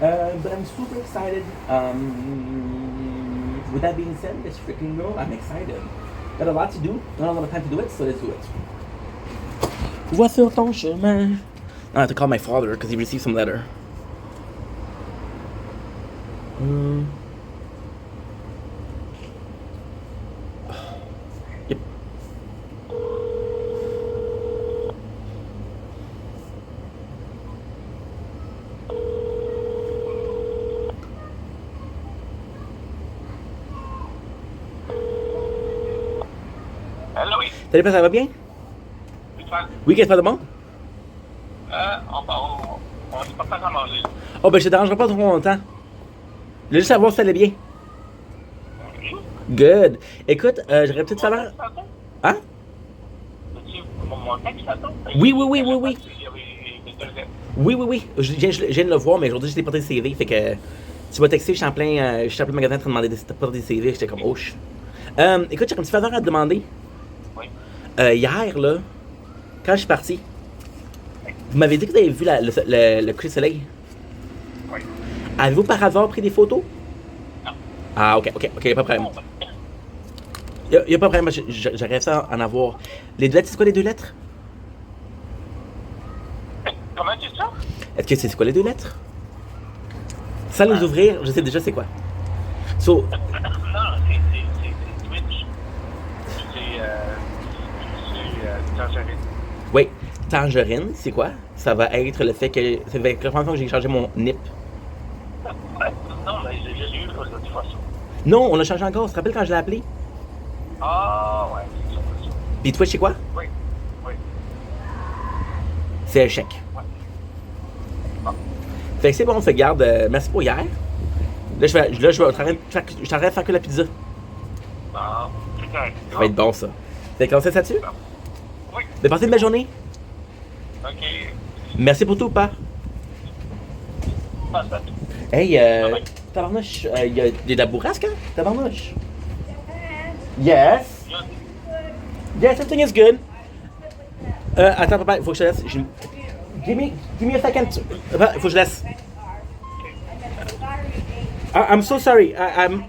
But I'm super excited. With that being said, let's freaking go. I'm excited. Got a lot to do. Not a lot of time to do it, so let's do it. Vois sur ton chemin. I have to call my father because he received some letter. Yep. Hello, oui. Salut, père, ça va bien? Oui, toi? Oui, qu'est-ce que ça de bon? On est pas prêt à manger. Oh, ben, je te dérangerai pas trop longtemps. Je voulais juste savoir si ça allait bien. Oui. Good. Écoute, j'aurais peut-être savoir. Hein? As-tu mon texte, attends? Oui, oui, oui, oui, oui. Il y avait des deux. Oui, oui, oui. Je viens de le voir, mais aujourd'hui, je t'ai porté le CV. Fait que tu m'as texté, je suis en plein magasin en train de demander de porter des CV. J'étais comme, oh, écoute, j'ai un petit faveur à te demander. Oui. Hier, là, quand je suis parti, vous m'avez dit que vous avez vu le coucher de soleil. Oui. Avez-vous par hasard pris des photos? Non. Ah, ok, y'a pas de problème. Y'a pas de problème, j'aurais ça en avoir. Les deux lettres, c'est quoi les deux lettres? Comment tu dis ça? Est-ce que c'est quoi les deux lettres? Sans les ouvrir, je sais déjà c'est quoi. So, Non, c'est Twitch. C'est Tangerine. oui, tangerine, c'est quoi? Ça va être le fait que. Ça va être la première fois que j'ai changé mon NIP. Non, mais j'ai eu l'autre fois ça. Non, on l'a changé encore. Tu te rappelles quand je l'ai appelé? Ah, ouais, c'est ça. Puis Twitch, c'est quoi? Oui. Oui. C'est échec. Ouais. Fait que c'est bon, fait garde. Merci pour hier. Là, je suis en train de faire que la pizza. Non, c'est correct. Ça va être bon, ça. Fait qu'on sait ça dessus? Oui. De passer une belle journée. OK. Merci pour tout, pas. Passe à tout. Hey, tabarnouche, y a de la bourrasque, hein? Tabarnouche. Yes. Yes, everything is good. Attends, papa, faut que je te laisse. Give me a second. Papa, faut que je laisse. I'm so sorry. I'm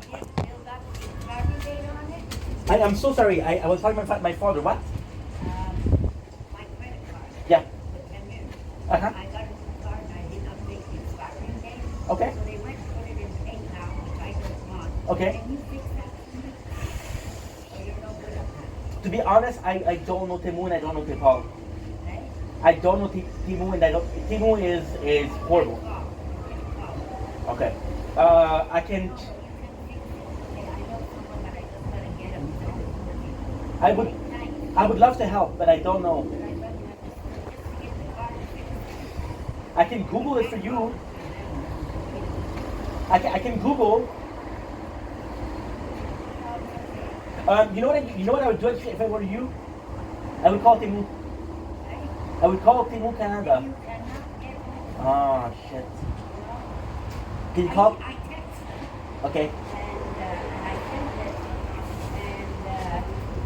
so sorry. I was talking to my father. What? My credit card. Yeah. And then Uh-huh. I got a new card and I did not make the expiring date. Okay. So they went and put it in PayPal, which I don't want. Okay. Can you fix that for me? Or you're no good at that? To be honest, I don't know Timu and I don't know PayPal. Okay? I don't know Timu and I don't. Timu is horrible. Okay. I can. I would love to help, but I don't know. I can Google it for you. I can Google. You know what I would do if I were you? I would call Timu. I would call Timu Canada. Oh shit. Can you call? I text them Okay. and I sent it and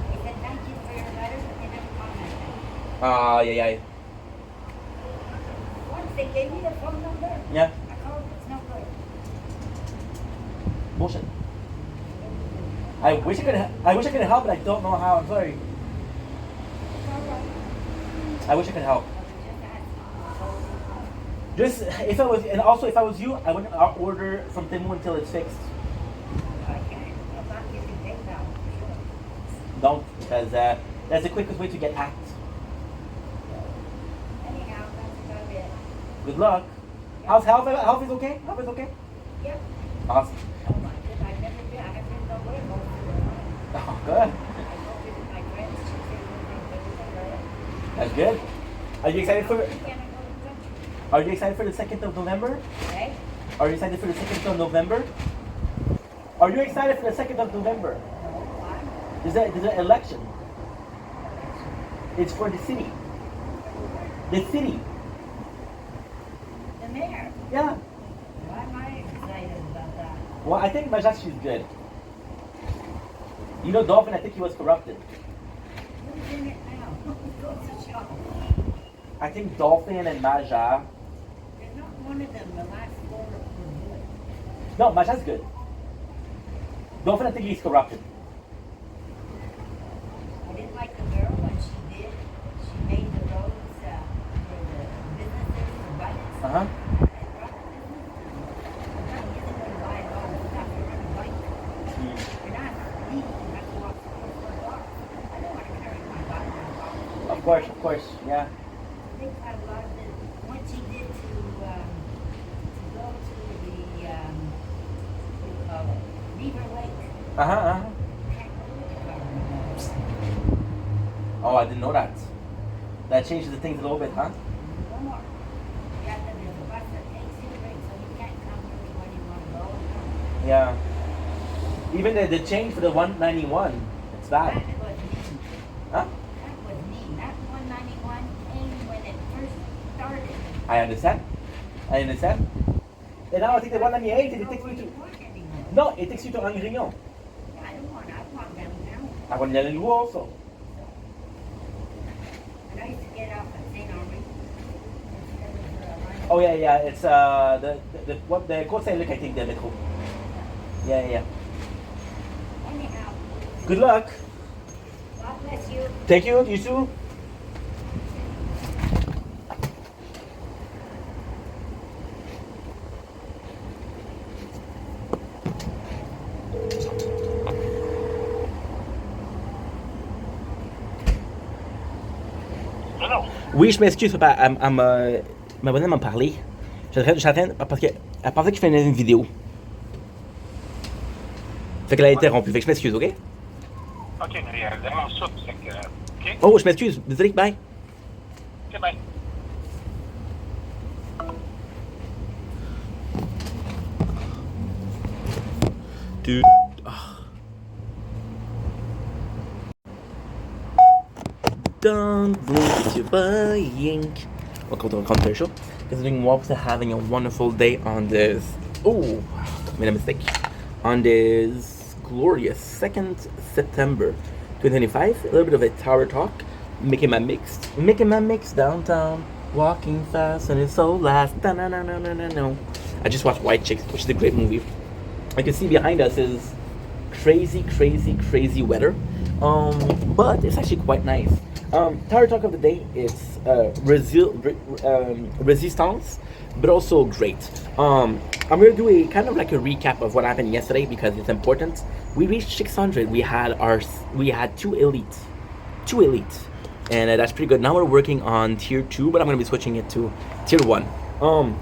they said thank you for your letter, but they never commented. Yeah. Once they gave me the phone number, Yeah. I called, it's no good. Bullshit. I wish I could help, but I don't know how. I'm sorry. It's all right. I wish I could help. Just ask. Just if I was you, I wouldn't order from Timu until it's fixed. I can't. I'm not using PayPal. Sure. Don't, because that's the quickest way to get hacked. Anyhow, that's about it. Good luck. How's health? Health is okay. Health is okay. Yep. Awesome. Oh my goodness, I've never been. I haven't been nowhere most of the time. Oh, good. I go visit my friends. She said everything right. That's good. Are you excited for? Weekend I go to the country. Are you excited for the 2nd of November? Okay? Are you excited for the 2nd of November? Are you excited for the 2nd of November? Why? There's an election. It's for the city. The city. The mayor. Yeah. Why am I excited about that? Well, I think Majak, she's good. You know Dolphin, I think he was corrupted. Who's in it now? Who goes to show? I think Dolphin and Maja. There's not one of them. The last four No, Machan's good. Don't think he's corrupted. I didn't like the girl, what she did. She made the roads for the businesses, the bikes. Uh-huh. Of course, yeah. I think I loved it. What she did to go to the what do you call it? Beaver Lake. Uh-huh. Oh, I didn't know that. That changes the things a little bit, huh? No more. You have to there's a bus that takes you right, so you can't come really when you want to go. Yeah. Even the change for the 191, it's That bad. was mean. Huh? That was mean. That 191 came when it first started. I understand. And now I think the 198, it takes me to... No, it takes you to Angrignon. I don't want. I want downtown. I want Yellow also. And I used to get off at St. Henri. Oh yeah, it's the Côte Saint-Luc, I think, the metro. Yeah. Anyhow, Good luck. God bless you. Thank you, you too. Hello. Oui, je m'excuse, papa. Ma bonne m'a parlé. J'attends parce qu'elle pensait que je faisais une vidéo. Fait qu'elle a interrompu. Fait que je m'excuse, ok? OK, mais vraiment ça, c'est que... OK? Oh, je m'excuse. Désolé, bye. OK, bye. Dude. Don't blink if you're buying. Welcome to the Content Show. Considering Wops are having a wonderful day on this. Oh, made a mistake. On this glorious 2nd September 2025. A little bit of a tower talk. Making my mix downtown. Walking fast and it's so last. No. I just watched White Chicks, which is a great movie. You can see behind us is crazy weather. But it's actually quite nice. Tower talk of the day is resistance, but also great. I'm gonna do a kind of like a recap of what happened yesterday because it's important. We reached 600. We had two elite, and that's pretty good. Now we're working on tier 2, but I'm gonna be switching it to tier 1.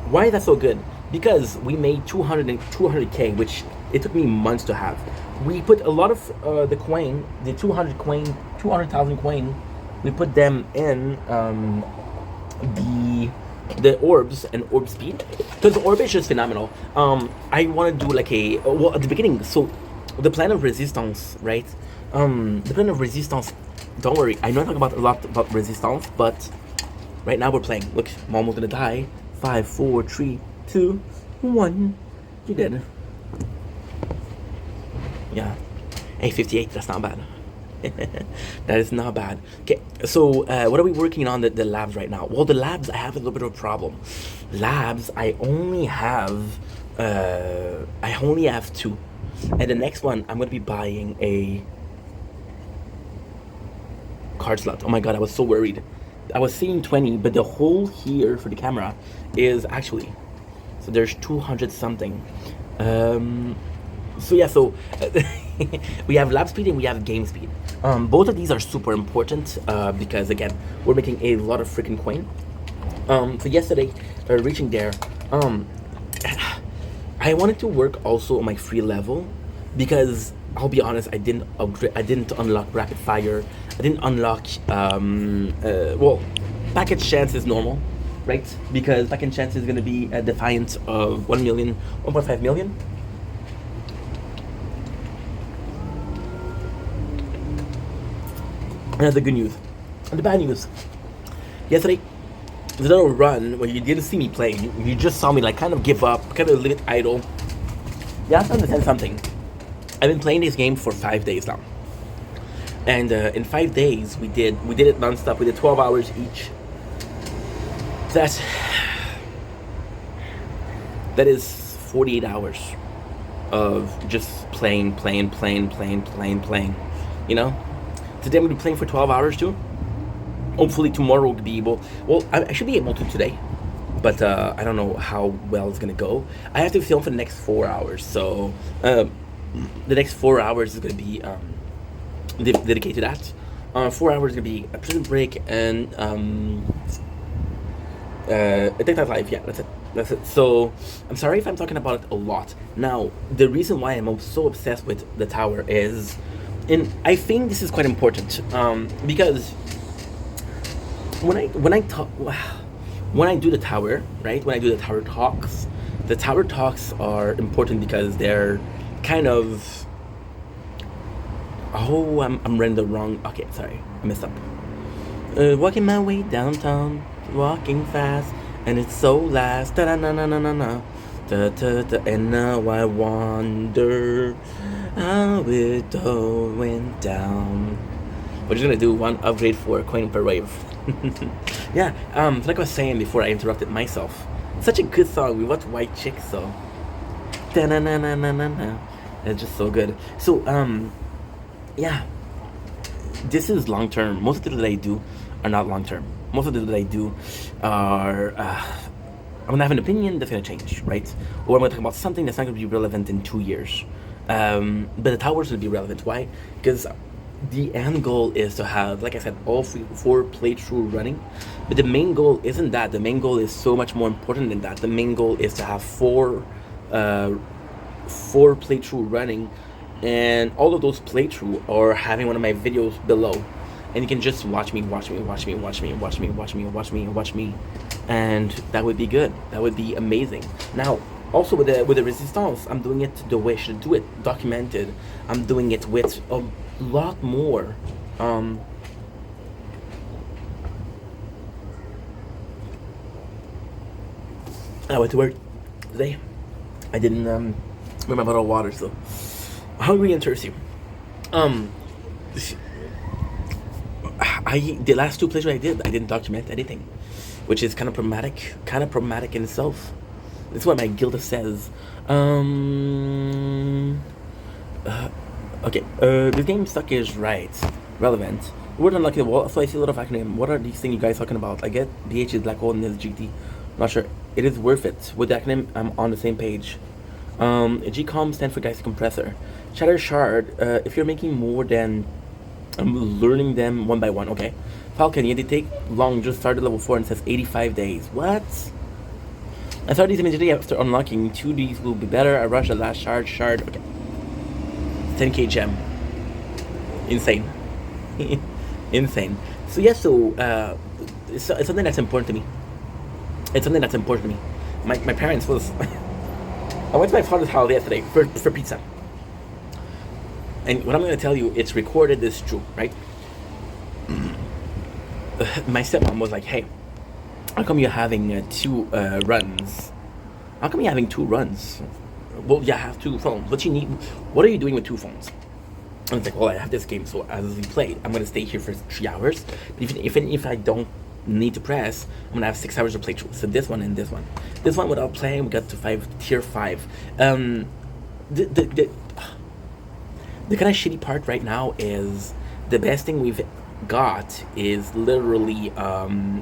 Why is that so good? Because we made 200k, which it took me months to have. We put a lot of the coin, the 200,000 coin. We put them in the orbs and orb speed, because the orb is just phenomenal. I want to do like at the beginning. So the plan of resistance, right? The plan of resistance. Don't worry, I know I talk about a lot about resistance, but right now we're playing. Look, I'm almost gonna die. 5, 4, 3, 2, 1. You're dead. Yeah. Hey, 58. That's not bad. That is not bad. Okay, so what are we working on the labs right now? Well, the labs, I have a little bit of a problem. Labs, I only have 2, and the next one I'm gonna be buying a card slot. Oh my god, I was so worried. I was seeing 20, but the hole here for the camera is actually, so there's 200 something. So we have lab speed and we have game speed. Both of these are super important because again, we're making a lot of freaking coin. So yesterday, reaching there, I wanted to work also on my free level because I'll be honest, I didn't unlock rapid fire. I didn't unlock package chance is normal, right? Because package chance is gonna be a defiant of 1 million, 1.5 million. And that's the good news. And the bad news. Yesterday, there's a little run where you didn't see me playing. You just saw me like kind of give up, kind of leave it idle. You have to understand something. I've been playing this game for 5 days now. And in 5 days, we did it non-stop. We did 12 hours each. That is 48 hours. of just playing. You know, today I'm gonna be playing for 12 hours too. Hopefully tomorrow we'll be able. Well, I should be able to today, but I don't know how well it's gonna go. I have to film for the next 4 hours, so the next 4 hours is gonna be dedicated to that. 4 hours is gonna be a prison break and a TikTok live. Yeah, that's it. That's it. So I'm sorry if I'm talking about it a lot. Now, the reason why I'm so obsessed with the tower is, and I think this is quite important, because when I do the tower, right? When I do the tower talks are important because they're kind of. Oh, I'm reading the wrong. Okay, sorry, I messed up. Walking my way downtown, walking fast, and it's so last. Da na na na na na. Da da da. And now I wonder how it all went down. We're just gonna do one upgrade for coin per wave. Yeah, like I was saying before I interrupted myself, such a good song. We watched White Chicks, so da na na na na na na. It's just so good. So yeah, this is long term. Most of the things that I do are not long term. Most of the things that I do are I'm gonna have an opinion that's gonna change, right? Or I'm gonna talk about something that's not gonna be relevant in 2 years. But the towers will be relevant. Why? Because the end goal is to have, like I said, all 4 playthrough running. But the main goal isn't that. The main goal is so much more important than that. The main goal is to have 4 playthrough running, and all of those playthrough are having one of my videos below, and you can just watch me, and that would be good. That would be amazing. Now, also with the Resistance, I'm doing it the way I should do it, documented. I'm doing it with a lot more. I went to work today. I didn't bring my bottle of water, so hungry and thirsty. The last 2 places I didn't document anything, which is kind of problematic in itself. That's what my guild says. Okay, this game stuck is right, relevant. Word unlucky, so I see a lot of acronym. What are these things you guys talking about? I get BH is black hole and this GT. Not sure. It is worth it. With the acronym, I'm on the same page. GCOM stands for Galaxy Compressor. Shatter Shard, if you're making more than learning them one by one, okay. Falcon, yeah, they take long, just started level 4 and says 85 days. What? I started these immediately after unlocking. 2Ds will be better. I rushed the last shard, okay. 10k gem. Insane. Insane. So yeah, it's something that's important to me. My parents was I went to my father's house yesterday for pizza. And what I'm going to tell you, it's recorded, it's true, right? My stepmom was like, hey, how come you're having 2 runs? How come you're having 2 runs? Well, yeah, I have 2 phones. What are you doing with 2 phones? And it's like, well, I have this game, so as we play, I'm going to stay here for 3 hours. But even if I don't need to press, I'm going to have 6 hours to play through. So this one and this one. This one, without playing, we got to tier 5. The kind of shitty part right now is the best thing we've got is literally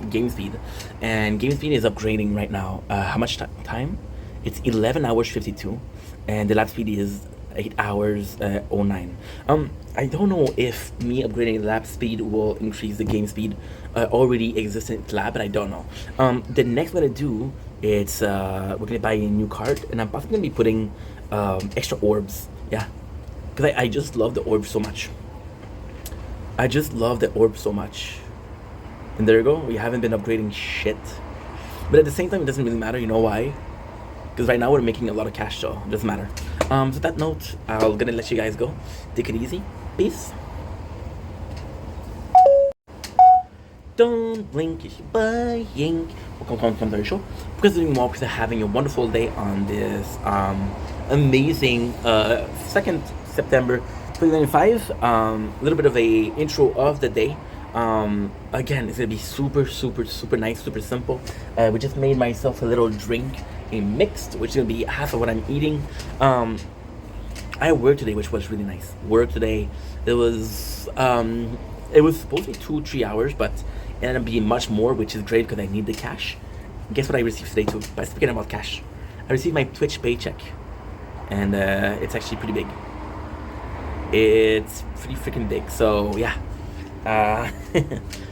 game speed, and game speed is upgrading right now. How much time? It's 11 hours 52, and the lap speed is 8 hours 09. I don't know if me upgrading the lap speed will increase the game speed already existent lab, but I don't know. The next one I do, it's we're gonna buy a new card, and I'm possibly gonna be putting extra orbs. Yeah. Because I just love the orb so much. And there you go. We haven't been upgrading shit. But at the same time, it doesn't really matter. You know why? Because right now we're making a lot of cash, so it doesn't matter. So that note, I'm gonna let you guys go. Take it easy. Peace. Don't blink if you're buying. Welcome to the show. Because doing more, because having a wonderful day on this amazing 2nd September 2025. A little bit of a intro of the day. Again, it's gonna be super nice, super simple. We just made myself a little drink, a mixed, which is gonna be half of what I'm eating. I worked today, which was really nice. Work today, it was supposed to be 2-3 hours, but it ended up being much more, which is great because I need the cash. Guess what I received today too? But speaking about cash, I received my Twitch paycheck, and it's actually pretty big. It's pretty freaking big. So yeah.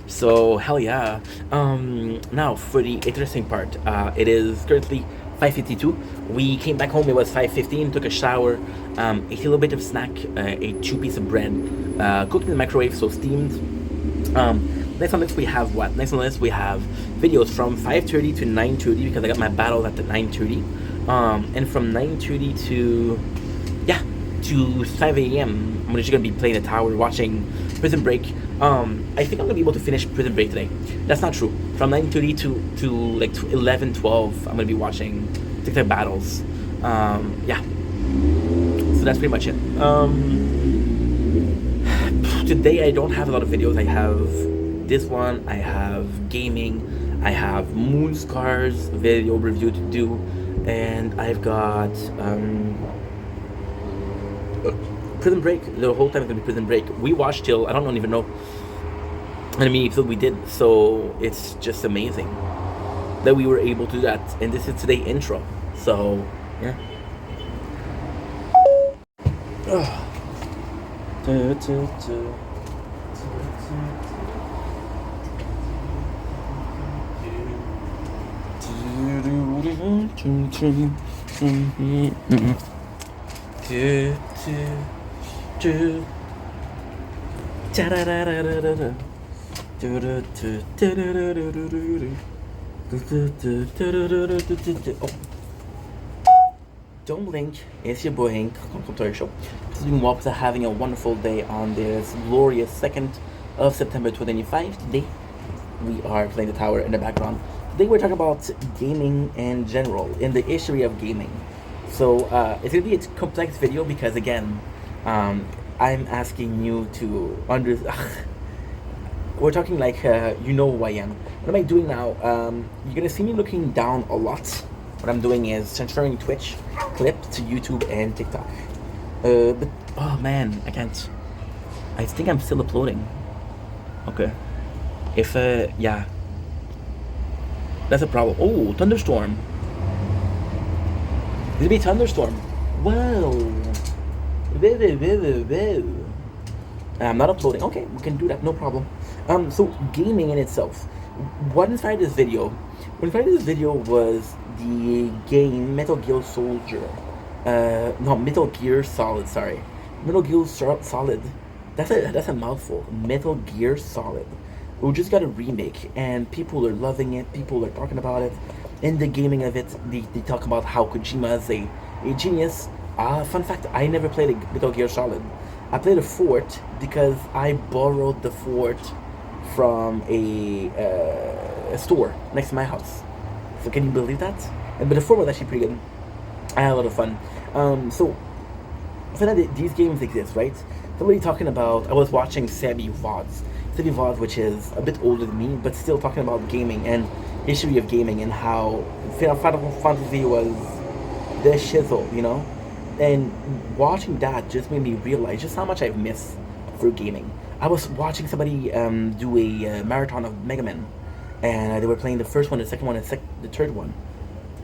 So hell yeah. Now for the interesting part, it is currently 5:52. We came back home. It was 5:15. Took a shower, ate a little bit of snack, ate 2 pieces of bread, cooked in the microwave, so steamed. Next on this we have what? Next on this we have videos from 5:30 to 9:30 because I got my battle at the 9:30, and from 9:30 to 5 a.m. I'm just gonna be playing the tower, watching Prison Break. I think I'm gonna be able to finish Prison Break today. That's not true. From 9:30 to like 11, 12, I'm gonna be watching TikTok battles. Yeah. So that's pretty much it. Today I don't have a lot of videos. I have this one. I have gaming. I have Moonscar's video review to do, and I've got Prison Break. The whole time it's gonna be Prison Break. We watched till I don't even know how many episodes we did, so it's just amazing that we were able to do that. And this is today's intro. So yeah. Don't blink, it's your boy Hank, welcome to our show. Doing well, having a wonderful day on this glorious 2nd of September 2025. Today, we are playing the tower in the background. Today we're talking about gaming in general, in the history of gaming. So it's going to be a complex video because again, I'm asking you to we're talking like, you know who I am. What am I doing now? You're going to see me looking down a lot. What I'm doing is transferring Twitch clip to YouTube and TikTok. But, oh man, I can't. I think I'm still uploading. Okay. If, yeah. That's a problem. Oh, thunderstorm. It'll be thunderstorm. Whoa. Whoa. I'm not uploading. Okay, we can do that, no problem. So gaming in itself. What inspired this video? What inspired this video was the game Metal Gear Soldier. Metal Gear Solid, sorry. Metal Gear Solid. That's a mouthful. Metal Gear Solid. We just got a remake and people are loving it, people are talking about it. In the gaming of it, they talk about how Kojima is a genius. Fun fact, I never played a Metal Gear Solid. I played a fort because I borrowed the fort from a store next to my house. So can you believe that? But the fort was actually pretty good. I had a lot of fun. So these games exist, right? Somebody talking about, I was watching Sebi VODs, which is a bit older than me, but still talking about gaming and history of gaming and how Final Fantasy was the shizzle, you know? And watching that just made me realize just how much I've missed through gaming. I was watching somebody do a marathon of Mega Man, and they were playing the first one, the second one, and the third one.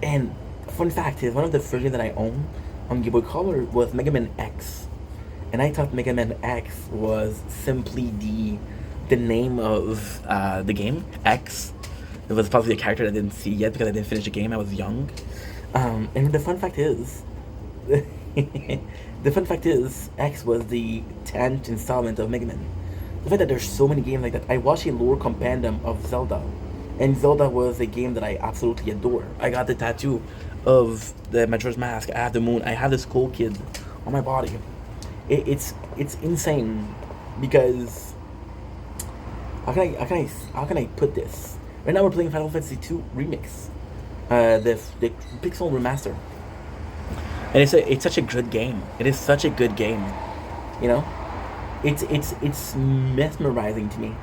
And fun fact is, one of the first games that I owned on Game Boy Color was Mega Man X. And I thought Mega Man X was simply the name of the game, X. It was probably a character I didn't see yet because I didn't finish the game, I was young. And the fun fact is, X was the 10th installment of Mega Man. The fact that there's so many games like that. I watched a lore compendium of Zelda, and Zelda was a game that I absolutely adore. I got the tattoo of the Majora's Mask. I have the moon. I have the Skull Kid on my body. It's insane because how can I put this? Right now we're playing Final Fantasy II Remix, the Pixel Remaster. And it's such a good game. It is such a good game, you know. It's mesmerizing to me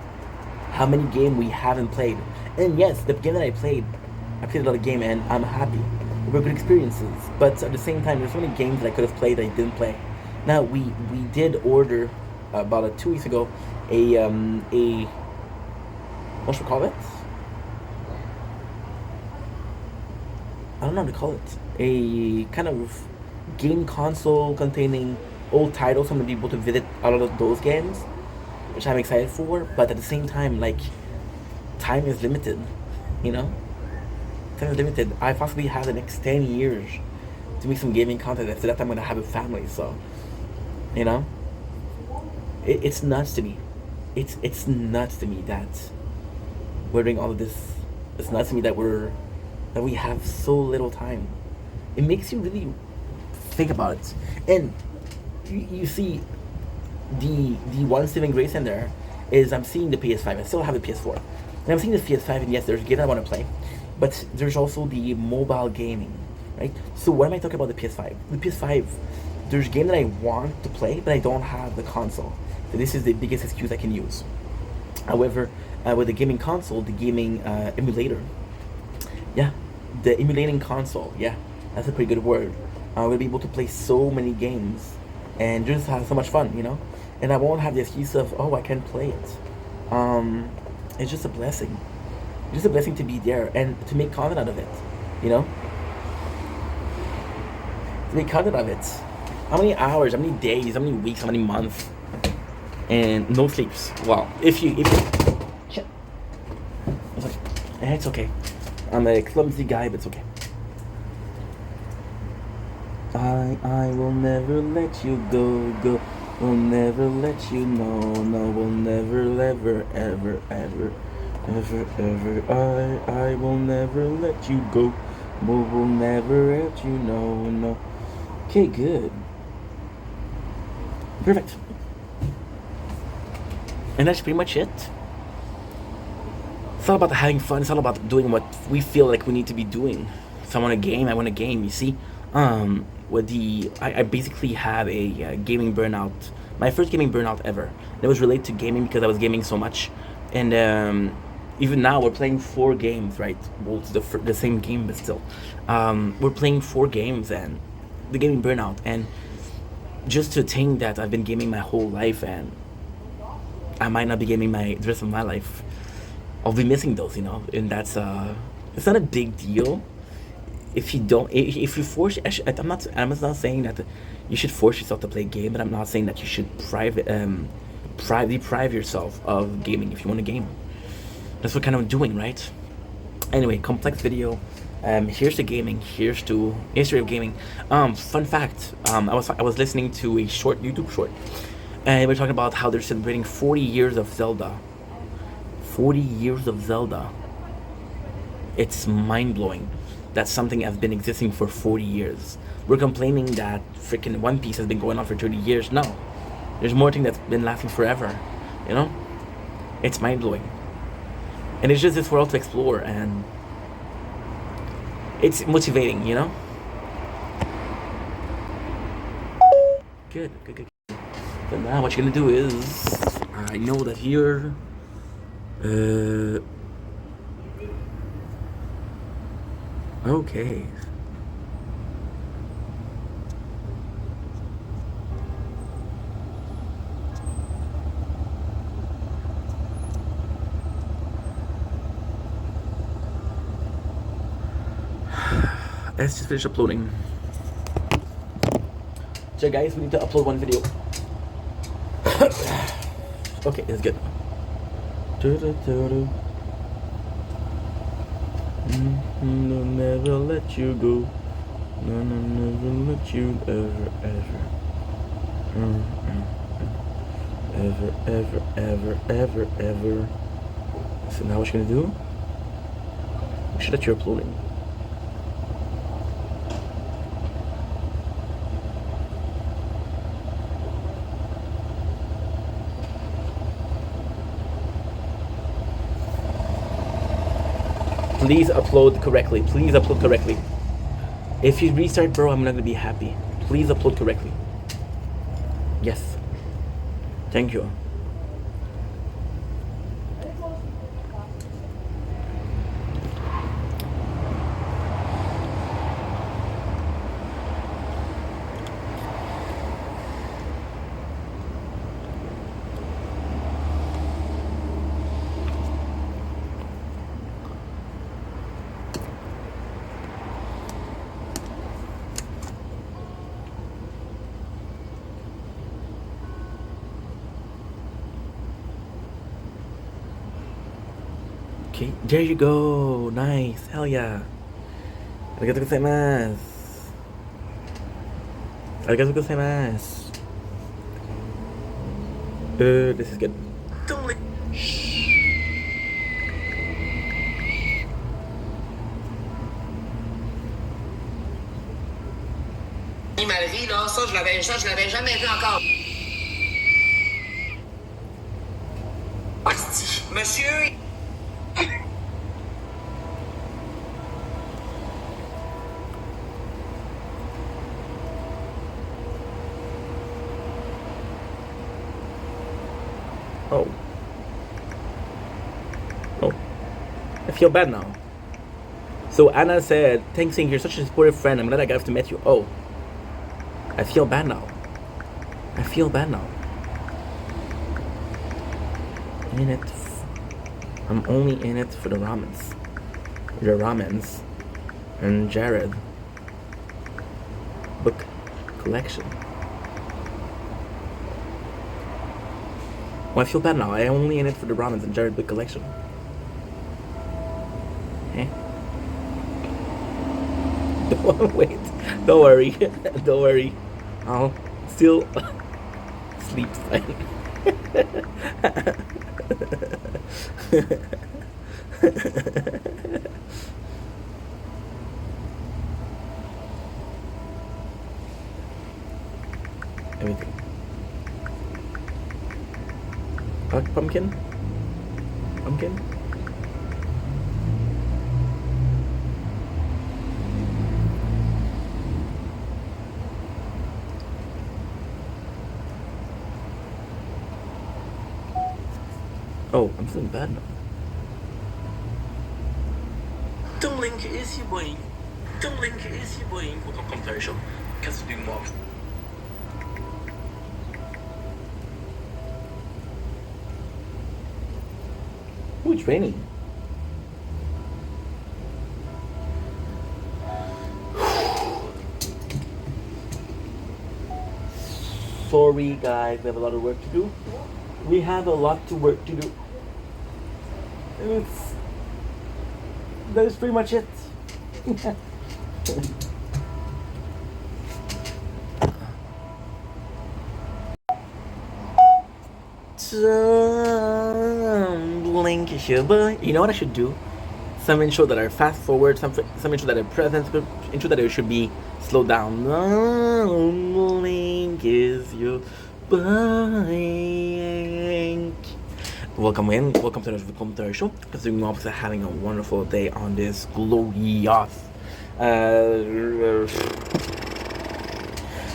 how many games we haven't played. And yes, the game that I played a lot of game and I'm happy. They were good experiences. But at the same time, there's so many games that I could have played that I didn't play. Now we did order about 2 weeks ago a what should we call it? I don't know how to call it. A kind of game console containing old titles. I'm gonna be able to visit a lot of those games, which I'm excited for. But at the same time, like, time is limited. You know, time is limited. I possibly have the next 10 years to make some gaming content. After that, I'm gonna have a family. So, you know, it's nuts to me. It's nuts to me that we're doing all of this. It's nuts to me that we have so little time. It makes you really think about it. And you see the one saving grace in there is I'm seeing the PS5. I still have the PS4. And I'm seeing the PS5, and yes, there's games I want to play, but there's also the mobile gaming, right? So what am I talking about the PS5? The PS5, there's games that I want to play, but I don't have the console. So this is the biggest excuse I can use. However, with the gaming console, the gaming emulator, yeah, the emulating console, yeah, that's a pretty good word. We'll be able to play so many games and just have so much fun, you know? And I won't have the excuse of, oh, I can't play it. It's just a blessing. It's just a blessing to be there and to make content out of it, you know? To make content out of it. How many hours, how many days, how many weeks, how many months, and no sleeps. Well, if you shit. It's okay. I'm a clumsy guy, but it's okay. I will never let you go. Will never let you know, no, will never, ever. I will never let you go. Will never let you know, no. Okay, good. Perfect. And that's pretty much it. It's all about having fun. It's all about doing what we feel like we need to be doing. If I want a game, I want a game, you see? I basically have a gaming burnout. My first gaming burnout ever. And it was related to gaming because I was gaming so much. And even now we're playing 4 games, right? Well, it's the same game, but still. We're playing 4 games and the gaming burnout. And just to think that I've been gaming my whole life and I might not be gaming the rest of my life. I'll be missing those, you know? And that's, it's not a big deal. If you force, I'm not saying that you should force yourself to play a game, but I'm not saying that you should deprive yourself of gaming if you want to game. That's what kind of doing, right? Anyway, complex video. Here's the gaming. Here's the history of gaming. Fun fact. I was listening to a YouTube short, and we're talking about how they're celebrating 40 years of Zelda. 40 years of Zelda. It's mind blowing. That something has been existing for 40 years. We're complaining that freaking One Piece has been going on for 30 years. No, there's more thing that's been lasting forever. You know, it's mind blowing, and it's just this world to explore, and it's motivating. You know. Good. But now what you're gonna do is, I know that here. Okay. Let's just finish uploading. So guys, we need to upload one video. Okay, that's good. No, never let you go. No, never let you ever. Ever. So now what you're gonna do? Make sure that you're uploading. Please upload correctly. If you restart, bro, I'm not gonna be happy. Please upload correctly. Yes. Thank you. Okay, there you go. Nice. Hell yeah. Arigatou gozaimasu. Arigatou gozaimasu. This is good. Ma vie, là, ça, je l'avais jamais vu encore. Asti, monsieur. Oh. Oh. I feel bad now. So Anna said, thanks, saying you're such a supportive friend. I'm glad I got to meet you. Oh. I feel bad now. I feel bad now. In it. I'm only in it for the ramens. The ramens. And Jared. Book collection. Well, I feel bad now. I'm only in it for the ramens and Jared book collection. Eh? Wait. Don't worry. Don't worry. I'll still sleep fine. Everything. Pumpkin? Pumpkin? Oh, I'm feeling bad now. Tumbling is your boy. Tumbling is your boy. Welcome to Commentary Show. Qu'est-ce que tu moi? Ooh, it's raining. Sorry, guys. We have a lot of work to do. We have a lot to work to do. That is pretty much it. Blink, you know what I should do? Some intro that are fast forward, some intro that are present, intro that should be slowed down. Blink is your blank. Welcome to the Commentary Show. Assuming you are having a wonderful day on this glorious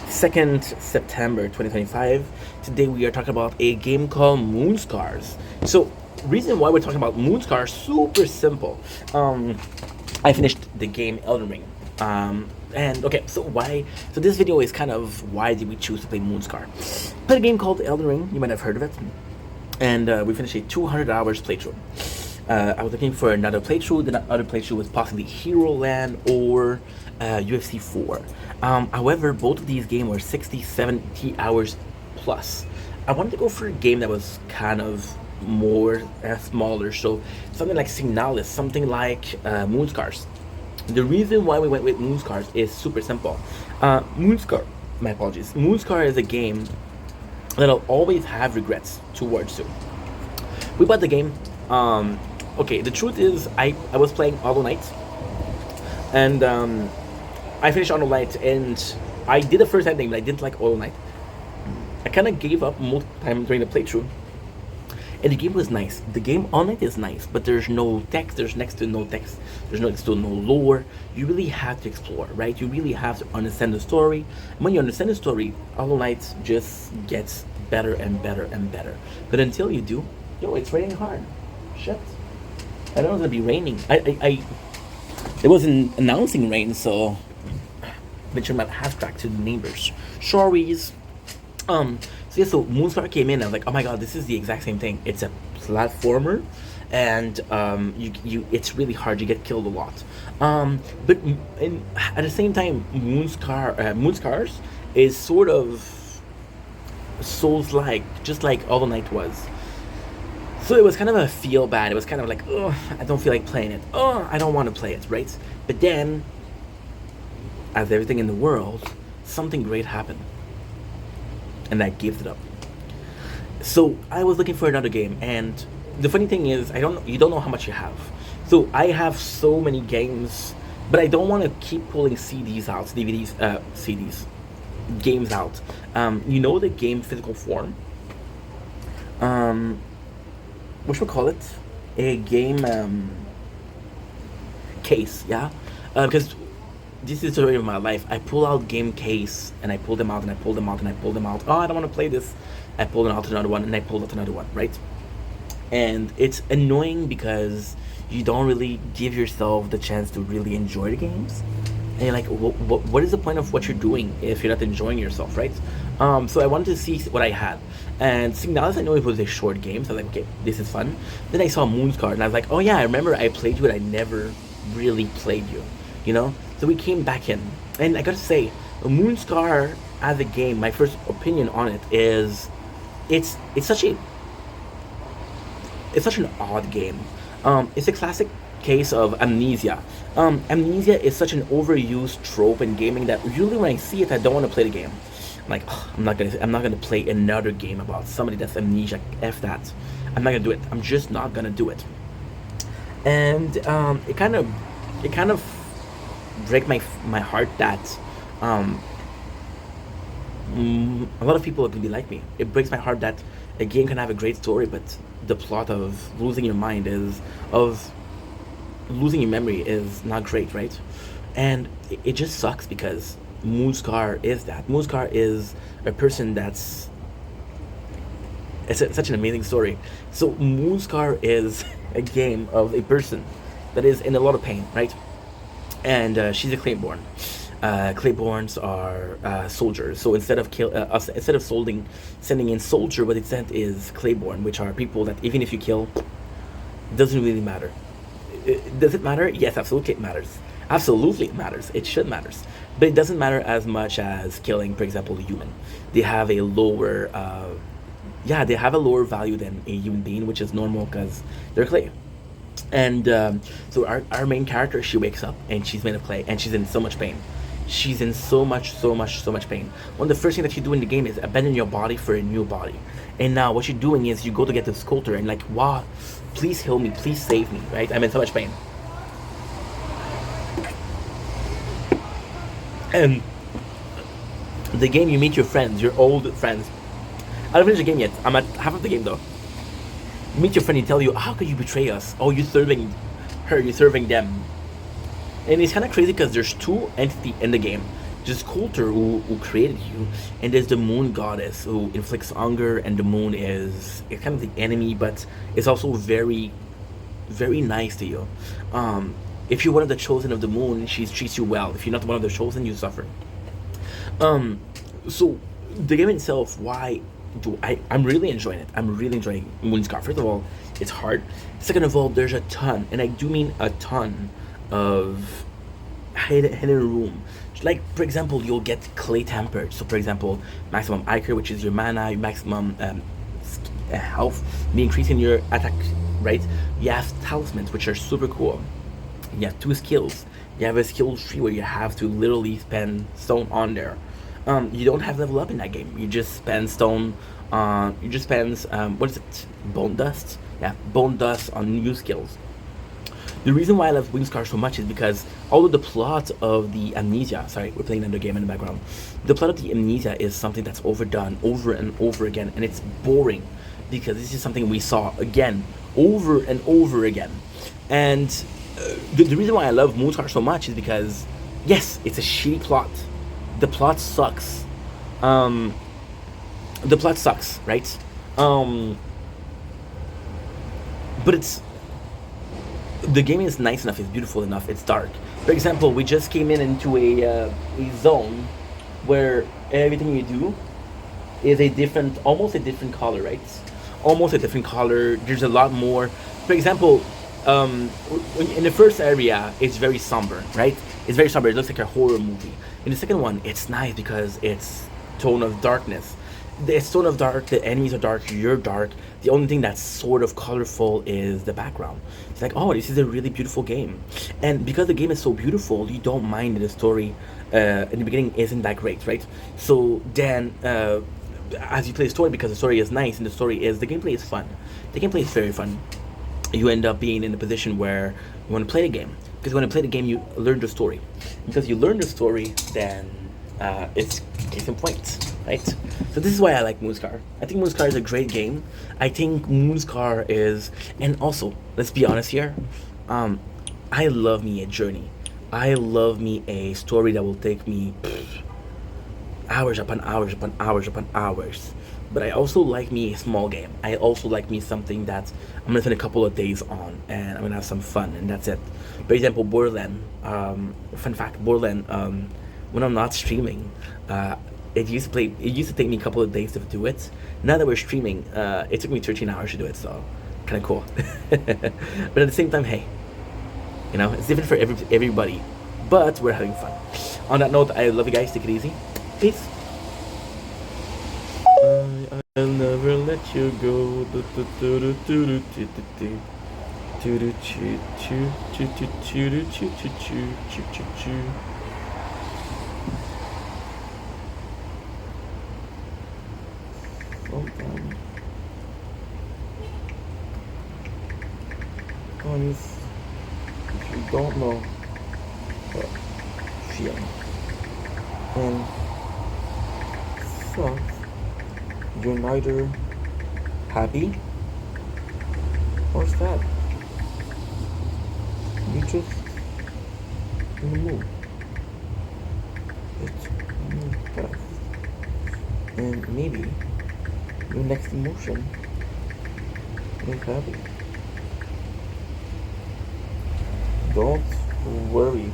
2nd September 2025. Today we are talking about a game called Moonscars. So, reason why we're talking about Moonscars, super simple. I finished the game Elden Ring. And okay, so this video is kind of why did we choose to play Moonscar? Played a game called Elden Ring, you might have heard of it. And we finished a 200 hours playthrough. I was looking for another playthrough. The other playthrough was possibly Hero Land or UFC 4. However, both of these games were 60, 70 hours plus. I wanted to go for a game that was kind of more smaller, so something like Signalis, something like Moonscars. The reason why we went with Moonscars is super simple. Moonscar is a game that I'll always have regrets towards to. We bought the game. Okay, the truth is I was playing Hollow Knight, and I finished Hollow Knight, and I did the first ending, but I didn't like Hollow Knight. I kind of gave up most of the time during the playthrough. And the game was nice. The game Hollow Knight is nice, but there's no text. There's next to no text. There's next to no lore. You really have to explore, right? You really have to understand the story. And when you understand the story, Hollow Knight just gets better and better and better. But until you do, it's raining hard. Shit. I don't know it's gonna be raining. It wasn't announcing rain, so mentioned about half track to the neighbors. Sorries. So Moonscar came in and I was like, oh my god, this is the exact same thing. It's a platformer, and it's really hard. You get killed a lot. But at the same time, Moonscars is sort of Souls-like, just like Hollow Knight was. So it was kind of a feel bad. It was kind of like, oh, I don't feel like playing it. Oh, I don't want to play it, right? But then, as everything in the world, something great happened, and I gave it up. So I was looking for another game, and the funny thing is, you don't know how much you have. So I have so many games, but I don't want to keep pulling CDs out, DVDs, CDs, games out. You know the game physical form. What should we call it? A game case, yeah. Because this is the story of my life. I pull out game case, and I pull them out, and I pull them out, and I pull them out. Oh, I don't want to play this. I pulled out another one, and I pulled out another one, right? And it's annoying because you don't really give yourself the chance to really enjoy the games. And you're like, what is the point of what you're doing if you're not enjoying yourself, right? So I wanted to see what I had. And see, now that I know it was a short game, so I was like, okay, this is fun. Then I saw Moonscar, and I was like, oh yeah, I remember I played you, but I never really played you, you know? So we came back in. And I gotta say, Moonscar as a game, my first opinion on it is, it's such an odd game. It's a classic case of Amnesia. Amnesia is such an overused trope in gaming that usually when I see it, I don't want to play the game. I'm like, oh, I'm not gonna play another game about somebody that's amnesia. F that. I'm not gonna do it. I'm just not gonna do it. And it kind of break my heart that a lot of people can be like me. It breaks my heart that a game can have a great story, but the plot of losing your mind losing your memory is not great, right? And it just sucks because Moonscar is that. Moonscar is a person that's... It's such an amazing story. So Moonscar is a game of a person that is in a lot of pain, right? And she's a Claiborne. Claibornes are soldiers. So instead of sending in soldier, what it sent is Claiborne, which are people that even if you kill, doesn't really matter. Does it matter? Yes, absolutely it matters. Absolutely it matters. It should matters. But it doesn't matter as much as killing, for example, a human. They have a lower, value than a human being, which is normal because they're clay. And so our main character, she wakes up and she's made of clay and she's in so much pain. She's in so much pain. One of the first things that you do in the game is abandon your body for a new body. And now what you're doing is you go to get the sculptor and like, wow, please heal me, please save me, right? I'm in so much pain. And the game, you meet your friends, your old friends. I haven't finished the game yet. I'm at half of the game though. You meet your friend, he tell you, how could you betray us? Oh, you're serving her, you're serving them. And it's kind of crazy because there's two entities in the game. There's Coulter who created you, and there's the moon goddess who inflicts hunger, and the moon it's kind of the enemy, but it's also very, very nice to you. If you're one of the chosen of the moon, she treats you well. If you're not one of the chosen, you suffer. So the game itself, I'm really enjoying it. I'm really enjoying Moonscar. First of all, it's hard. Second of all, there's a ton, and I do mean a ton, of hidden room. Like, for example, you'll get clay tempered. So, for example, maximum Iker, which is your mana, your maximum health, be increasing your attack, right? You have talismans, which are super cool. You have 2 skills. You have a skill tree where you have to literally spend stone on there. You don't have level up in that game. You just spend stone. You just spend what is it? Bone dust. Yeah, bone dust on new skills. The reason why I love Moonscar so much is because although the plot of the Amnesia, sorry, we're playing another game in the background. The plot of the Amnesia is something that's overdone over and over again, and it's boring because this is something we saw again, over and over again. And the reason why I love Moonscar so much is because, yes, it's a shitty plot. The plot sucks. The plot sucks, right? But the game is nice enough, it's beautiful enough, it's dark. For example, we just came into a zone where everything you do is almost a different color, right? Almost a different color. There's a lot more. For example, in the first area, it's very somber, right? It's very somber. It looks like a horror movie. In the second one, it's nice because it's tone of darkness. It's sort of dark. The enemies are dark. You're dark. The only thing that's sort of colorful is the background. It's like, oh, this is a really beautiful game, and because the game is so beautiful, you don't mind that the story in the beginning isn't that great, right? So then, as you play the story, because the story is nice and the gameplay is fun. The gameplay is very fun. You end up being in a position where you want to play the game, because when you play the game, you learn the story. Because you learn the story, then it's case in point, right? So this is why I like Moonscar. I think Moonscar is a great game. I think Moonscar is, and also let's be honest here, I love me a journey. I love me a story that will take me hours upon hours upon hours upon hours. But I also like me a small game. I also like me something that I'm gonna spend a couple of days on, and I'm gonna have some fun, and that's it. For example, Borderland. Fun fact: Borderland. When I'm not streaming, it used to take me a couple of days to do it. Now that we're streaming, it took me 13 hours to do it. So, kind of cool. But at the same time, hey, it's different for everybody. But we're having fun. On that note, I love you guys. Take it easy. Peace. I'll never let you go. Guys, if you don't know what feeling and sucks, you're neither happy or sad. You just in the mood. It's mood fast. And maybe your next emotion is happy. Don't worry.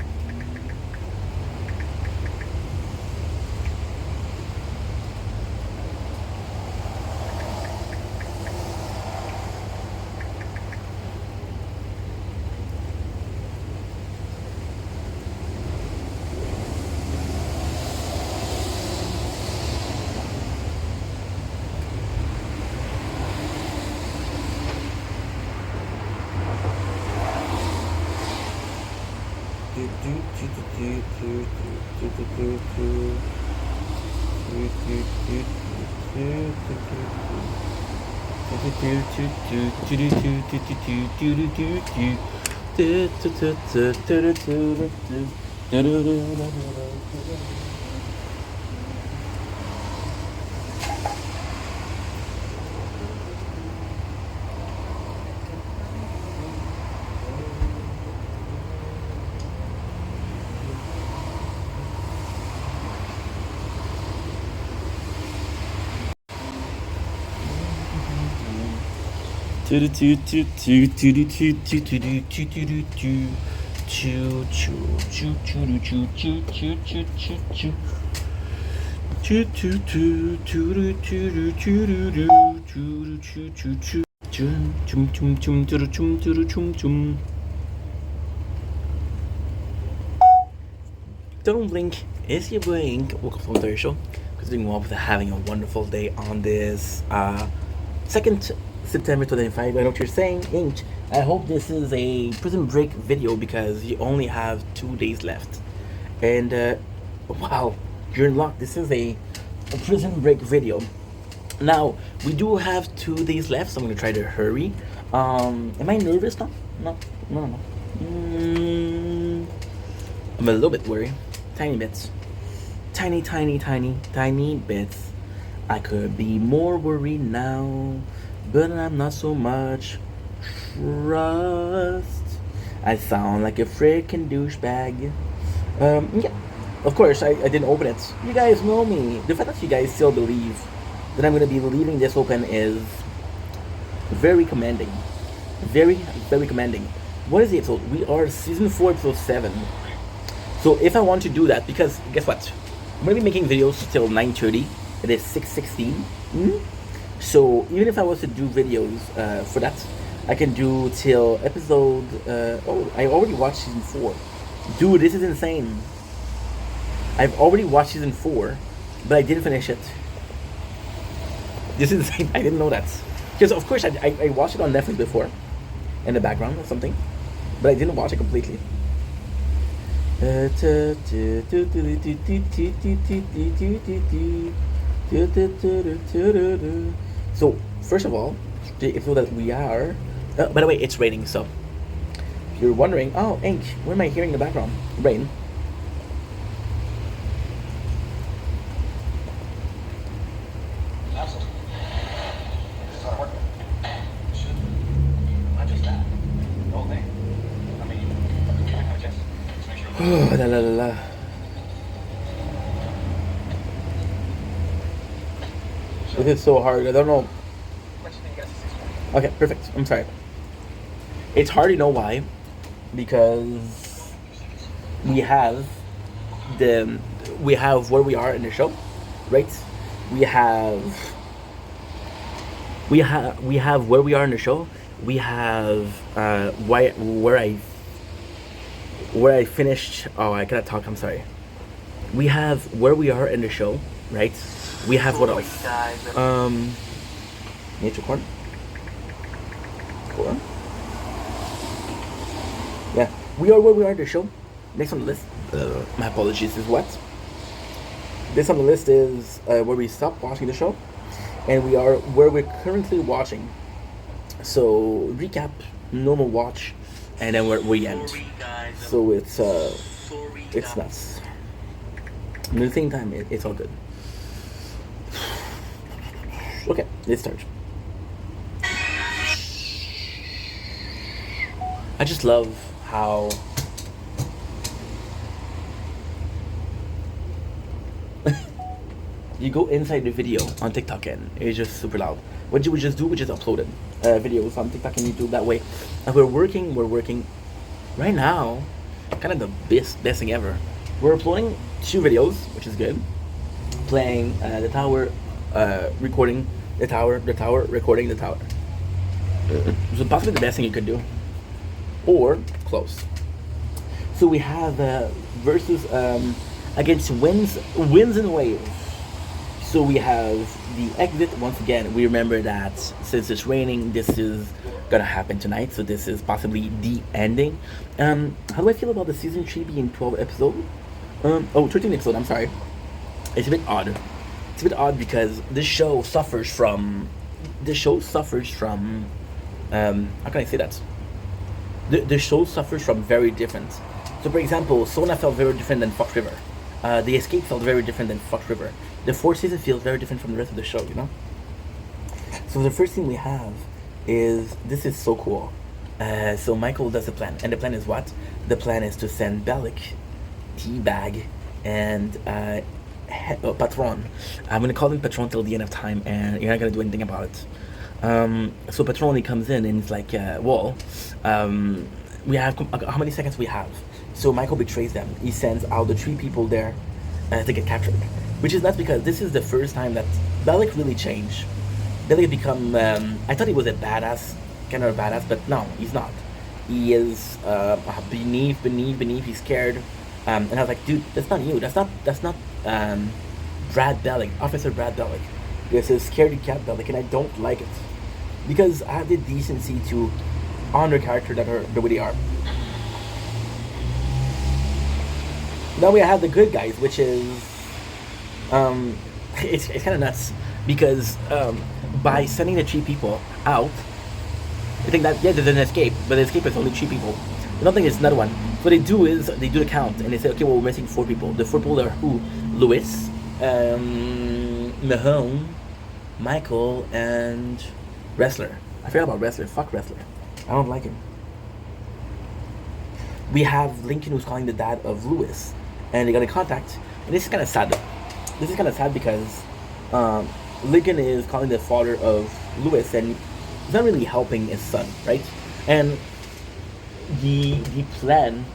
Don't blink. It's your boy Ink. Welcome to the show. Doing well with having a wonderful day on this 2nd September 2005. I know what you're saying, Ink. I hope this is a Prison Break video because you only have 2 days left. And wow, you're in luck. This is a Prison Break video. Now we do have 2 days left, so I'm gonna try to hurry. Am I nervous now? No. I'm a little bit worried. Tiny bits. Tiny bits. I could be more worried now, but I'm not so much. Trust. I sound like a freaking douchebag. Yeah. Of course, I didn't open it. You guys know me. The fact that you guys still believe that I'm gonna be leaving this open is very commending. Very, very commending. What is the episode? We are season 4, episode 7. So if I want to do that, because guess what? I'm gonna be making videos till 9:30. It is 6:16. So even if I was to do videos for that, I can do till episode. I already watched season 4. Dude, this is insane. I've already watched season 4, but I didn't finish it. This is insane. I didn't know that. Because of course I watched it on Netflix before, in the background or something, but I didn't watch it completely. So first of all, the episode that we are. By the way, it's raining. So if you're wondering, oh, Ink, what am I hearing in the background? Rain. Oh, la la la la. This is so hard. I don't know. Okay, perfect. I'm sorry. It's hard to know why, because we have where we are in the show, right? We have where we are in the show. We have where I finished. Oh, I cannot talk. I'm sorry. We have where we are in the show, right? We have what else? Nature corn. Cool. Yeah, we are where we are in the show. Next on the list. My apologies. Is what? This on the list is where we stopped watching the show, and we are where we're currently watching. So recap, normal watch, and then we end. So it's nuts. At the same time, it's all good. Okay, let's start. I just love how you go inside the video on TikTok and it's just super loud. What you would just do, we just uploaded videos on TikTok and YouTube that way. And we're working right now, kind of the best thing ever. We're uploading 2 videos, which is good. Playing the tower, recording the tower, recording the tower. So possibly the best thing you could do. Or close. So we have versus against winds and waves. So we have the exit once again. We remember that since it's raining, this is gonna happen tonight. So this is possibly the ending. How do I feel about the season 3 being 12 episodes? 13 episodes. I'm sorry. It's a bit odd. It's a bit odd because this show suffers from. How can I say that? The show suffers from very different. So for example, Sona felt very different than Fox River. The Escape felt very different than Fox River. The 4th season feels very different from the rest of the show, you know? So the first thing we have is, this is so cool. So Michael does a plan. And the plan is what? The plan is to send Bellic, Teabag, and Patron. I'm going to call him Patron till the end of time, and you're not going to do anything about it. So Patron, he comes in and it's like, we have, how many seconds we have? So Michael betrays them. He sends out the 3 people there to get captured. Which is nuts because this is the first time that Bellic really changed. Bellic become, I thought he was a badass, kind of a badass, but no, he's not. He is beneath, he's scared. And I was like, dude, that's not you. That's not Brad Bellic, Officer Brad Bellic. This is Scaredy Cat Bellic, and I don't like it. Because I have the decency to honor characters that are the way they are. Now we have the good guys, which is it's kind of nuts because by sending the 3 people out, I think that there's an escape, but the escape is only 3 people. I don't think it's another one. What they do is they do the count and they say, okay, well, we're missing 4 people. The 4 people are who? Lewis, Mahone, Michael, and Wrestler. I forgot about Wrestler. Fuck Wrestler. I don't like him. We have Lincoln, who's calling the dad of Lewis, and they got in contact. And this is kind of sad. This is kind of sad because Lincoln is calling the father of Lewis, and he's not really helping his son, right? And the plan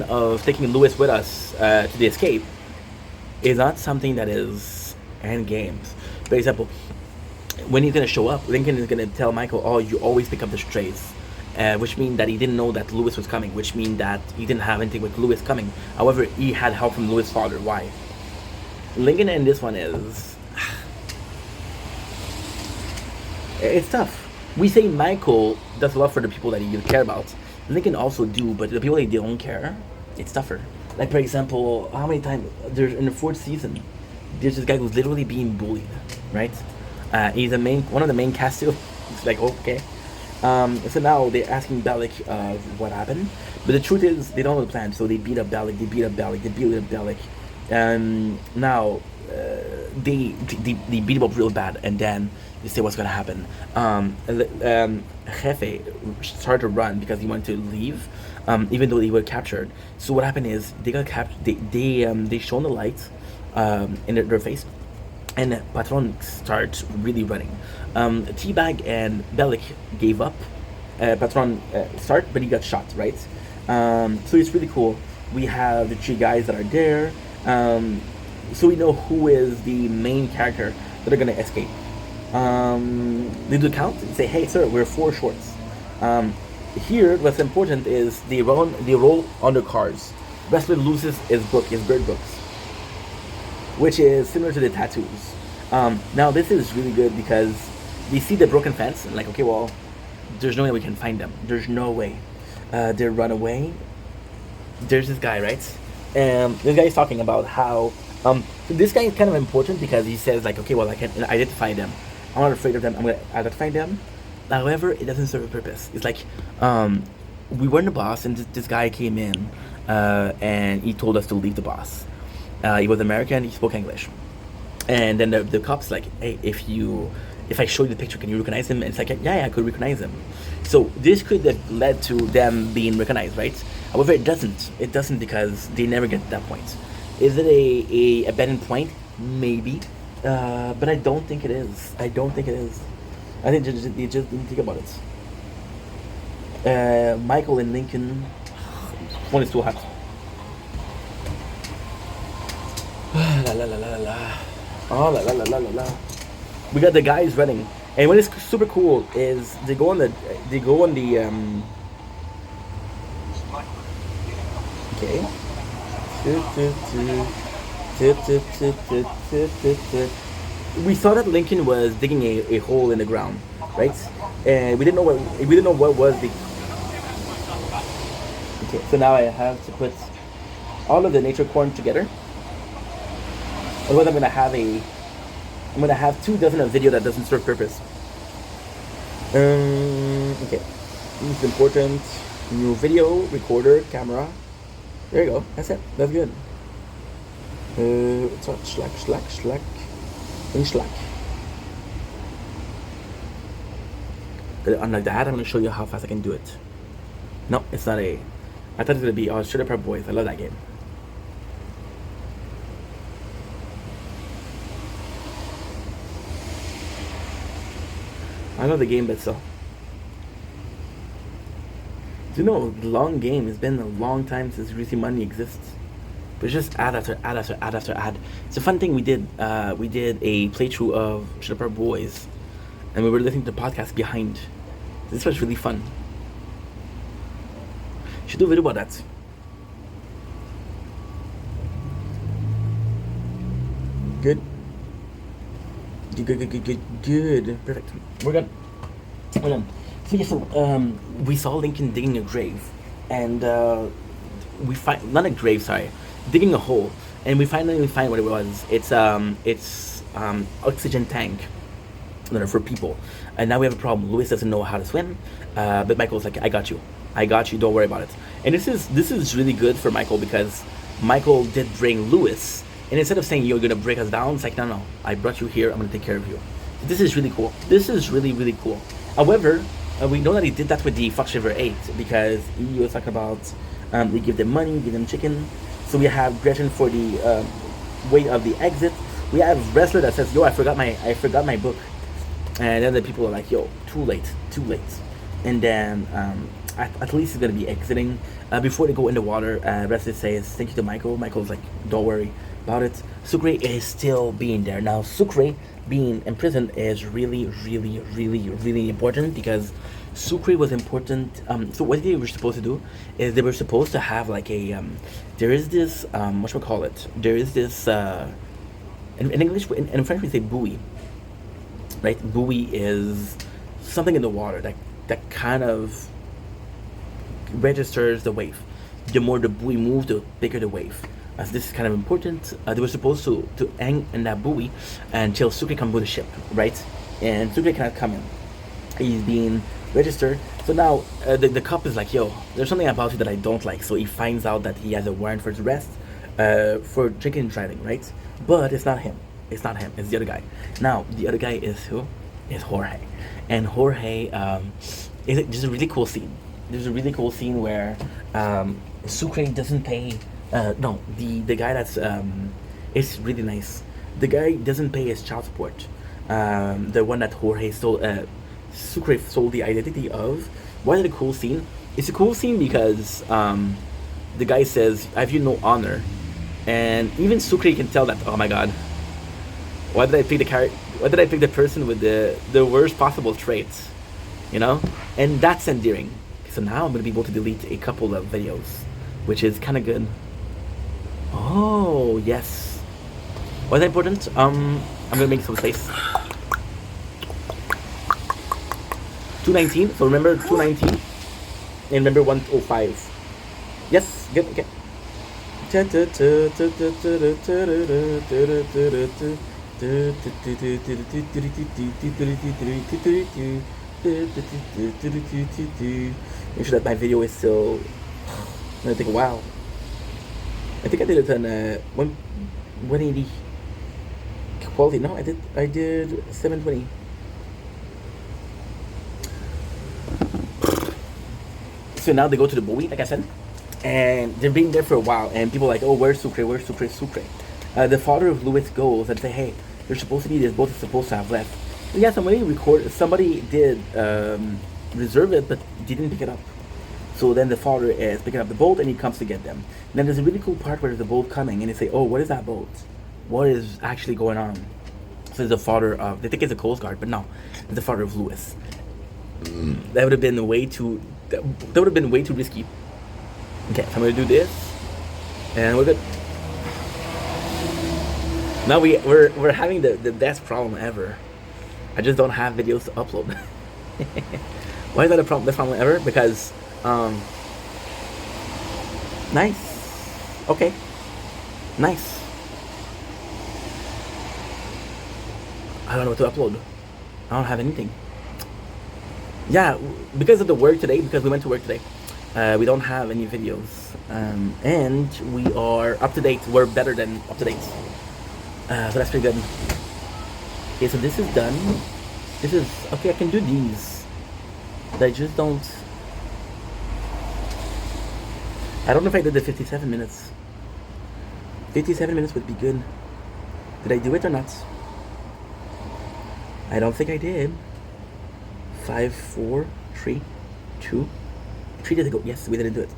of taking Lewis with us to the escape is not something that is end games. For example, when he's gonna show up, Lincoln is gonna tell Michael, "Oh, you always pick up the strays," which means that he didn't know that Lewis was coming, which means that he didn't have anything with Lewis coming. However, he had help from Lewis' father. Why? Lincoln in this one is It's tough. We say Michael does a lot for the people that you care about. Lincoln also do, but the people that don't care, it's tougher. Like for example, how many times there's in the fourth season, there's this guy who's literally being bullied, right? He's one of the main cast too. It's like okay. So now they're asking Bellic what happened, but the truth is they don't know the plan. So they beat up Bellic, they beat up Bellic, and now they beat him up real bad, and then they say what's gonna happen. Jefe started to run because he wanted to leave, even though they were captured. So what happened is they got captured. They shone the light in their face, and Patron starts really running. Teabag and Bellic gave up. Patron start, but he got shot, right? So it's really cool. We have the three guys that are there. So we know who is the main character that are gonna escape. They do count and say, "Hey, sir, we're 4 shorts." Here, what's important is they roll on the cars. Wrestler loses his bird books, which is similar to the tattoos. Now this is really good because they see the broken fence and like, okay, well, there's no way we can find them. There's no way. They run away. There's this guy, right? This guy is talking about how so this guy is kind of important because he says like, okay, well, I can identify them. I'm not afraid of them. I'm gonna identify them. However, it doesn't serve a purpose. It's like we were in the boss, and this guy came in and he told us to leave the boss. He was American. He spoke English, and then the cops like, hey, if I show you the picture, can you recognize him? And it's like, yeah, I could recognize him. So this could have led to them being recognized, right? However, it doesn't. It doesn't because they never get to that point. Is it a abandoned point? Maybe. But I don't think it is. I think you just didn't think about it. Michael and Lincoln. One is too hot. La la la la la. Oh la la la la la la. We got the guys running, and what is super cool is they go on the okay. We saw that Lincoln was digging a hole in the ground, right? And we didn't know what was the. Okay, so now I have to put all of the nature corn together. Otherwise, I'm gonna have 2 dozen of video that doesn't serve purpose. Okay, this is important. New video recorder camera. There you go. That's it. That's good. It's on Slack, in Slack. Unlike that, I'm gonna show you how fast I can do it. No, it's not a. I thought it was gonna be Shredder Prep Boys. I love that game. I love the game, but still. Do you know, long game? It's been a long time since Greasy Money exists. But just ad after ad after ad after ad. It's a fun thing we did. We did a playthrough of Shredder Boys, and we were listening to the podcast behind. This was really fun. Should do a video about that. Good. Good. Perfect. We're done. So yeah, so we saw Lincoln digging a grave, and we find not a grave, sorry, digging a hole, and we finally find what it was. It's oxygen tank, for people. And now we have a problem. Louis doesn't know how to swim, but Michael's like, I got you. Don't worry about it. And this is really good for Michael because Michael did bring Louis. And instead of saying you're gonna break us down, it's like no, I brought you here. I'm gonna take care of you. This is really cool. This is really really cool. However, we know that he did that with the Fox River 8 because he was talking about they give them money, give them chicken. So we have Gretchen for the way of the exit. We have Wrestler that says, "Yo, I forgot my book," and then the people are like, "Yo, too late." And then at least he's gonna be exiting before they go in the water. Wrestler says, "Thank you to Michael." Michael's like, "Don't worry about it." Sucre is still being there. Now Sucre being in prison is really, really, really, really important because Sucre was important. So what they were supposed to do is they were supposed to have like a there is this what should we call it? There is this in English, in French we say buoy, right? Buoy is something in the water that kind of registers the wave. The more the buoy moves, the bigger the wave. As this is kind of important, they were supposed to hang in that buoy until Sucre comes with the ship, right? And Sucre cannot come in. He's being registered. So now the cop is like, yo, there's something about you that I don't like. So he finds out that he has a warrant for his arrest for drinking and driving, right? But it's not him. It's not him. It's the other guy. Now, the other guy is who? Is Jorge. And Jorge is just a really cool scene. There's a really cool scene where Sucre doesn't pay. No, the guy that's it's really nice. The guy doesn't pay his child support. The one that Jorge stole, Sucre stole the identity of. Why is it a cool scene? It's a cool scene because the guy says, "I have you no honor," and even Sucre can tell that. Oh my God, why did I pick Why did I pick the person with the worst possible traits? You know, and that's endearing. So now I'm gonna be able to delete a couple of videos, which is kind of good. Oh yes. What's important? I'm gonna make some space. 219. So remember 219, and remember 105. Yes. Good. Okay. Make sure that my video is still. I think wow. I think I did it on 180 quality. No, I did 720. So now they go to the buoy, like I said, and they've been there for a while, and people are like, oh, where's Sucre? Where's Sucre? Sucre. The father of Luis goes and say, hey, there's supposed to be this boat is supposed to have left. And yeah, somebody did reserve it, but didn't pick it up. So then the father is picking up the boat, and he comes to get them. And then there's a really cool part where there's a boat coming, and they say, oh, what is that boat? What is actually going on? So it's the father of, they think it's a Coast Guard, but no, it's the father of Luis. That would have been way too risky. Okay, so I'm gonna do this, and we're good. Now we're having the best problem ever. I just don't have videos to upload. Why is that a problem? Best problem ever? Because nice. Okay. Nice. I don't know what to upload. I don't have anything. Yeah, because of the work today, because we went to work today, we don't have any videos. And we are up to date. We're better than up to date. So that's pretty good. Okay, so this is done. This is, okay, I can do these. But I just don't. I don't know if I did the 57 minutes. 57 minutes would be good. Did I do it or not? I don't think I did. 5, 4, 3, 2. 3 days ago. Yes, we didn't do it.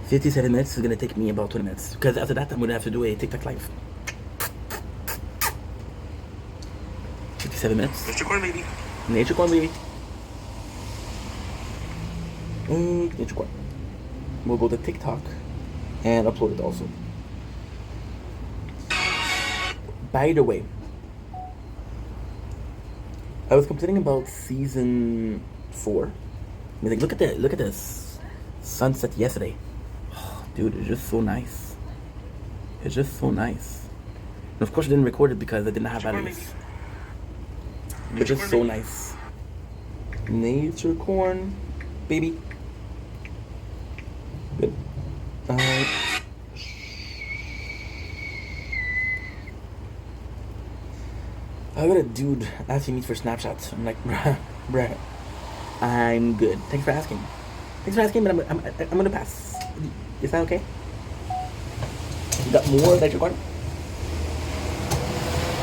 57 minutes is gonna take me about 20 minutes. Because after that, I'm gonna have to do a TikTok live. 57 minutes. Nature corn, baby. Nature corn, baby. Nature corn. We'll go to TikTok and upload it also. By the way, I was complaining about season 4. I mean, like, look at this sunset yesterday. Oh, dude, it's just so nice. It's just so nice. And of course, I didn't record it because I didn't have batteries. It's just so nice. Nature corn, baby. Good. I got a dude asking me for Snapchats. I'm like, bruh, I'm good. Thanks for asking. Thanks for asking, but I'm gonna pass. Is that okay? We got more nature corn.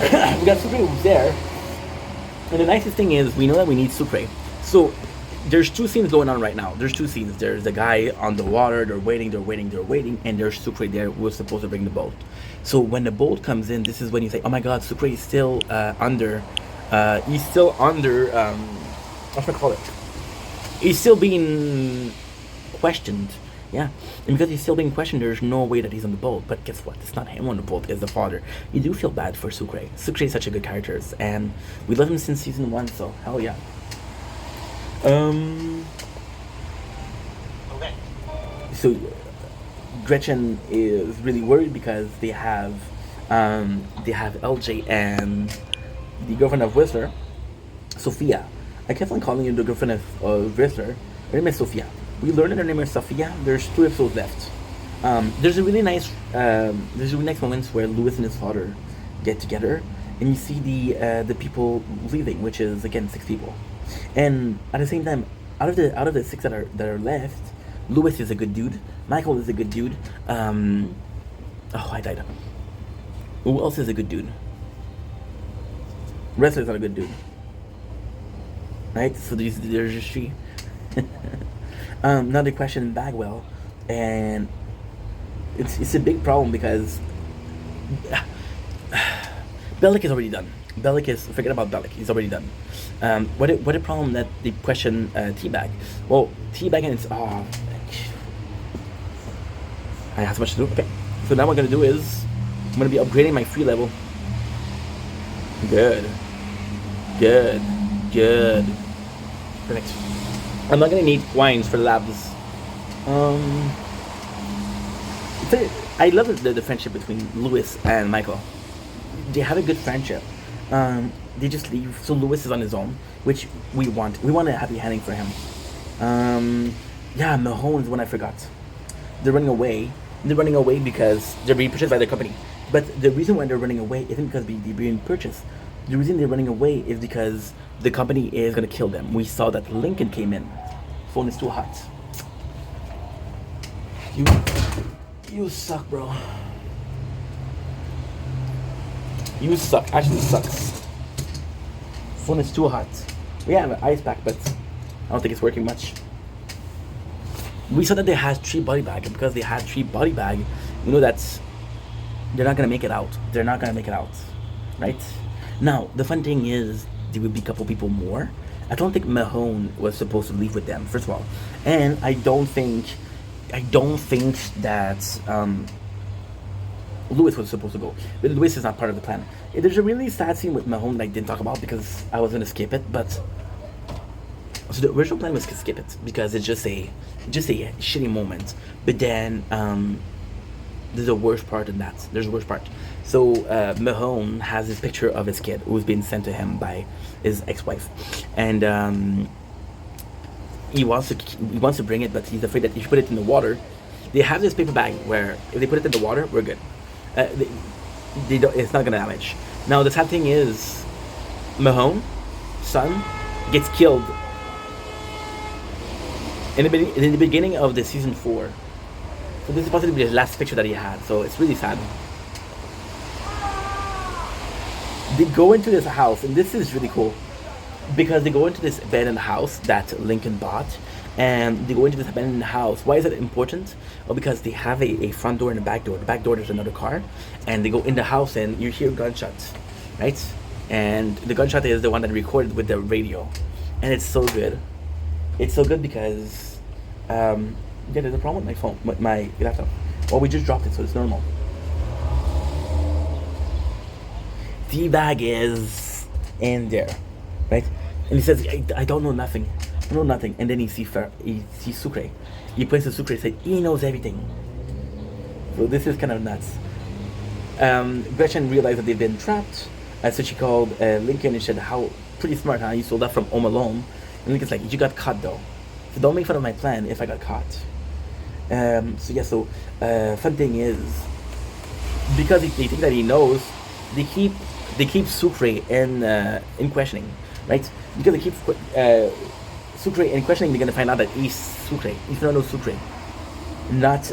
We got Sucre there. And the nicest thing is, we know that we need Sucre. So, there's 2 scenes going on right now. There's 2 scenes. There's the guy on the water, they're waiting, and there's Sucre there who was supposed to bring the boat. So when the boat comes in, this is when you say, oh my god, Sucre is still under, what's I call it? He's still being questioned. Yeah, and because he's still being questioned, there's no way that he's on the boat. But guess what? It's not him on the boat, it's the father. You do feel bad for Sucre. Sucre is such a good character, and we love him since season 1, so hell yeah. Um, Okay. so Gretchen is really worried because they have LJ and the girlfriend of Whistler, Sophia. I kept on calling you the girlfriend of Whistler. Her name is Sophia. We learned that her name is Sophia. There's 2 episodes left. There's a really nice moments where Louis and his father get together, and you see the people leaving, which is again 6 people, and at the same time, out of the 6 that are left, Louis is a good dude. Michael is a good dude. Oh, I died. Who else is a good dude? Wrestler's not a good dude, right? So there's just 3. Now they question Bagwell, and it's a big problem because Bellick is already done. Forget about Bellick. He's already done. What a problem that they question Teabag. Well, Teabag and it's I have so much to do. Okay, so now what I'm gonna do is I'm gonna be upgrading my free level. Good. Perfect. I'm not gonna need wines for the labs. I love the friendship between Louis and Michael. They have a good friendship. They just leave, so Louis is on his own, which we want. We want a happy ending for him. Yeah, Mahone is one I forgot. They're running away. They're running away because they're being purchased by their company. But the reason why they're running away isn't because they're being purchased. The reason they're running away is because the company is gonna kill them. We saw that Lincoln came in. Phone is too hot. You suck, bro. You suck. Actually sucks. Phone is too hot. We have an ice pack, but I don't think it's working much. We saw that they had 3 body bag, and because they had 3 body bag, you know that they're not gonna make it out. They're not gonna make it out, right? Now the fun thing is there will be a couple people more. I don't think Mahone was supposed to leave with them, first of all, and I don't think that Louis was supposed to go. But Louis is not part of the plan. There's a really sad scene with Mahone that I didn't talk about because I was gonna skip it, but so the original plan was to skip it because it's just a shitty moment. But then there's a worse part in that. There's a worse part. So Mahone has this picture of his kid who's been sent to him by his ex-wife, and he wants to bring it, but he's afraid that if you put it in the water, they have this paper bag where if they put it in the water, we're good. They don't, it's not gonna damage. Now the sad thing is, Mahone, son, gets killed in the beginning of the season 4. So this is possibly the last picture that he had. So it's really sad. They go into this house, and this is really cool because they go into this abandoned house that Lincoln bought, and they go into this abandoned house. Why is it important? Well, because they have a front door and a back door. The back door there's another car, and they go in the house and you hear gunshots, right? And the gunshot is the one that recorded with the radio, and it's so good. It's so good because yeah, there's a problem with my phone, with my laptop. Well, we just dropped it, so it's normal. Teabag is in there, right? And he says, I don't know nothing. I know nothing. And then he sees Sucre. He points to Sucre and says, he knows everything. So this is kind of nuts. Gretchen realized that they've been trapped. So she called Lincoln and said, how pretty smart, huh? You sold that from Home Alone. And Lincoln's like, you got caught though. So don't make fun of my plan if I got caught. Fun thing is, because they think that he knows, they keep Sucre in questioning, right? Because they keep Sucre in questioning, they're gonna find out that he's Sucre. He's not no Sucre, not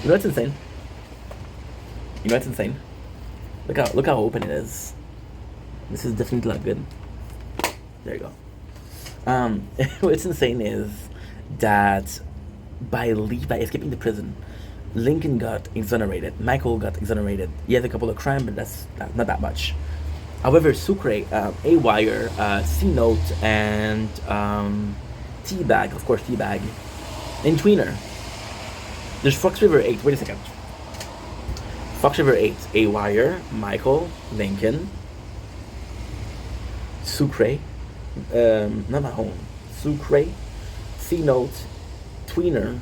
You know what's insane? You know what's insane? Look how open it is. This is definitely not good. There you go. What's insane is that by escaping the prison, Lincoln got exonerated. Michael got exonerated. He has a couple of crimes, but that's not that much. However, Sucre, A-Wire, C-Note, and Teabag, of course, Teabag, and Tweener. There's Fox River 8. Wait a second. Fox River 8, A-Wire, Michael, Lincoln, Sucre, not Mahone, Sucre, C Note, Tweener,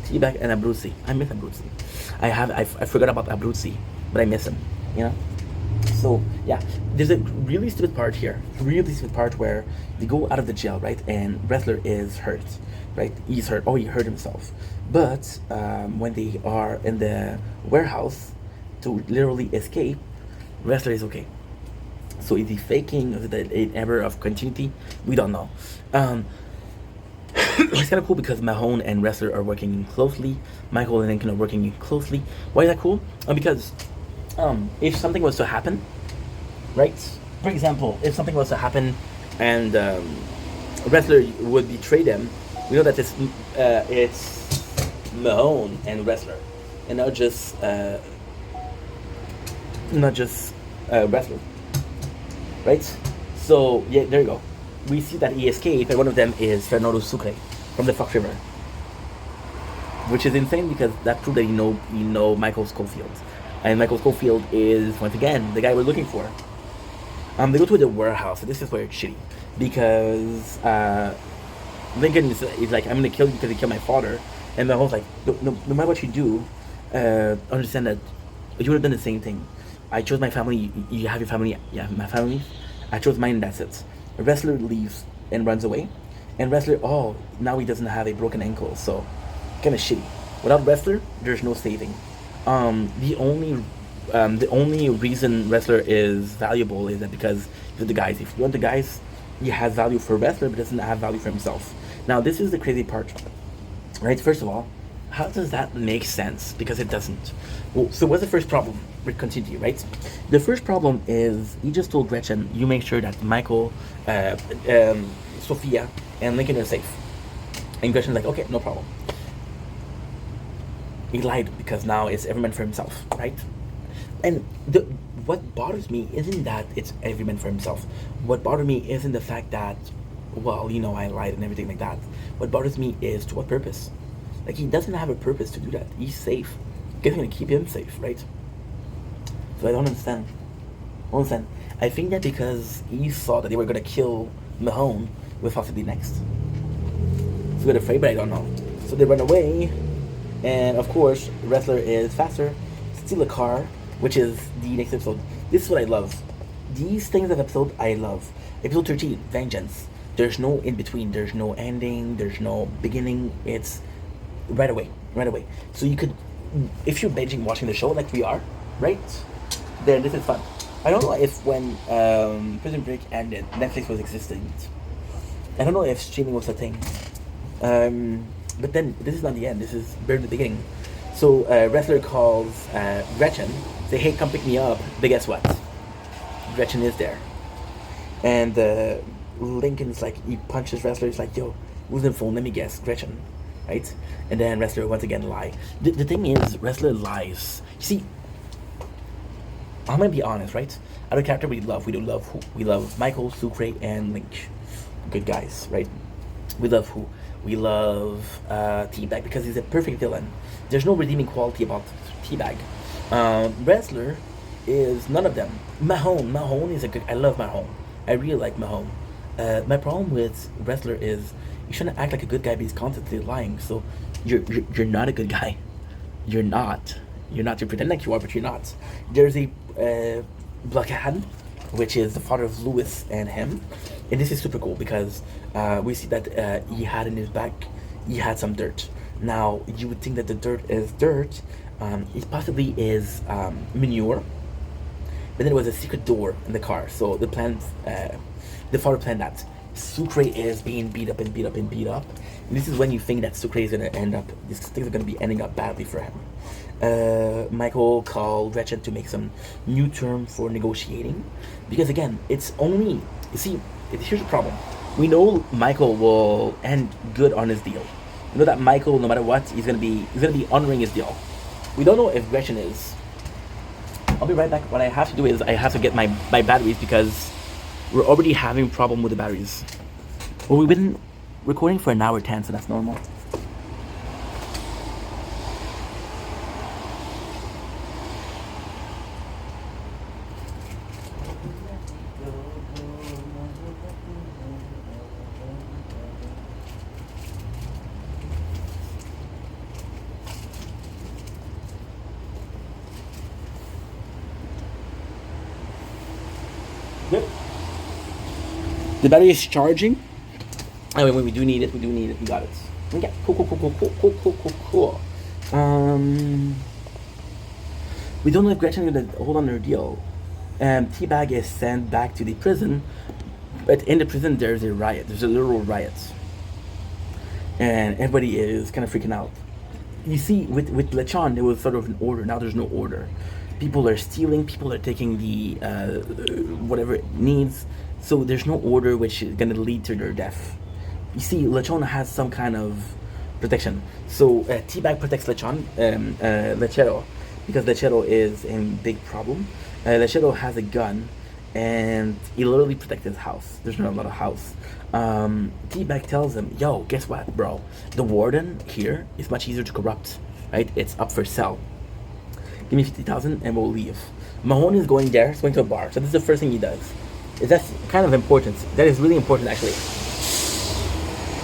T-Bag, and Abruzzi. I miss Abruzzi. I forgot about Abruzzi, but I miss him. You know. So yeah, there's a really stupid part here. Really stupid part where they go out of the jail, right? And Wrestler is hurt, right? He's hurt. Oh, he hurt himself. But when they are in the warehouse to literally escape, Wrestler is okay. So is he faking? Is it an error of continuity? We don't know. It's kind of cool because Mahone and Wrestler are working closely. Michael and Lincoln are working closely. Why is that cool? Because if something was to happen, right? For example, if something was to happen and Wrestler would betray them, we know that it's Mahone and Wrestler, and not just Wrestler, right? So yeah, there you go. We see that he escaped, and one of them is Fernando Sucre from the Fox River, which is insane because that proves that you know Michael Schofield, and Michael Schofield is once again the guy we're looking for. They go to the warehouse, and this is where it's shitty because Lincoln is like, I'm gonna kill you because you killed my father, and Mahone's like, no matter what you do, understand that you would have done the same thing. I chose my family. You have your family. Yeah, my family. I chose mine. And that's it. Wrestler leaves and runs away, and Wrestler, oh, now he doesn't have a broken ankle, so kind of shitty. Without Wrestler, there's no saving. The only reason Wrestler is valuable is that because of the guys. If you want the guys, he has value for Wrestler, but doesn't have value for himself. Now, this is the crazy part, right? First of all, how does that make sense? Because it doesn't. Well, so what's the first problem with continuity, right? The first problem is he just told Gretchen, you make sure that Michael, Sophia, and Lincoln are safe. And Gretchen's like, okay, no problem. He lied because now it's every man for himself, right? And what bothers me isn't that it's every man for himself. What bothers me isn't the fact that, well, I lied and everything like that. What bothers me is to what purpose? Like, he doesn't have a purpose to do that. He's safe. Guess gonna keep him safe, right? So I don't understand. I think that because he saw that they were gonna kill Mahone, was possibly next. So they're afraid, but I don't know. So they run away, and of course, Wrestler is faster, steal a car, which is the next episode. This is what I love. These things of episode I love. Episode 13, Vengeance. There's no in between. There's no ending. There's no beginning. It's right away. So you could, if you're binging watching the show like we are, right? Then this is fun. I don't know if when Prison Break ended, Netflix was existing. I don't know if streaming was a thing. But then this is not the end. This is very the beginning. So Wrestler calls Gretchen, say, hey, come pick me up. But guess what? Gretchen is there. And Lincoln's like, he punches Wrestler. He's like, yo, who's the phone? Let me guess. Gretchen. Right? And then Wrestler once again lie. The thing is, Wrestler lies. You see, I'm gonna be honest, right? Other character we love who? We love Michael, Sucre, and Link. Good guys, right? We love who? We love T-Bag because he's a perfect villain. There's no redeeming quality about T-Bag. Wrestler is none of them. Mahone is a good. I love Mahone. I really like Mahone. My problem with Wrestler is he's trying to act like a good guy, but he's constantly lying. So you're not a good guy. You're not. You pretend like you are, but you're not. There's a Blockhead, which is the father of Lewis and him, and this is super cool because we see that he had in his back, he had some dirt. Now you would think that the dirt is dirt. It possibly is manure, but then there was a secret door in the car. So the father planned that. Sucre is being beat up. And this is when you think that Sucre is going to end up, these things are going to be ending up badly for him. Michael called Gretchen to make some new term for negotiating. Because again, it's only, you see, here's the problem. We know Michael will end good on his deal. We know that Michael, no matter what, he's gonna be honoring his deal. We don't know if Gretchen is. I'll be right back. What I have to do is I have to get my batteries because we're already having problem with the batteries. Well, we've been recording for 1:10, so that's normal. Good. The battery is charging. Anyway, when we do need it, we got it. Okay, cool. We don't know if Gretchen is gonna hold on to her deal. Teabag is sent back to the prison, but in the prison there's a riot. There's a literal riot, and everybody is kind of freaking out. You see, with Lechon, there was sort of an order. Now there's no order. People are stealing. People are taking the whatever it needs. So there's no order, which is gonna lead to their death. You see, Lechon has some kind of protection. So Teabag protects Lechero, because Lechero is in big problem. Lechero has a gun, and he literally protects his house. There's not a lot of house. Teabag tells him, "Yo, guess what, bro? The warden here is much easier to corrupt, right? It's up for sale. Give me 50,000 and we'll leave." Mahoney is going there. He's going to a bar. So this is the first thing he does. That's kind of important. That is really important, actually.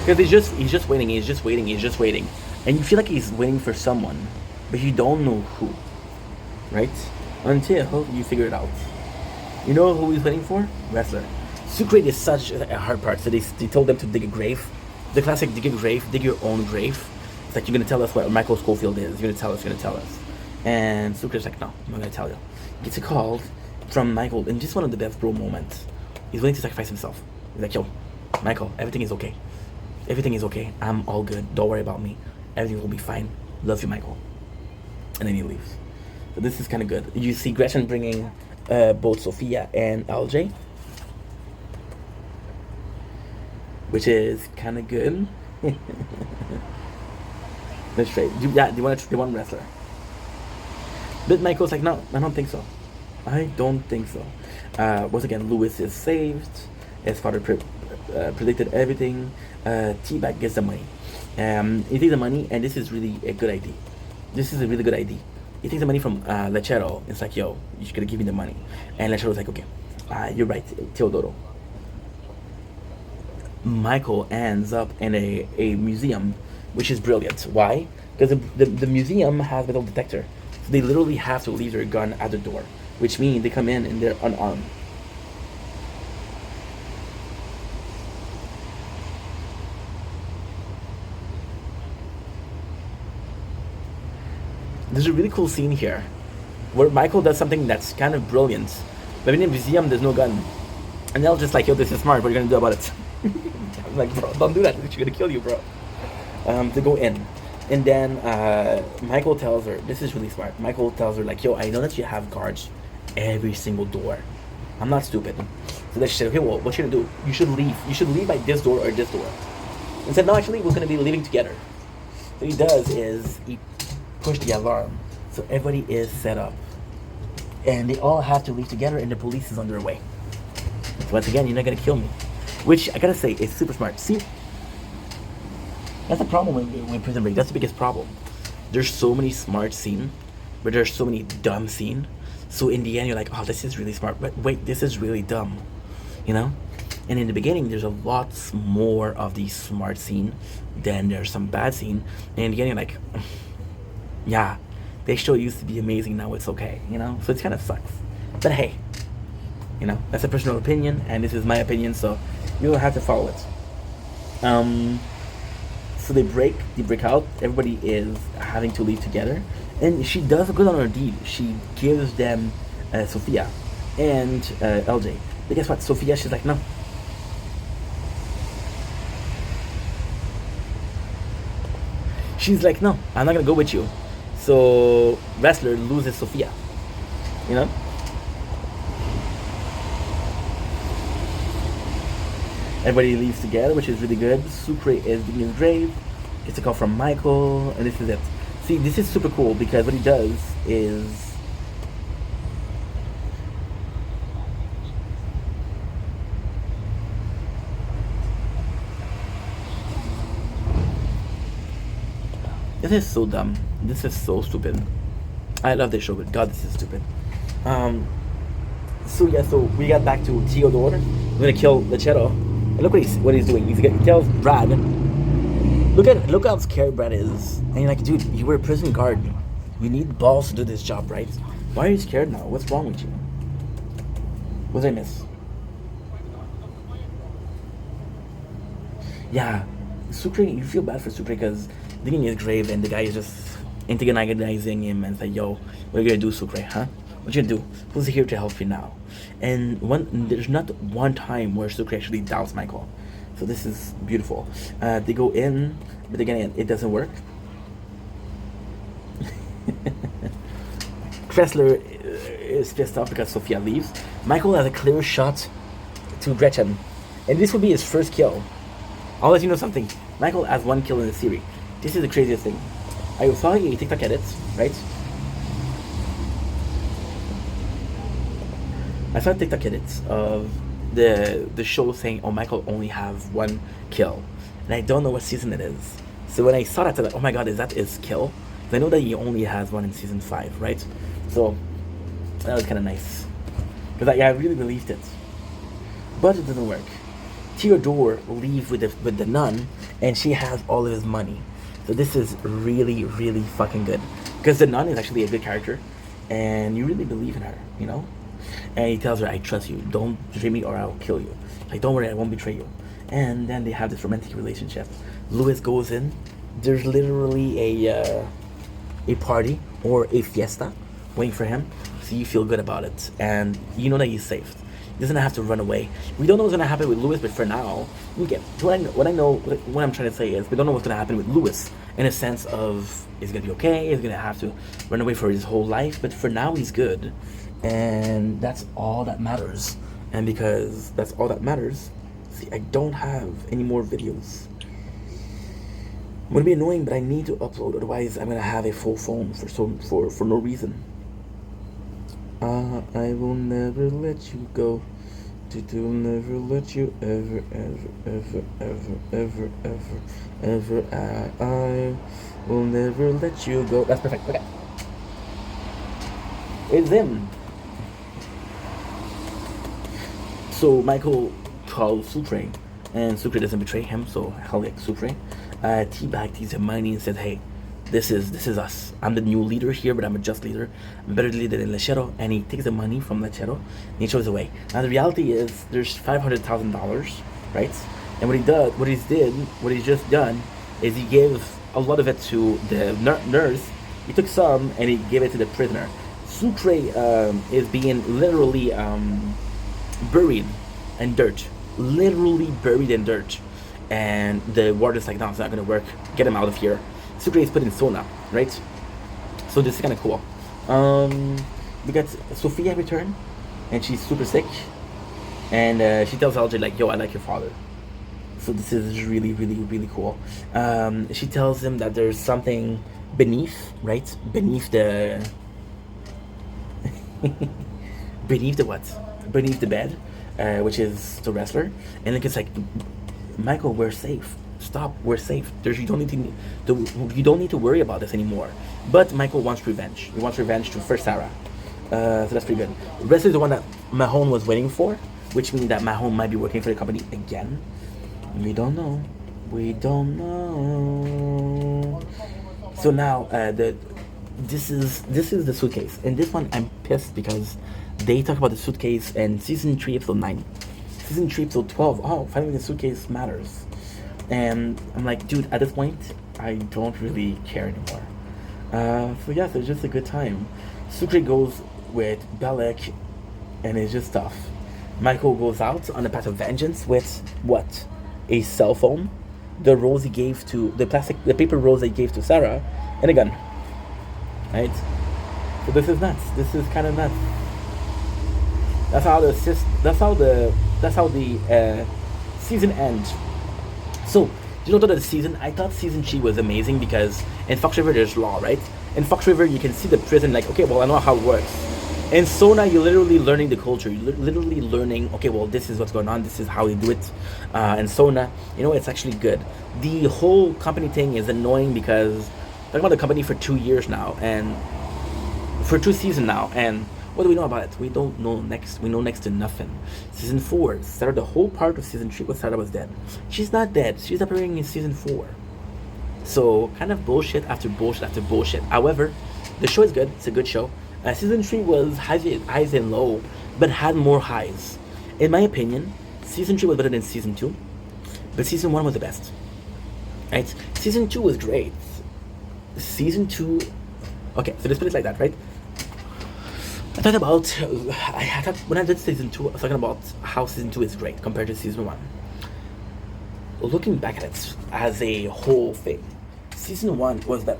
Because he's just waiting, and you feel like he's waiting for someone, but you don't know who, right? Until you figure it out. You know who he's waiting for? Wrestler. Sucre is such a hard part, so they told them to dig a grave. The classic dig a grave, dig your own grave. It's like, you're gonna tell us what Michael Scofield is. You're gonna tell us. And Sucre's like, no, I'm not gonna tell you. Gets a call from Michael, and just one of the best bro moments. He's willing to sacrifice himself. He's like, yo, Michael, everything is okay. Everything is okay. I'm all good. Don't worry about me. Everything will be fine. Love you, Michael. And then he leaves. So this is kind of good. You see Gretchen bringing both Sophia and LJ, which is kind of good. That's straight. Do you want wrestler? But Michael's like, no, I don't think so. Once again, Lewis is saved. His father predicted everything. Teabag gets the money. He takes the money, and this is really a good idea. This is a really good idea. He takes the money from Lechero. It's like, yo, you should give me the money. And Lechero's like, okay, you're right, Teodoro. Michael ends up in a museum, which is brilliant. Why? Because the museum has metal detector. So they literally have to leave their gun at the door, which means they come in and they're unarmed. There's a really cool scene here where Michael does something that's kind of brilliant. But in the museum, there's no gun. And they're just like, yo, this is smart. What are you going to do about it? I'm like, bro, don't do that. She's going to kill you, bro. To go in. And then Michael tells her, this is really smart. Michael tells her, like, yo, I know that you have guards every single door. I'm not stupid. So then she said, okay, well, what you going to do? You should leave. You should leave by this door or this door. And said, no, actually, we're going to be leaving together. So what he does is he push the alarm, so everybody is set up, and they all have to leave together, and the police is on their way. So once again, you're not gonna kill me, which I gotta say is super smart. See, that's the problem with Prison Break. That's the biggest problem. There's so many smart scenes, but there's so many dumb scenes. So in the end, you're like, oh, this is really smart, but wait, this is really dumb, you know? And in the beginning, there's a lot more of these smart scene than there's some bad scene. And in the end, you're like, yeah, they show used to be amazing, now it's okay, you know? So it kind of sucks. But hey, you know, that's a personal opinion, and this is my opinion, so you don't have to follow it. So they break out, everybody is having to leave together, and she does good on her deed. She gives them Sophia and LJ. But guess what? Sophia, she's like, no. She's like, no, I'm not gonna go with you. So Wrestler loses Sophia, you know? Everybody leaves together, which is really good. Sucre is digging his grave, gets a call from Michael, and this is it. See, this is super cool because what he does is this is so dumb. This is so stupid. I love this show, but God, this is stupid. So we got back to Teodoro. We're gonna kill Lechero. And look what he's doing. He tells Brad, look how scared Brad is. And you're like, dude, you were a prison guard. You need balls to do this job, right? Why are you scared now? What's wrong with you? What did I miss? Yeah, Sucre, you feel bad for Sucre because digging his grave and the guy is just antagonizing him and say, yo, what are you gonna do, Sucre, huh? What you gonna do? Who's here to help you now? And there's not one time where Sucre actually doubts Michael. So this is beautiful. They go in, but again, it doesn't work. Kressler is pissed off because Sophia leaves. Michael has a clear shot to Gretchen, and this will be his first kill. I'll let you know something. Michael has 1 kill in the series. This is the craziest thing. I saw a TikTok edit, right? I saw a TikTok edit of the show saying, oh, Michael only have 1 kill. And I don't know what season it is. So when I saw that, I was like, oh my god, is that his kill? I know that he only has 1 in season 5, right? So that was kind of nice. Because I really believed it. But it doesn't work. Theodore leaves with the nun, and she has all of his money. So this is really, really fucking good. Because the nun is actually a good character, and you really believe in her, you know? And he tells her, I trust you. Don't betray me or I'll kill you. Like, don't worry, I won't betray you. And then they have this romantic relationship. Louis goes in. There's literally a party or a fiesta waiting for him. So you feel good about it. And you know that he's saved. He doesn't have to run away. We don't know what's going to happen with Louis, but for now, what I'm trying to say is we don't know what's going to happen with Louis in a sense of is he going to be okay? Is he going to have to run away for his whole life? But for now, he's good. And that's all that matters. And because that's all that matters, see, I don't have any more videos. I'm going to be annoying, but I need to upload. Otherwise, I'm going to have a full phone for no reason. I will never let you go. Will never let you ever, ever, ever, ever, ever, ever, ever. I will never let you go. That's perfect. Okay. It's him. So Michael calls Sucre, and Sucre doesn't betray him. So hell yeah, Sucre. Teabag takes his money and says, "Hey, this is us. I'm the new leader here, but I'm a just leader. I'm a better leader than Lechero." And he takes the money from Lechero and he shows away. Now the reality is there's $500,000, right? And what he's just done is he gave a lot of it to the nurse. He took some and he gave it to the prisoner. Sucre is being literally buried in dirt. Literally buried in dirt. And the warden's like, no, it's not gonna work. Get him out of here. Sucre is put in sauna, right? So this is kind of cool. We got Sophia return, and she's super sick. And she tells LJ like, yo, I like your father. So this is really, really, really cool. She tells him that there's something beneath, right? Beneath the... beneath the what? Beneath the bed, which is the wrestler. And it's like, Michael, we're safe. Stop, we're safe. You don't need to worry about this anymore. But Michael wants revenge. He wants revenge to first Sarah. So that's pretty good. Wrestler is the one that Mahone was waiting for, which means that Mahone might be working for the company again. We don't know. We don't know. So now this is the suitcase. And this one I'm pissed because they talk about the suitcase in season 3 episode 9. Season 3 episode 12. Oh, finally the suitcase matters. And I'm like, dude, at this point, I don't really care anymore. So yeah, so it's just a good time. Sucre goes with Belek, and it's just tough. Michael goes out on the path of vengeance with what? A cell phone, the rose he gave to the paper rose he gave to Sarah, and a gun. Right? So this is nuts. This is kind of nuts. That's how the season ends. So, you know, the season, I thought season 3 was amazing because in Fox River there's law, right? In Fox River you can see the prison like, okay, well, I know how it works. In Sona, you're literally learning the culture. You're literally learning, okay, well, this is what's going on. This is how they do it. And Sona, you know, it's actually good. The whole company thing is annoying because I'm talking about the company for 2 years now and for 2 seasons now. And what do we know about it? We don't know we know next to nothing. Season 4 started the whole part of season 3 when Sarah was dead. She's not dead. She's appearing in season 4. So kind of bullshit after bullshit after bullshit. However, the show is good. It's a good show. Season 3 was highs and low, but had more highs. In my opinion, season 3 was better than season 2. but season 1 was the best. Right? Season 2 was great. Season 2. Okay, so let's put it like that, right? I thought when I did season 2, I was talking about how season 2 is great compared to season 1. Looking back at it as a whole thing, season 1 was better.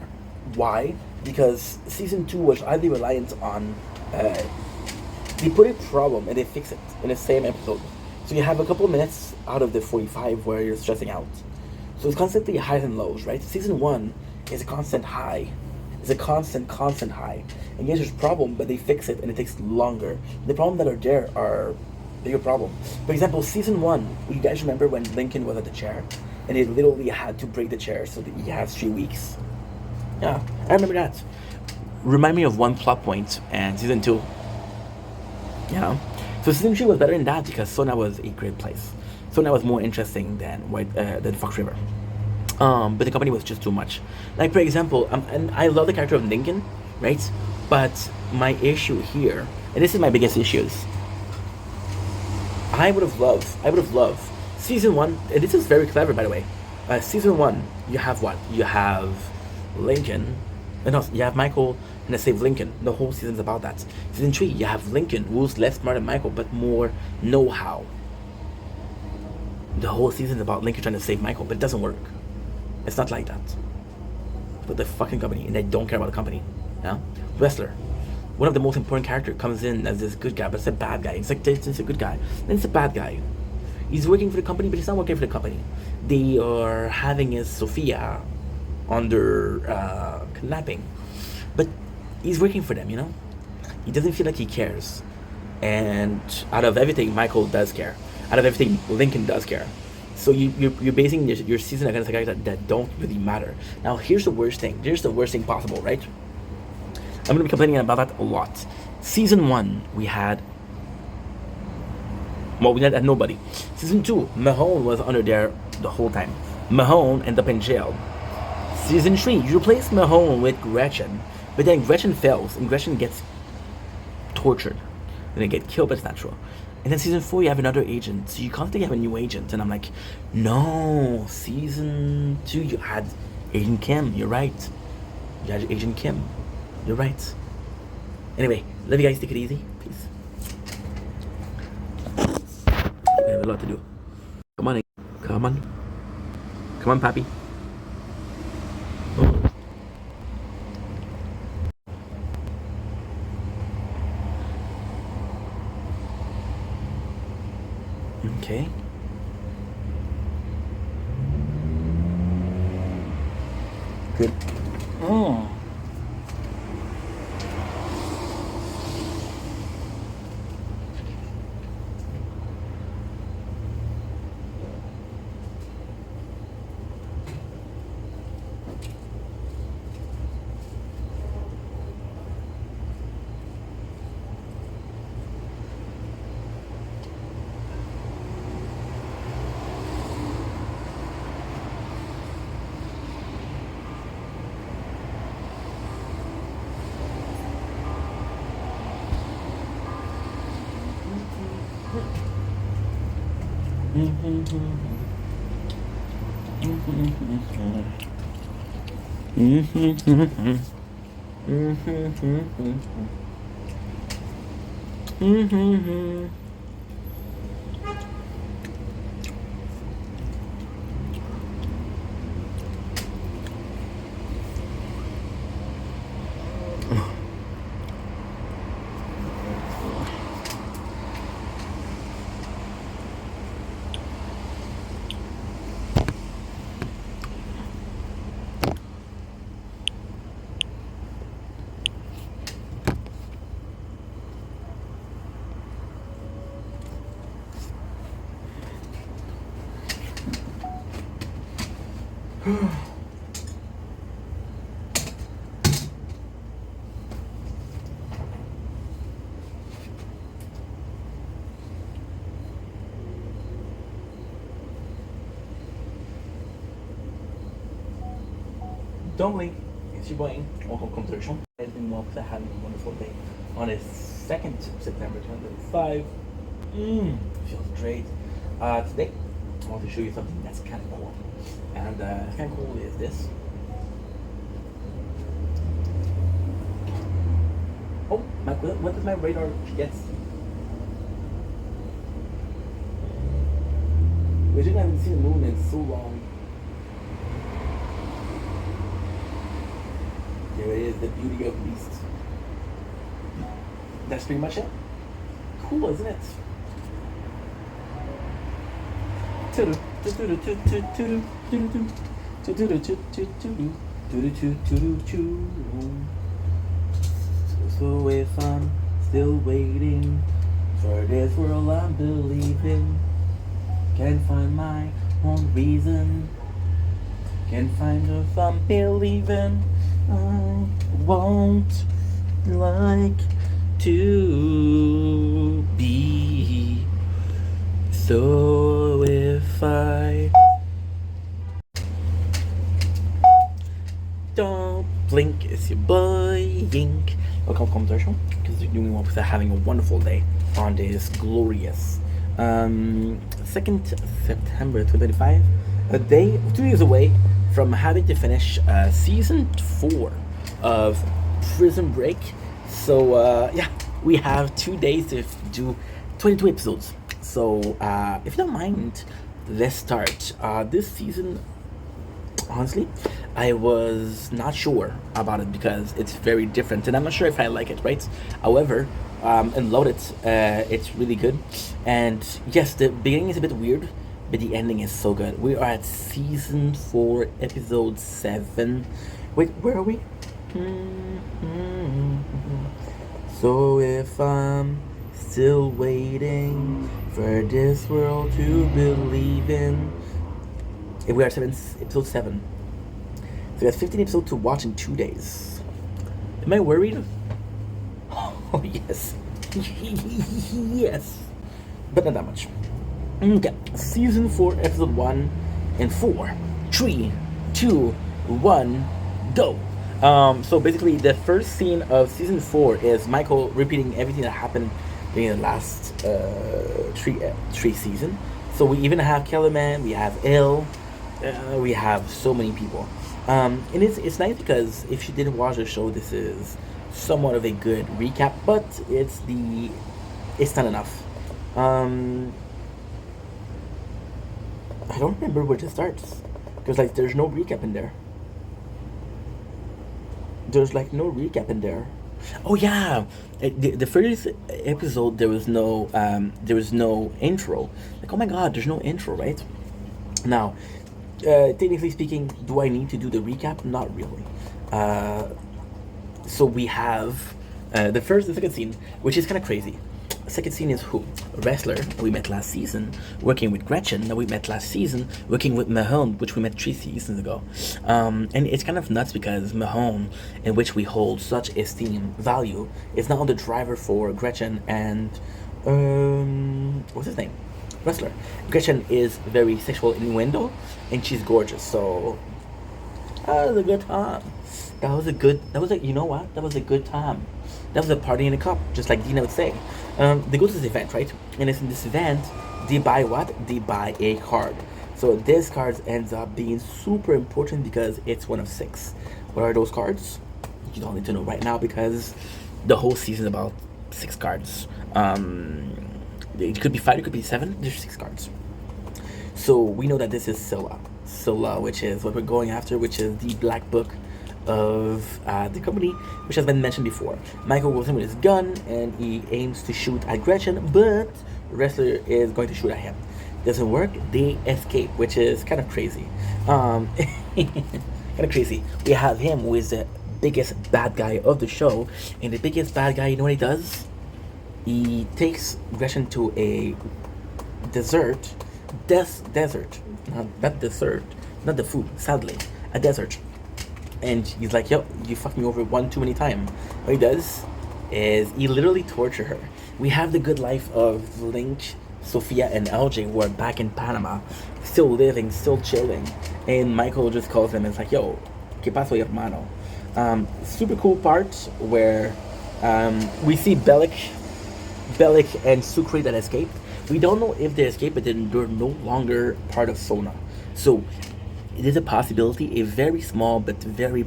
Why? Because season 2 was highly reliant on. They put a problem and they fix it in the same episode. So you have a couple of minutes out of the 45 where you're stressing out. So it's constantly highs and lows, right? Season 1 is a constant high. It's a constant high. And yes, there's a problem, but they fix it and it takes longer. The problems that are there are bigger problem. For example, season 1, you guys remember when Lincoln was at the chair? And they literally had to break the chair so that he has 3 weeks. Yeah, I remember that. Remind me of one plot point and season 2. You know? So season 3 was better than that because Sona was a great place. Sona was more interesting than Fox River. But the company was just too much. Like, for example, and I love the character of Lincoln, right? But my issue here, and this is my biggest issues, I would have loved season 1, and this is very clever, by the way. Season 1, you have what? You have Lincoln, no, you have Michael and the save Lincoln. The whole season's about that. Season 3, you have Lincoln, who's less smart than Michael, but more know-how. The whole season's about Lincoln trying to save Michael, but it doesn't work. It's not like that. But the fucking company, and they don't care about the company. Yeah? Wrestler. One of the most important characters comes in as this good guy, but it's a bad guy. It's like, it's a good guy. Then it's a bad guy. He's working for the company, but he's not working for the company. They are having his Sophia under kidnapping. But he's working for them, you know? He doesn't feel like he cares. And out of everything, Michael does care. Out of everything, Lincoln does care. So you're basing your season against guys that don't really matter. Now, here's the worst thing. Here's the worst thing possible, right? I'm going to be complaining about that a lot. Season 1, we had nobody. Season 2, Mahone was under there the whole time. Mahone ended up in jail. Season 3, you replace Mahone with Gretchen, but then Gretchen fails and Gretchen gets tortured. And they get killed, but it's natural. And then season 4, you have another agent. So you constantly have a new agent. And I'm like, no, season 2, you had Agent Kim. You're right. You had Agent Kim. You're right. Anyway, let you guys take it easy, please. We have a lot to do. Come on, come on. Come on, Papi. Oh. Okay. Good. Oh. Don't blink. It's your boy. Welcome to the show. It's been well because I had a wonderful day on the 2nd September 2025. Feels great. Today, want to show you something that's kind of cool. And kind of cool is this. Oh, what does my radar get? We didn't haven't seen the moon in so long. There it is, the beauty of beast. That's pretty much it. Cool, isn't it? So if I'm still waiting for this world I'm believing, can't find my own reason, can't find if I'm believing, I won't like to be. So if I don't blink, it's your boy Ink. Welcome to commercial, because you're doing well with having a wonderful day on this glorious 2nd September 2025, a day 2 days away from having to finish season 4 of Prison Break. So yeah, we have 2 days to do 22 episodes. So if you don't mind, let's start this season. Honestly, I was not sure about it because it's very different, and I'm not sure if I like it, right? However, and love it. It's really good, and yes, the beginning is a bit weird, but the ending is so good. We are at season 4, episode 7. Wait, where are we? So if I'm still waiting for this world to believe in. We are episode 7. So we have 15 episodes to watch in 2 days. Am I worried? Oh, yes. Yes. But not that much. Okay. Season 4, episode 1 and 4. 3, 2, 1, go. So basically, the first scene of season 4 is Michael repeating everything that happened during the last three seasons. So we even have Kellerman, we have Elle, we have so many people. And it's nice because if you didn't watch the show, this is somewhat of a good recap, but it's not enough. I don't remember where it starts because there's no recap in there. There's no recap in there. Oh yeah, the first episode there was no intro. Oh my god, there's no intro, right? Now, technically speaking, do I need to do the recap? Not really. So we have the first and second scene, which is kind of crazy. Second scene is who? Wrestler that we met last season, working with Gretchen that we met last season, working with Mahone, which we met 3 seasons ago. And it's kind of nuts because Mahone, in which we hold such esteem, value, is now the driver for Gretchen and what's his name? Wrestler. Gretchen is very sexual innuendo, and she's gorgeous. So that was a good time. You know what? That was a good time. That was a party in a cup, just like Dina would say. They go to this event, right? And it's in this event, they buy what? They buy a card. So this card ends up being super important because it's one of 6. What are those cards? You don't need to know right now because the whole season is about 6 cards. It could be 5, it could be 7. There's 6 cards. So we know that this is Scylla. Scylla, which is what we're going after, which is the black book of the company, which has been mentioned before. Michael goes in with his gun and he aims to shoot at Gretchen, but Wrestler is going to shoot at him. Doesn't work. They escape, which is kind of crazy. Kind of crazy. We have him, who is the biggest bad guy of the show, and the biggest bad guy, you know what he does? He takes Gretchen to a desert, not dessert, not the food, sadly, a desert. And he's like, yo, you fucked me over one too many times. What he does is he literally torture her. We have the good life of Link, Sophia, and LJ, who are back in Panama, still living, still chilling. And Michael just calls them and is like, yo, ¿qué pasó, hermano? Super cool part where we see Bellic and Sucre that escaped. We don't know if they escaped, but then they're no longer part of Sona. So it is a possibility, a very small but very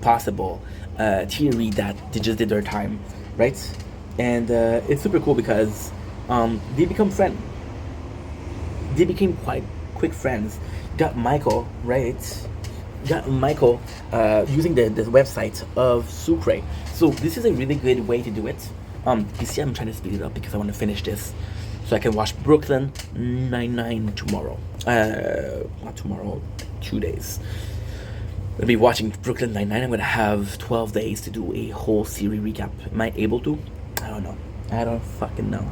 possible theory that they just did their time, right? And it's super cool because they become friends. They became quite quick friends. Got Michael, right? Got Michael using the website of Sucre. So this is a really good way to do it. You see, I'm trying to speed it up because I want to finish this so I can watch Brooklyn Nine-Nine tomorrow. Not tomorrow, 2 days. I'm gonna be watching Brooklyn Nine-Nine. I'm gonna have 12 days to do a whole series recap. Am I able to? I don't know. I don't fucking know.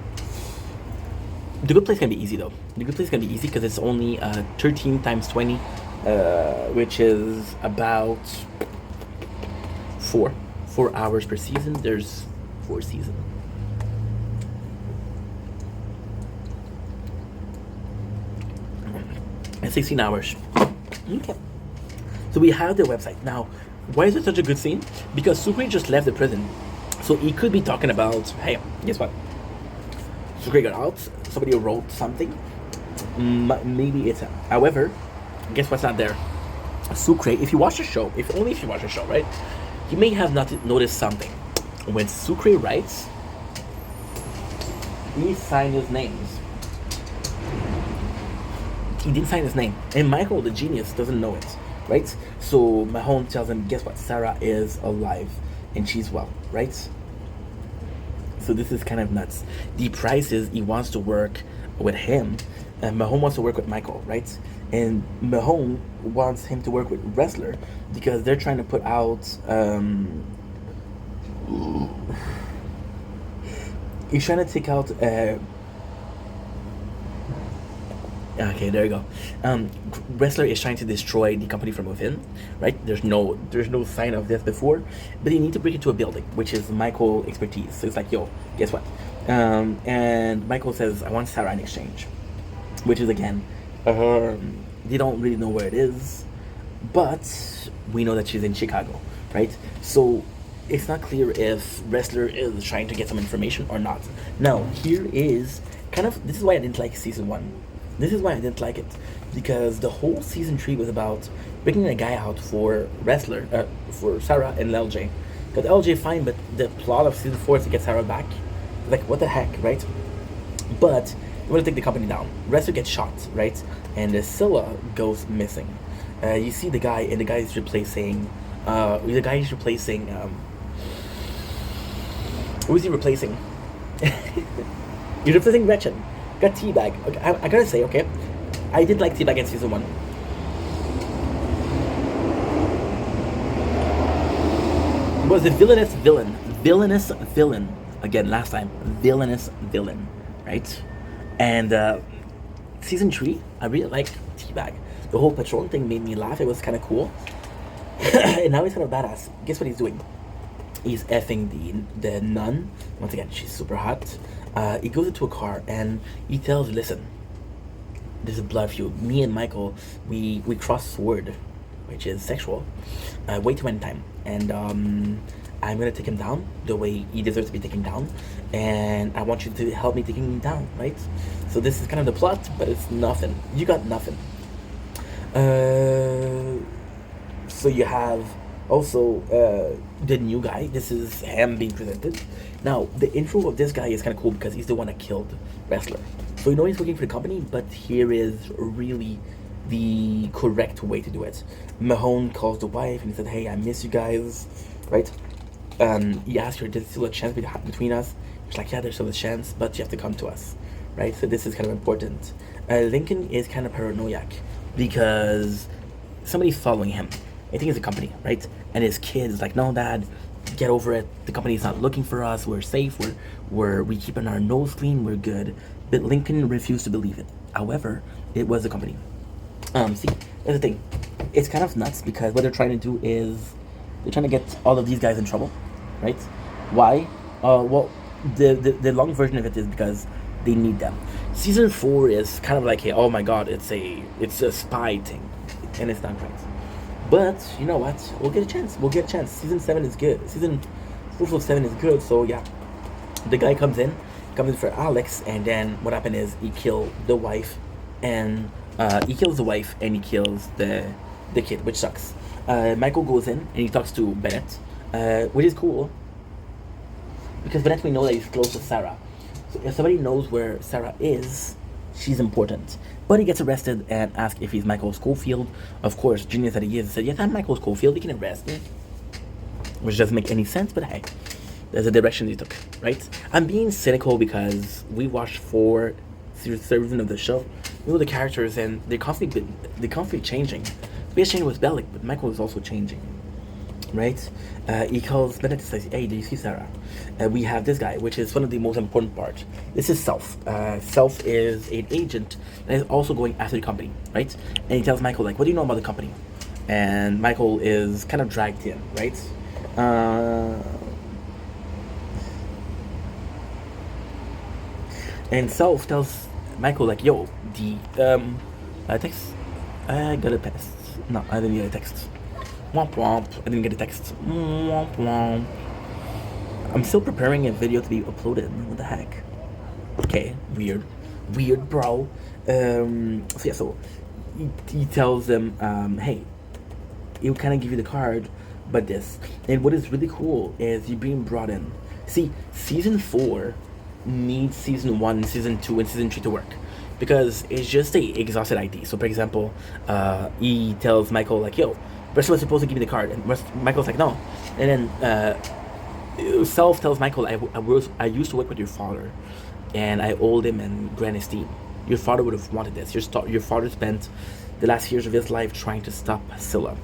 The Good Place is gonna be easy though. The Good Place is gonna be easy because it's only 13 times 20, which is about 4 hours per season. There's 4 seasons. And 16 hours. Okay. So we have the website. Now, why is it such a good scene? Because Sucre just left the prison. So he could be talking about, hey, guess what? Sucre got out, somebody wrote something. Maybe it's, however, guess what's not there? Sucre, if you watch the show, if you watch the show, right? You may have not noticed something. When Sucre writes, he signed his names. He didn't sign his name. And Michael, the genius, doesn't know it, right? So Mahone tells him, guess what? Sarah is alive and she's well, right? So this is kind of nuts. The price is he wants to work with him, and Mahone wants to work with Michael, right? And Mahone wants him to work with Wrestler because they're trying to put out. He's trying to take out. Okay, there you go. Wrestler is trying to destroy the company from within, right? There's no sign of this before, but they need to break into a building, which is Michael's expertise. So it's like, yo, guess what? And Michael says, I want Sarah in exchange, which is again, they don't really know where it is, but we know that she's in Chicago, right? So it's not clear if Wrestler is trying to get some information or not. Now, here is this is why I didn't like season 1. This is why I didn't like it, because the whole season 3 was about bringing a guy out for Wrestler, for Sarah and LJ. Got LJ fine, but the plot of season 4 is to get Sarah back. Like, what the heck, right? But they want to take the company down. Wrestler gets shot, right? And Scylla goes missing. You see the guy, and the guy is replacing. Who is he replacing? He's replacing Gretchen. Got Teabag. Okay, I gotta say, okay, I did like Teabag in season 1. It was a villainous villain. Again, last time, villainous villain, right? And season 3, I really liked Teabag. The whole Patron thing made me laugh. It was kind of cool. And now he's kind of badass. Guess what he's doing? He's effing the nun. Once again, she's super hot. He goes into a car and he tells, listen, this is blood feud. Me and Michael, we cross sword, which is sexual, way too many times. And I'm going to take him down the way he deserves to be taken down. And I want you to help me taking him down, right? So this is kind of the plot, but it's nothing. You got nothing. So you have also the new guy. This is him being presented. Now, the intro of this guy is kind of cool because he's the one that killed Wrestler. So you know he's working for the company, but here is really the correct way to do it. Mahone calls the wife and he said, hey, I miss you guys, right? He asked her, there's still a chance between us? She's like, yeah, there's still a chance, but you have to come to us, right? So this is kind of important. Lincoln is kind of paranoid because somebody's following him. I think it's a company, right? And his kid is like, no, Dad, get over it. The company's not looking for us. We're safe. We keeping our nose clean. We're good. But Lincoln refused to believe it. However, it was the company. See, that's the thing. It's kind of nuts because what they're trying to do is they're trying to get all of these guys in trouble, right? Why? Well, the long version of it is because they need them. Season 4 is kind of like, hey, oh my God, it's a spy thing, and it's not right. But you know what? We'll get a chance. Season 7 is good. Season 4 of 7 is good. So yeah, the guy comes in. comes in for Alex, and then what happened is he killed the wife, and he kills the wife and he kills the kid, which sucks. Michael goes in and he talks to Bennett, which is cool because Bennett, we know that he's close to Sarah. So if somebody knows where Sarah is, she's important. But he gets arrested and asked if he's Michael Schofield. Of course, genius that he is, said, yes, I'm Michael Schofield, you can arrest me. Which doesn't make any sense, but hey, there's a direction he took, right? I'm being cynical because we watched 4 seasons of the show. We know the characters and they're constantly changing. Basically was Bellic, but Michael is also changing, right? He calls Bennett and says, hey, do you see Sarah? We have this guy, which is one of the most important parts. This is Self. Self is an agent that is also going after the company, right? And he tells Michael, like, what do you know about the company? And Michael is kind of dragged in, right? And Self tells Michael, like, yo, text, I got a text. No, I didn't get a text. Womp womp. I didn't get a text. Womp womp. I'm still preparing a video to be uploaded. What the heck? Okay, weird, bro. So he tells them, hey, he'll kind of give you the card, but this. And what is really cool is you're being brought in. See, season 4 needs season 1, season 2, and season 3 to work. Because it's just a exhausted ID. So, for example, he tells Michael, like, yo, Russell was supposed to give me the card. And Michael's like, no. And then Self tells Michael, I used to work with your father. And I owed him in grand esteem. Your father would have wanted this. Your father spent the last years of his life trying to stop Scylla.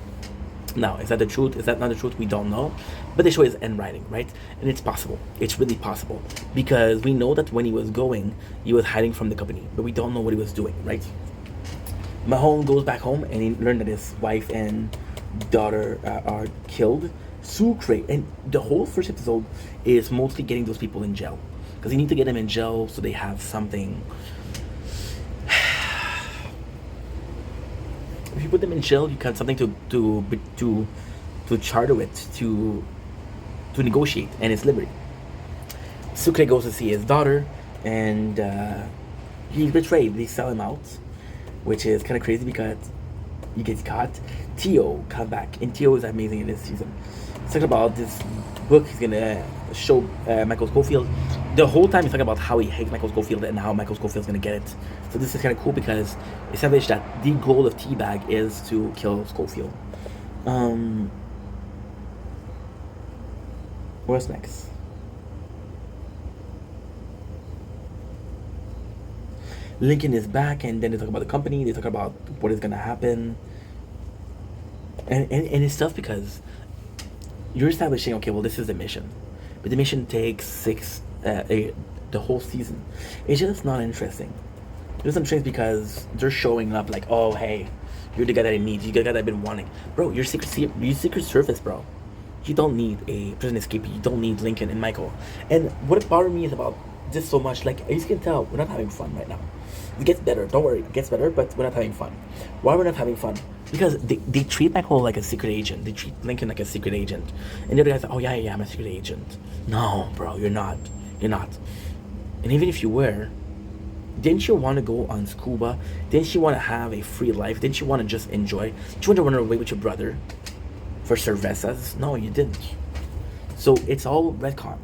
Now, is that the truth? Is that not the truth? We don't know. But the show is in writing, right? And it's possible. It's really possible. Because we know that when he was going, he was hiding from the company. But we don't know what he was doing, right? Mahone goes back home and he learned that his wife and daughter are killed. Sucre. And the whole first episode is mostly getting those people in jail. Because you need to get them in jail so they have something. If you put them in jail, you got something to charter with, to negotiate, and it's liberty. Sucre goes to see his daughter, and he's betrayed. They sell him out, which is kind of crazy because he gets caught. Tio comes back, and Tio is amazing in this season. He's talking about this book he's gonna show Michael Schofield. The whole time he's talking about how he hates Michael Schofield and how Michael Schofield's gonna get it. So this is kind of cool because it's established that the goal of Teabag is to kill Schofield. What's next? Lincoln is back, and then they talk about the company. They talk about what is gonna happen, and it's tough because you're establishing, okay, well, this is the mission, but the mission takes the whole season. It's just not interesting. It's not interesting because they're showing up like, oh, hey, you're the guy that I need. You're the guy that I've been wanting, bro. You're Secret Service, bro. You don't need a prison escapee. You don't need Lincoln and Michael. And what bothered me is about this so much, like, as you can tell, we're not having fun right now. It gets better, don't worry, it gets better, but we're not having fun. Why we're not having fun? Because they treat Michael like a secret agent. They treat Lincoln like a secret agent. And the other guy's like, oh yeah, I'm a secret agent. No, bro, you're not. You're not. And even if you were, didn't you want to go on scuba? Didn't you want to have a free life? Didn't you want to just enjoy? Did you want to run away with your brother for cervezas? No, you didn't. So it's all retcon.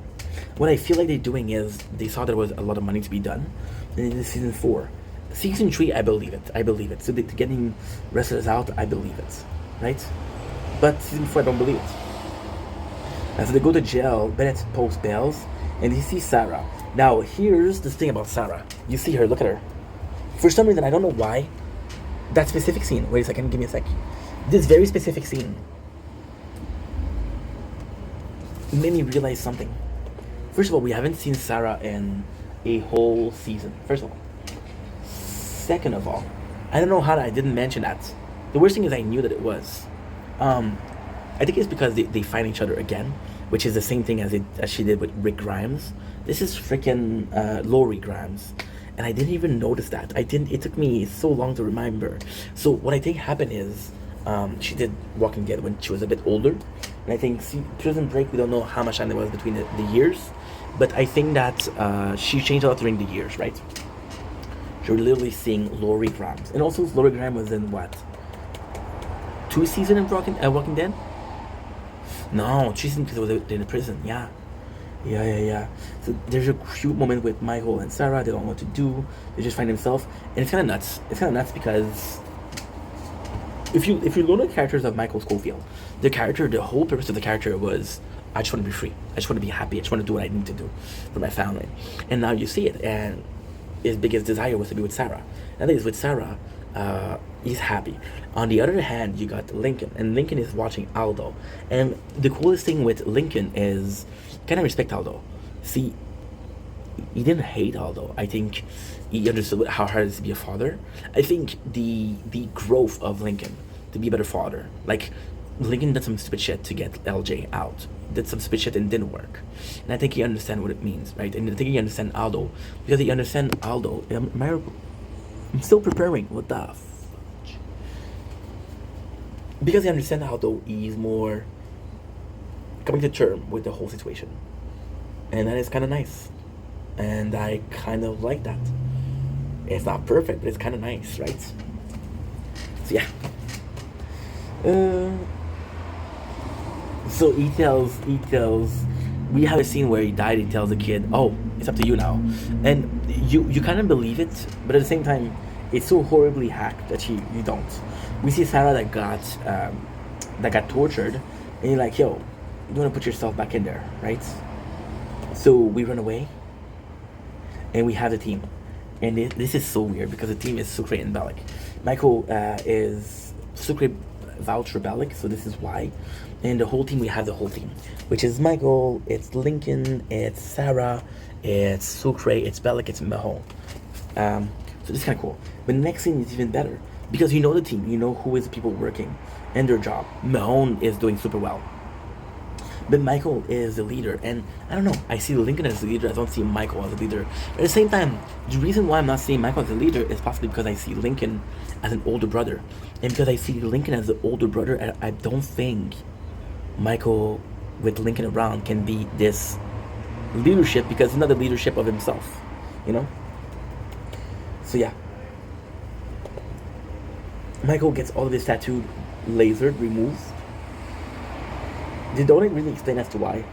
What I feel like they're doing is they saw there was a lot of money to be done. And in season 4, season 3, I believe it. So they're getting wrestlers out, I believe it, right? But season 4, I don't believe it. And so they go to jail. Bennett posts bails, and he sees Sarah. Now here's the thing about Sarah. You see her. Look at her. For some reason, I don't know why. That specific scene. Wait a second. Give me a sec. This very specific scene made me realize something. First of all, we haven't seen Sarah in a whole season. First of all. Second of all, I don't know how I didn't mention that. The worst thing is I knew that it was. I think it's because they find each other again, which is the same thing as she did with Rick Grimes. This is freaking Lori Grimes, and I didn't even notice that. It took me so long to remember. So what I think happened is she did Walking Dead when she was a bit older, and I think Prison Break, we don't know how much time there was between the years, But I think that she changed a lot during the years, right? You're literally seeing Lori Grimes, and also Lori Grimes was in what? 2 seasons in Walking Dead? No, 3 seasons because they were in the prison. Yeah. So there's a cute moment with Michael and Sarah. They don't know what to do. They just find themselves, and it's kind of nuts. It's kind of nuts because if you learn the characters of Michael Scofield, the whole purpose of the character was, I just want to be free. I just want to be happy. I just want to do what I need to do for my family. And now you see it, and his biggest desire was to be with Sarah. And he's with Sarah. He's happy. On the other hand, you got Lincoln, and Lincoln is watching Aldo. And the coolest thing with Lincoln is, kind of respect Aldo. See, he didn't hate Aldo. I think he understood how hard it is to be a father. I think the growth of Lincoln to be a better father. Like, Lincoln did some stupid shit to get LJ out. Did some stupid shit and didn't work. And I think he understands what it means, right? And I think he understands Aldo. Because he understands Aldo. I'm still preparing. What the fudge? Because he understands Aldo, he's more coming to terms with the whole situation. And that is kind of nice. And I kind of like that. It's not perfect, but it's kind of nice, right? So yeah. So he tells, we have a scene where he died. He tells the kid, "Oh, it's up to you now," and you kind of believe it, but at the same time, it's so horribly hacked that you don't. We see Sarah that got tortured, and you're like, "Yo, you want to put yourself back in there, right?" So we run away, and we have the team, and this is so weird because the team is Sucre and Bellic. Michael is Sucre voucher Bellic, so this is why. And the whole team, we have the whole team, which is Michael, it's Lincoln, it's Sarah, it's Sucre, it's Bellic, it's Mahone. So this is kind of cool. But the next scene is even better because you know the team, you know who is the people working and their job. Mahone is doing super well, but Michael is the leader, and I don't know. I see Lincoln as the leader. I don't see Michael as a leader. But at the same time, the reason why I'm not seeing Michael as a leader is possibly because I see Lincoln as an older brother, and because I see Lincoln as the older brother, I don't think Michael with Lincoln around can be this leadership because it's not the leadership of himself, you know? So yeah. Michael gets all of his tattoo lasered, removed. They don't really explain as to why.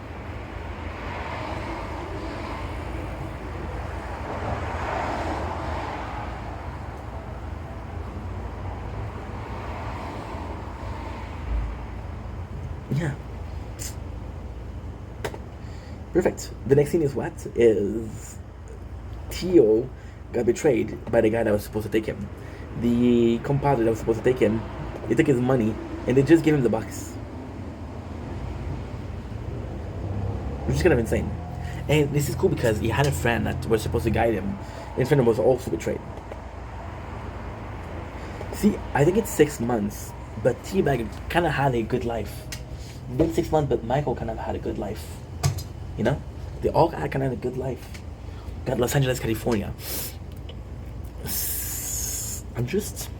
Yeah. Perfect. The next thing is what? Is Theo got betrayed by the guy that was supposed to take him. The compadre that was supposed to take him, they took his money and they just gave him the box. Which is kind of insane. And this is cool because he had a friend that was supposed to guide him. And his friend was also betrayed. See, I think it's 6 months, but T-Bag kind of had a good life. It's been 6 months, but Michael kind of had a good life. You know? They all had kind of a good life. Got Los Angeles, California. I'm just...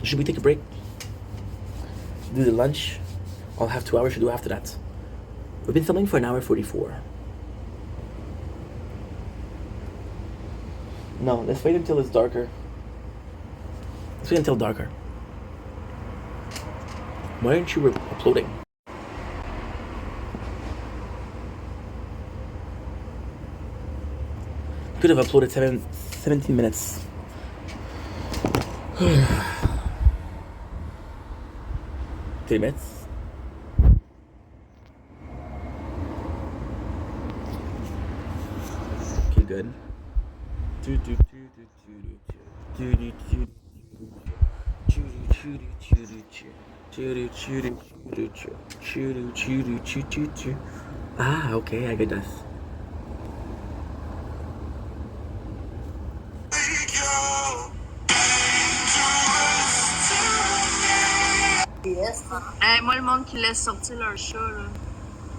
Should we take a break? Do the lunch? I'll have 2 hours to do after that. We've been filming for 1:44. No, let's wait until it's darker. Let's wait until darker. Why aren't you uploading? Could have uploaded 17 minutes. 3 minutes. Okay, good. Ah, okay, I get that. Hey, moi, le monde qui laisse sortir leur chat, là.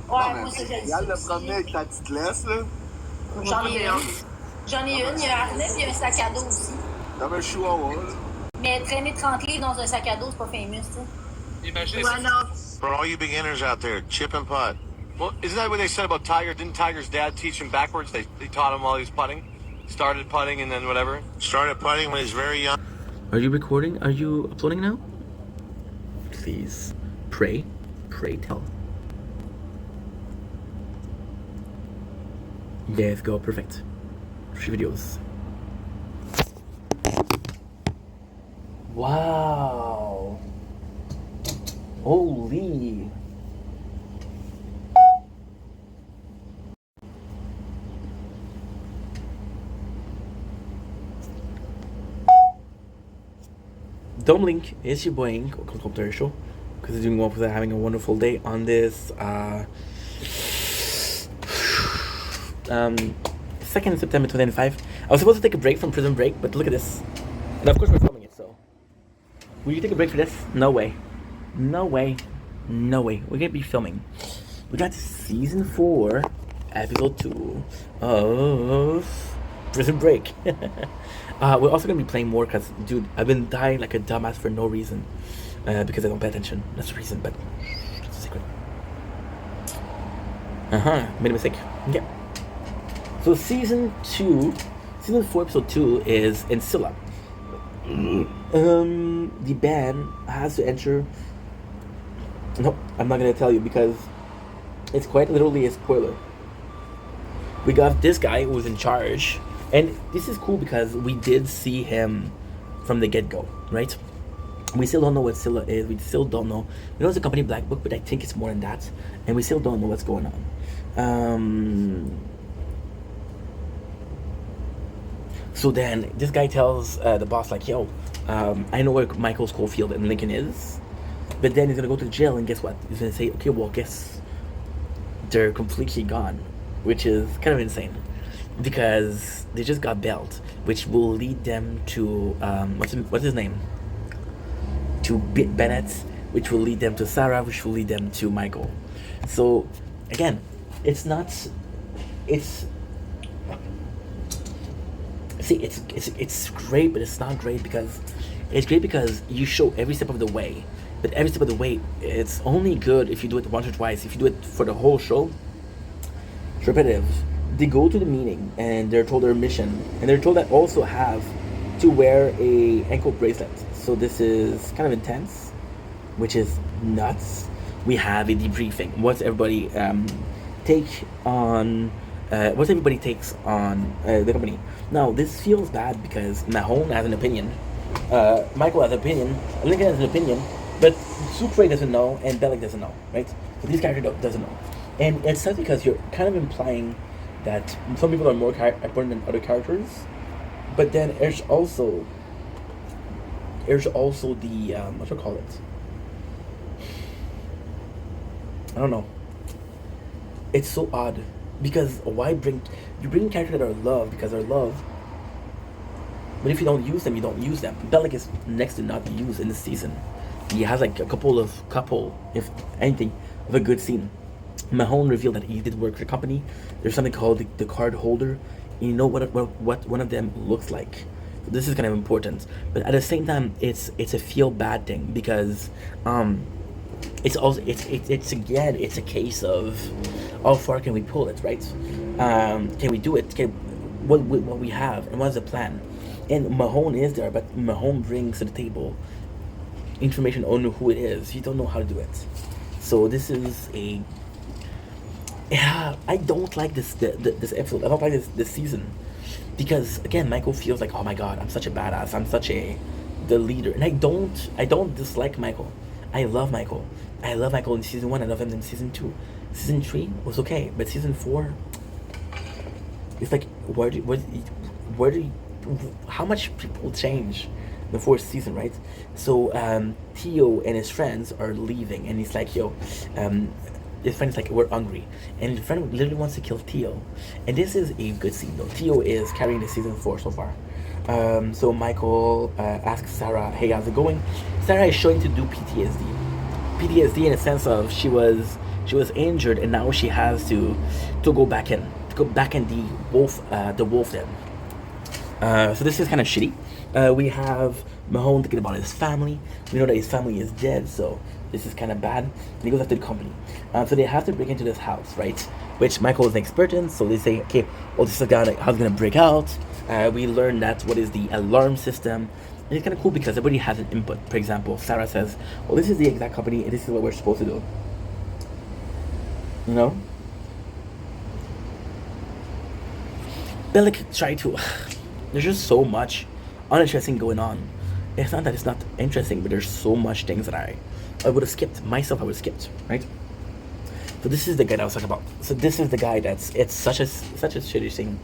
Ouais, moi, ça, j'ai Regarde le promener avec ta petite laisse, là. J'en ai une. J'en ai une. Il y a un harnais et il y a un sac à dos aussi. Comme un chihuahua, là. Mais traîner 30 livres dans un sac à dos, c'est pas famous, ça. Imagine Ouais, non. For all you beginners out there, chip and putt. Well, isn't that what they said about Tiger? Didn't Tiger's dad teach him backwards? They taught him while he was putting? Started putting and then whatever? Started putting when he was very young. Are you recording? Are you uploading now? Please. Pray tell. Yes, go. Perfect. 3 videos. Wow. Holy. Don't blink. It's your boy Ink. Welcome to Commentary Show. Because they're doing well because they're having a wonderful day on this 2nd September 2005. I was supposed to take a break from Prison Break, but look at this. And of course we're filming it, so. Will you take a break for this? No way. No way. No way. We're gonna be filming. We got season 4, episode 2 of Prison Break. We're also gonna be playing more because, dude, I've been dying like a dumbass for no reason. Because I don't pay attention. That's the reason, but it's a secret. Made a mistake. Yeah. So season 4, episode 2 is in Scylla. The band has to enter. No, I'm not gonna tell you because it's quite literally a spoiler. We got this guy who was in charge, and this is cool because we did see him from the get-go, right? We still don't know what Scylla is. We still don't know. We know it's a company Black Book, but I think it's more than that. And we still don't know what's going on. So then this guy tells the boss, like, yo, I know where Michael Schofield and Lincoln is. But then he's going to go to jail, and guess what? He's going to say, okay, well, guess they're completely gone. Which is kind of insane. Because they just got bailed. Which will lead them to, what's his name? To Bennett, which will lead them to Sarah, which will lead them to Michael. So, again, it's great, but it's not great because it's great because you show every step of the way. But every step of the way, it's only good if you do it once or twice. If you do it for the whole show, it's repetitive. They go to the meeting and they're told their mission, and they're told that also have to wear a ankle bracelet. So this is kind of intense, which is nuts. We have a debriefing. What's everybody takes on the company? Now this feels bad because Mahone has an opinion, Michael has an opinion, Lincoln has an opinion, but Sucre doesn't know and Bellic doesn't know, right? So this character doesn't know, and it's sad because you're kind of implying that some people are more important than other characters, but then there's also the what do you call it? I don't know. It's so odd because why bring characters that are loved because they're loved, but if you don't use them, you don't use them. Bellic is next to not used in this season. He has like a couple, if anything, of a good scene. Mahone revealed that he did work for the company. There's something called the card holder. You know what one of them looks like. This is kind of important, but at the same time, it's a feel bad thing because it's also it's a case of how far can we pull it, right? Can we do it? What we have and what's the plan? And Mahone is there, but Mahone brings to the table information on who it is. You don't know how to do it, so this is a. Yeah, I don't like this episode. I don't like this season. Because again, Michael feels like, oh my god, I'm such a badass. I'm such the leader, and I don't dislike Michael. I love Michael. I love Michael in season 1. I love him in season 2. Season 3 was okay, but season 4, it's like how much people change the 4th season, right? So Theo and his friends are leaving, and he's like, yo, his friend is like, we're hungry, and his friend literally wants to kill Theo, and this is a good scene though. Theo is carrying the season 4 so far. So Michael asks Sarah, hey, how's it going? Sarah is showing to do PTSD in a sense of she was injured, and now she has to go back in the wolf den. So this is kind of shitty. We have Mahone thinking about his family. We know that his family is dead, so this is kind of bad. And he goes after the company. So they have to break into this house, right? Which Michael is an expert in. So they say, okay, well, this is a guy how's gonna break out. We learn that what is the alarm system. And it's kind of cool because everybody has an input. For example, Sarah says, well, this is the exact company, and this is what we're supposed to do. You know? Bellic try to... There's just so much uninteresting going on. It's not that it's not interesting, but there's so much things that I would have skipped. Myself, I would have skipped, right? So this is the guy that I was talking about. So this is the guy it's such a shitty thing,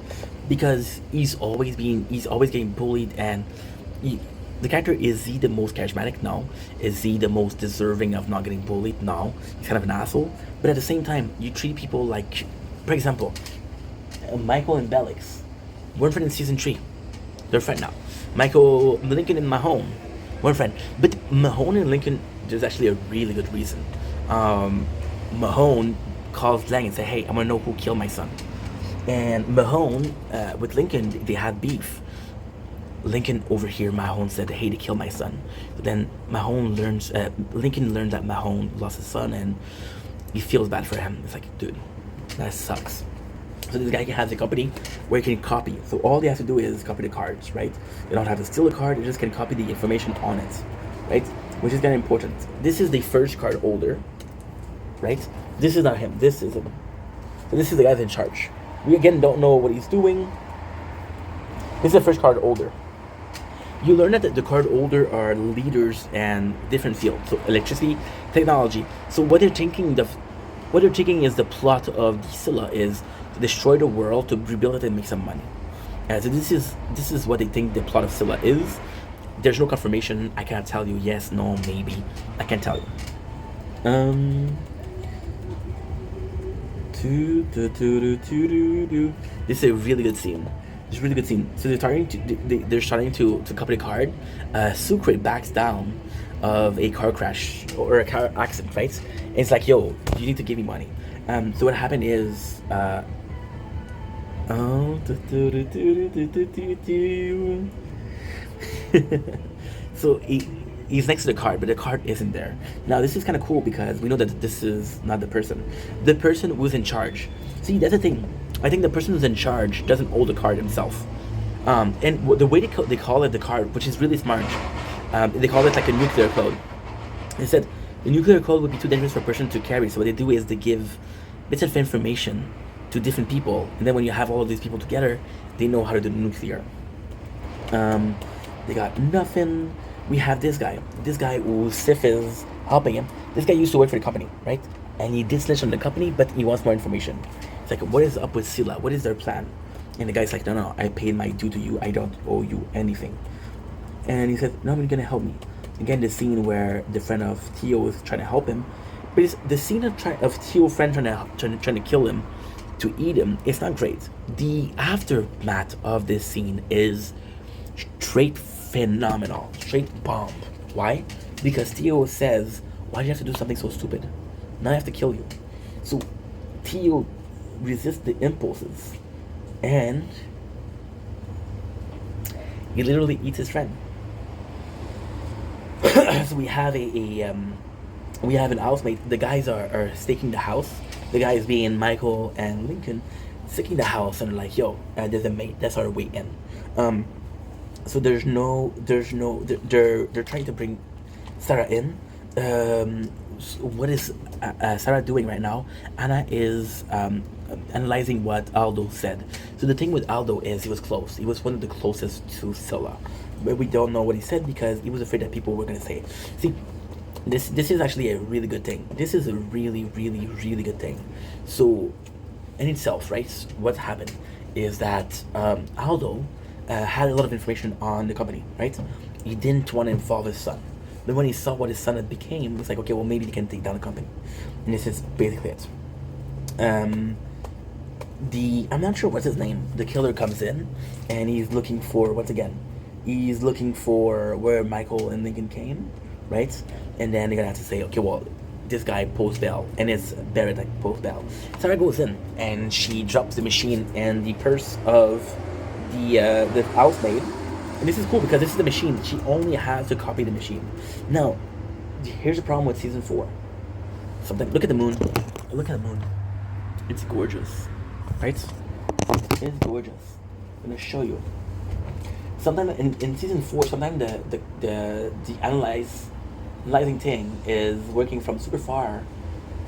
because he's always getting bullied, and the character, is he the most charismatic? No. Is he the most deserving of not getting bullied? No. He's kind of an asshole. But at the same time, you treat people like, for example, Michael and Bellix weren't friends in season 3. They're friends now. Michael, Lincoln, and Mahone weren't friends. But Mahone and Lincoln, there's actually a really good reason. Mahone calls Lang and says, hey, I want to know who killed my son. And Mahone, with Lincoln, they had beef. Lincoln overheard Mahone said, hey, they killed my son. But then Lincoln learns that Mahone lost his son, and he feels bad for him. It's like, dude, that sucks. So this guy has a company where he can copy. So all they have to do is copy the cards, right? They don't have to steal a card, they just can copy the information on it, right? Which is kind of important. This is the first card holder, right? This is not him, this is him. So this is the guy that's in charge. We again don't know what he's doing. This is the first card holder. You learn that the card holder are leaders and different fields. So electricity, technology. So what they're thinking is the plot of the Scylla is to destroy the world, to rebuild it and make some money. So this is what they think the plot of Scylla is. There's no confirmation. I cannot tell you yes, no, maybe. I can't tell you. This is a really good scene. It's a really good scene. So they're starting to copy the card. Sucre backs down of a car crash or a car accident, right? And it's like, yo, you need to give me money. So what happened is, so he's next to the card, but the card isn't there. Now this is kind of cool because we know that this is not the person. The person who's in charge. See, that's the thing. I think the person who's in charge doesn't hold the card himself. And the way they call it the card, which is really smart, they call it like a nuclear code. They said the nuclear code would be too dangerous for a person to carry. So what they do is they give bits of information to different people, and then when you have all of these people together, they know how to do nuclear. They got nothing. We have this guy who Sif is helping him. This guy used to work for the company, right? And he did snitch on the company, but he wants more information. It's like, what is up with Scylla? What is their plan? And the guy's like, no, I paid my due to you. I don't owe you anything. And he says, no, you're gonna help me. Again, the scene where the friend of Theo is trying to help him, but it's the scene of Theo's friend trying to kill him, to eat him. It's not great. The aftermath of this scene is straight phenomenal, straight bomb. Why? Because Theo says, why do you have to do something so stupid? Now I have to kill you. So Theo resists the impulses, and he literally eats his friend. So we have we have an housemate. The guys are staking the house. The guys being Michael and Lincoln, staking the house, and they're like, yo, there's a mate. That's our way in. So they're trying to bring Sarah in. What is Sarah doing right now? Anna is analyzing what Aldo said. So the thing with Aldo is he was close. He was one of the closest to Scylla. But we don't know what he said because he was afraid that people were going to say it. See, this is actually a really good thing. This is a really, really, really good thing. So, in itself, right, what happened is that Aldo had a lot of information on the company, right? He didn't want to involve his son. But when he saw what his son had became, he was like, okay, well, maybe he can take down the company. And this is basically it. I'm not sure what's his name. The killer comes in, and he's looking for, once again, he's looking for where Michael and Lincoln came, right? And then they're gonna have to say, okay, well, this guy post bail, and it's Barrett like post bail. Sarah goes in, and she drops the machine and the purse of the housemaid, And this is cool because this is the machine. She only has to copy the machine. Now, here's the problem with season 4. Something. Look at the moon. Look at the moon. It's gorgeous, right? It's gorgeous. I'm gonna show you. Sometimes in season 4, sometimes the analyzing thing is working from super far.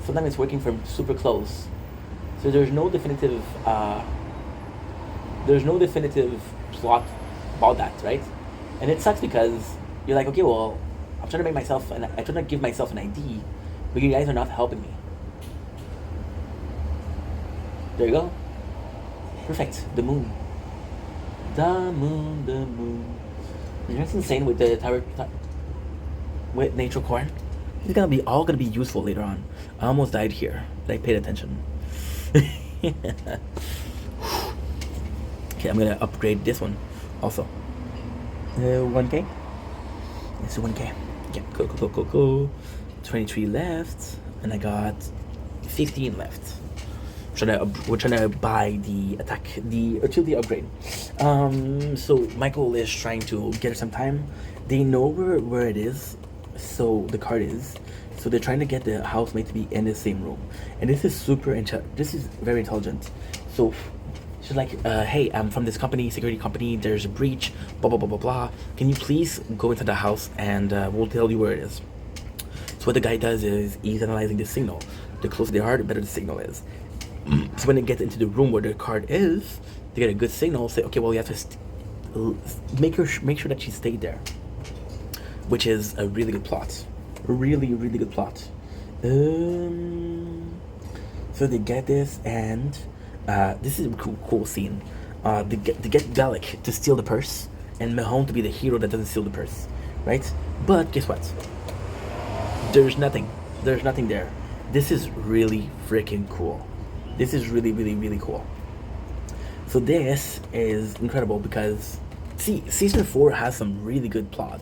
Sometimes it's working from super close. So there's no definitive plot about that, right? And it sucks because you're like, okay, well, I'm trying to give myself an ID, but you guys are not helping me. There you go. Perfect. The moon. The moon. You know what's insane with the tower with nature corn? It's all gonna be useful later on. I almost died here, but I paid attention. Okay, I'm gonna upgrade this one also. 1K. It's a 1K. Yeah, cool. 23 left, and I got 15 left. We're trying to buy the utility upgrade. So Michael is trying to get some time. They know where it is, so the card is. So they're trying to get the housemate to be in the same room, and this is this is very intelligent. So she's like, hey, I'm from this security company. There's a breach. Blah blah blah blah blah. Can you please go into the house and we'll tell you where it is. So what the guy does is he's analyzing the signal. The closer they are, the better the signal is. So when they get into the room where the card is, they get a good signal. Say, okay, well, you have to make sure that she stayed there, which is a really good plot. A really good plot. So they get this, and this is a cool scene. They get Gallic to steal the purse, and Mahone to be the hero that doesn't steal the purse, right? But guess what? There's nothing there. This is really freaking cool. This is really cool. So this is incredible because, see, season 4 has some really good plot.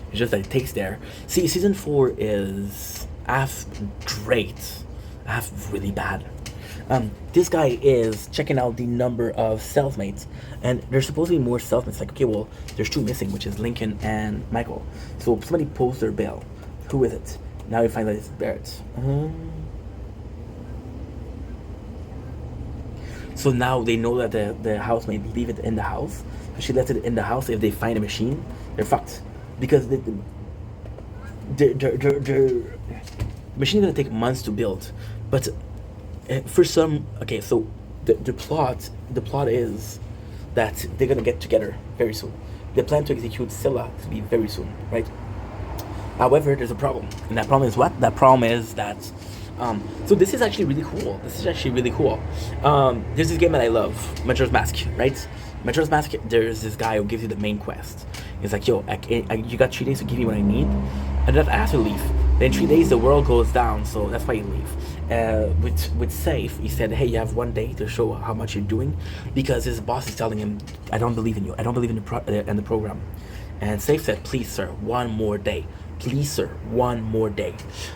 It's just that it takes there. See, season 4 is half great, half really bad. This guy is checking out the number of cellmates, and there's supposed to be more cellmates. Like, okay, well, there's 2 missing, which is Lincoln and Michael. So somebody posts their bail. Who is it? Now we find that it's Barrett. So now they know that the housemate leave it in the house. So she left it in the house. If they find a machine, they're fucked. Because the machine is gonna take months to build. But for some, okay, so the plot is that they're gonna get together very soon. They plan to execute Scylla to be very soon, right? However, there's a problem, and that problem is what? That problem is that. So this is actually really cool. There's this game that I love, Majora's Mask, right? Majora's Mask, there's this guy who gives you the main quest. He's like, yo, you got 3 days to give me what I need, and then I have to leave. Then 3 days the world goes down, so that's why you leave. With Safe, he said, hey, you have 1 day to show how much you're doing, because his boss is telling him, I don't believe in you. I don't believe in the program. And Safe said, please, sir, 1 more day. Please, sir, 1 more day.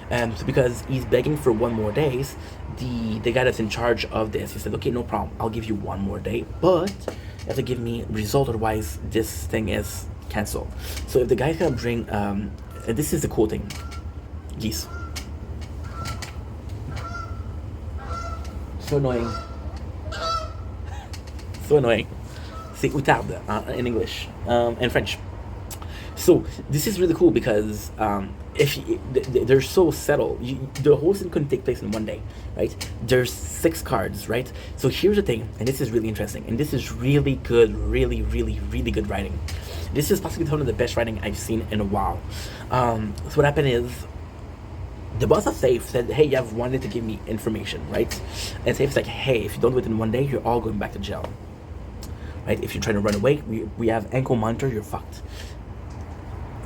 So because he's begging for 1 more days, the guy that's in charge of this, he said, okay, no problem, I'll give you 1 more day, but you have to give me a result, otherwise this thing is canceled. So if the guy's gonna bring, this is the cool thing, geese. So annoying. C'est outarde in English, and French. So this is really cool because they're so settled. The whole thing couldn't take place in 1 day, right? There's 6 cards, right? So here's the thing, and this is really interesting, and this is really good, really good writing. This is possibly one of the best writing I've seen in a while. So what happened is, the boss of Safe said, hey, you have 1 day to give me information, right? And Safe's like, hey, if you don't do it in 1 day, you're all going back to jail, right? If you're trying to run away, we have ankle monitor, you're fucked.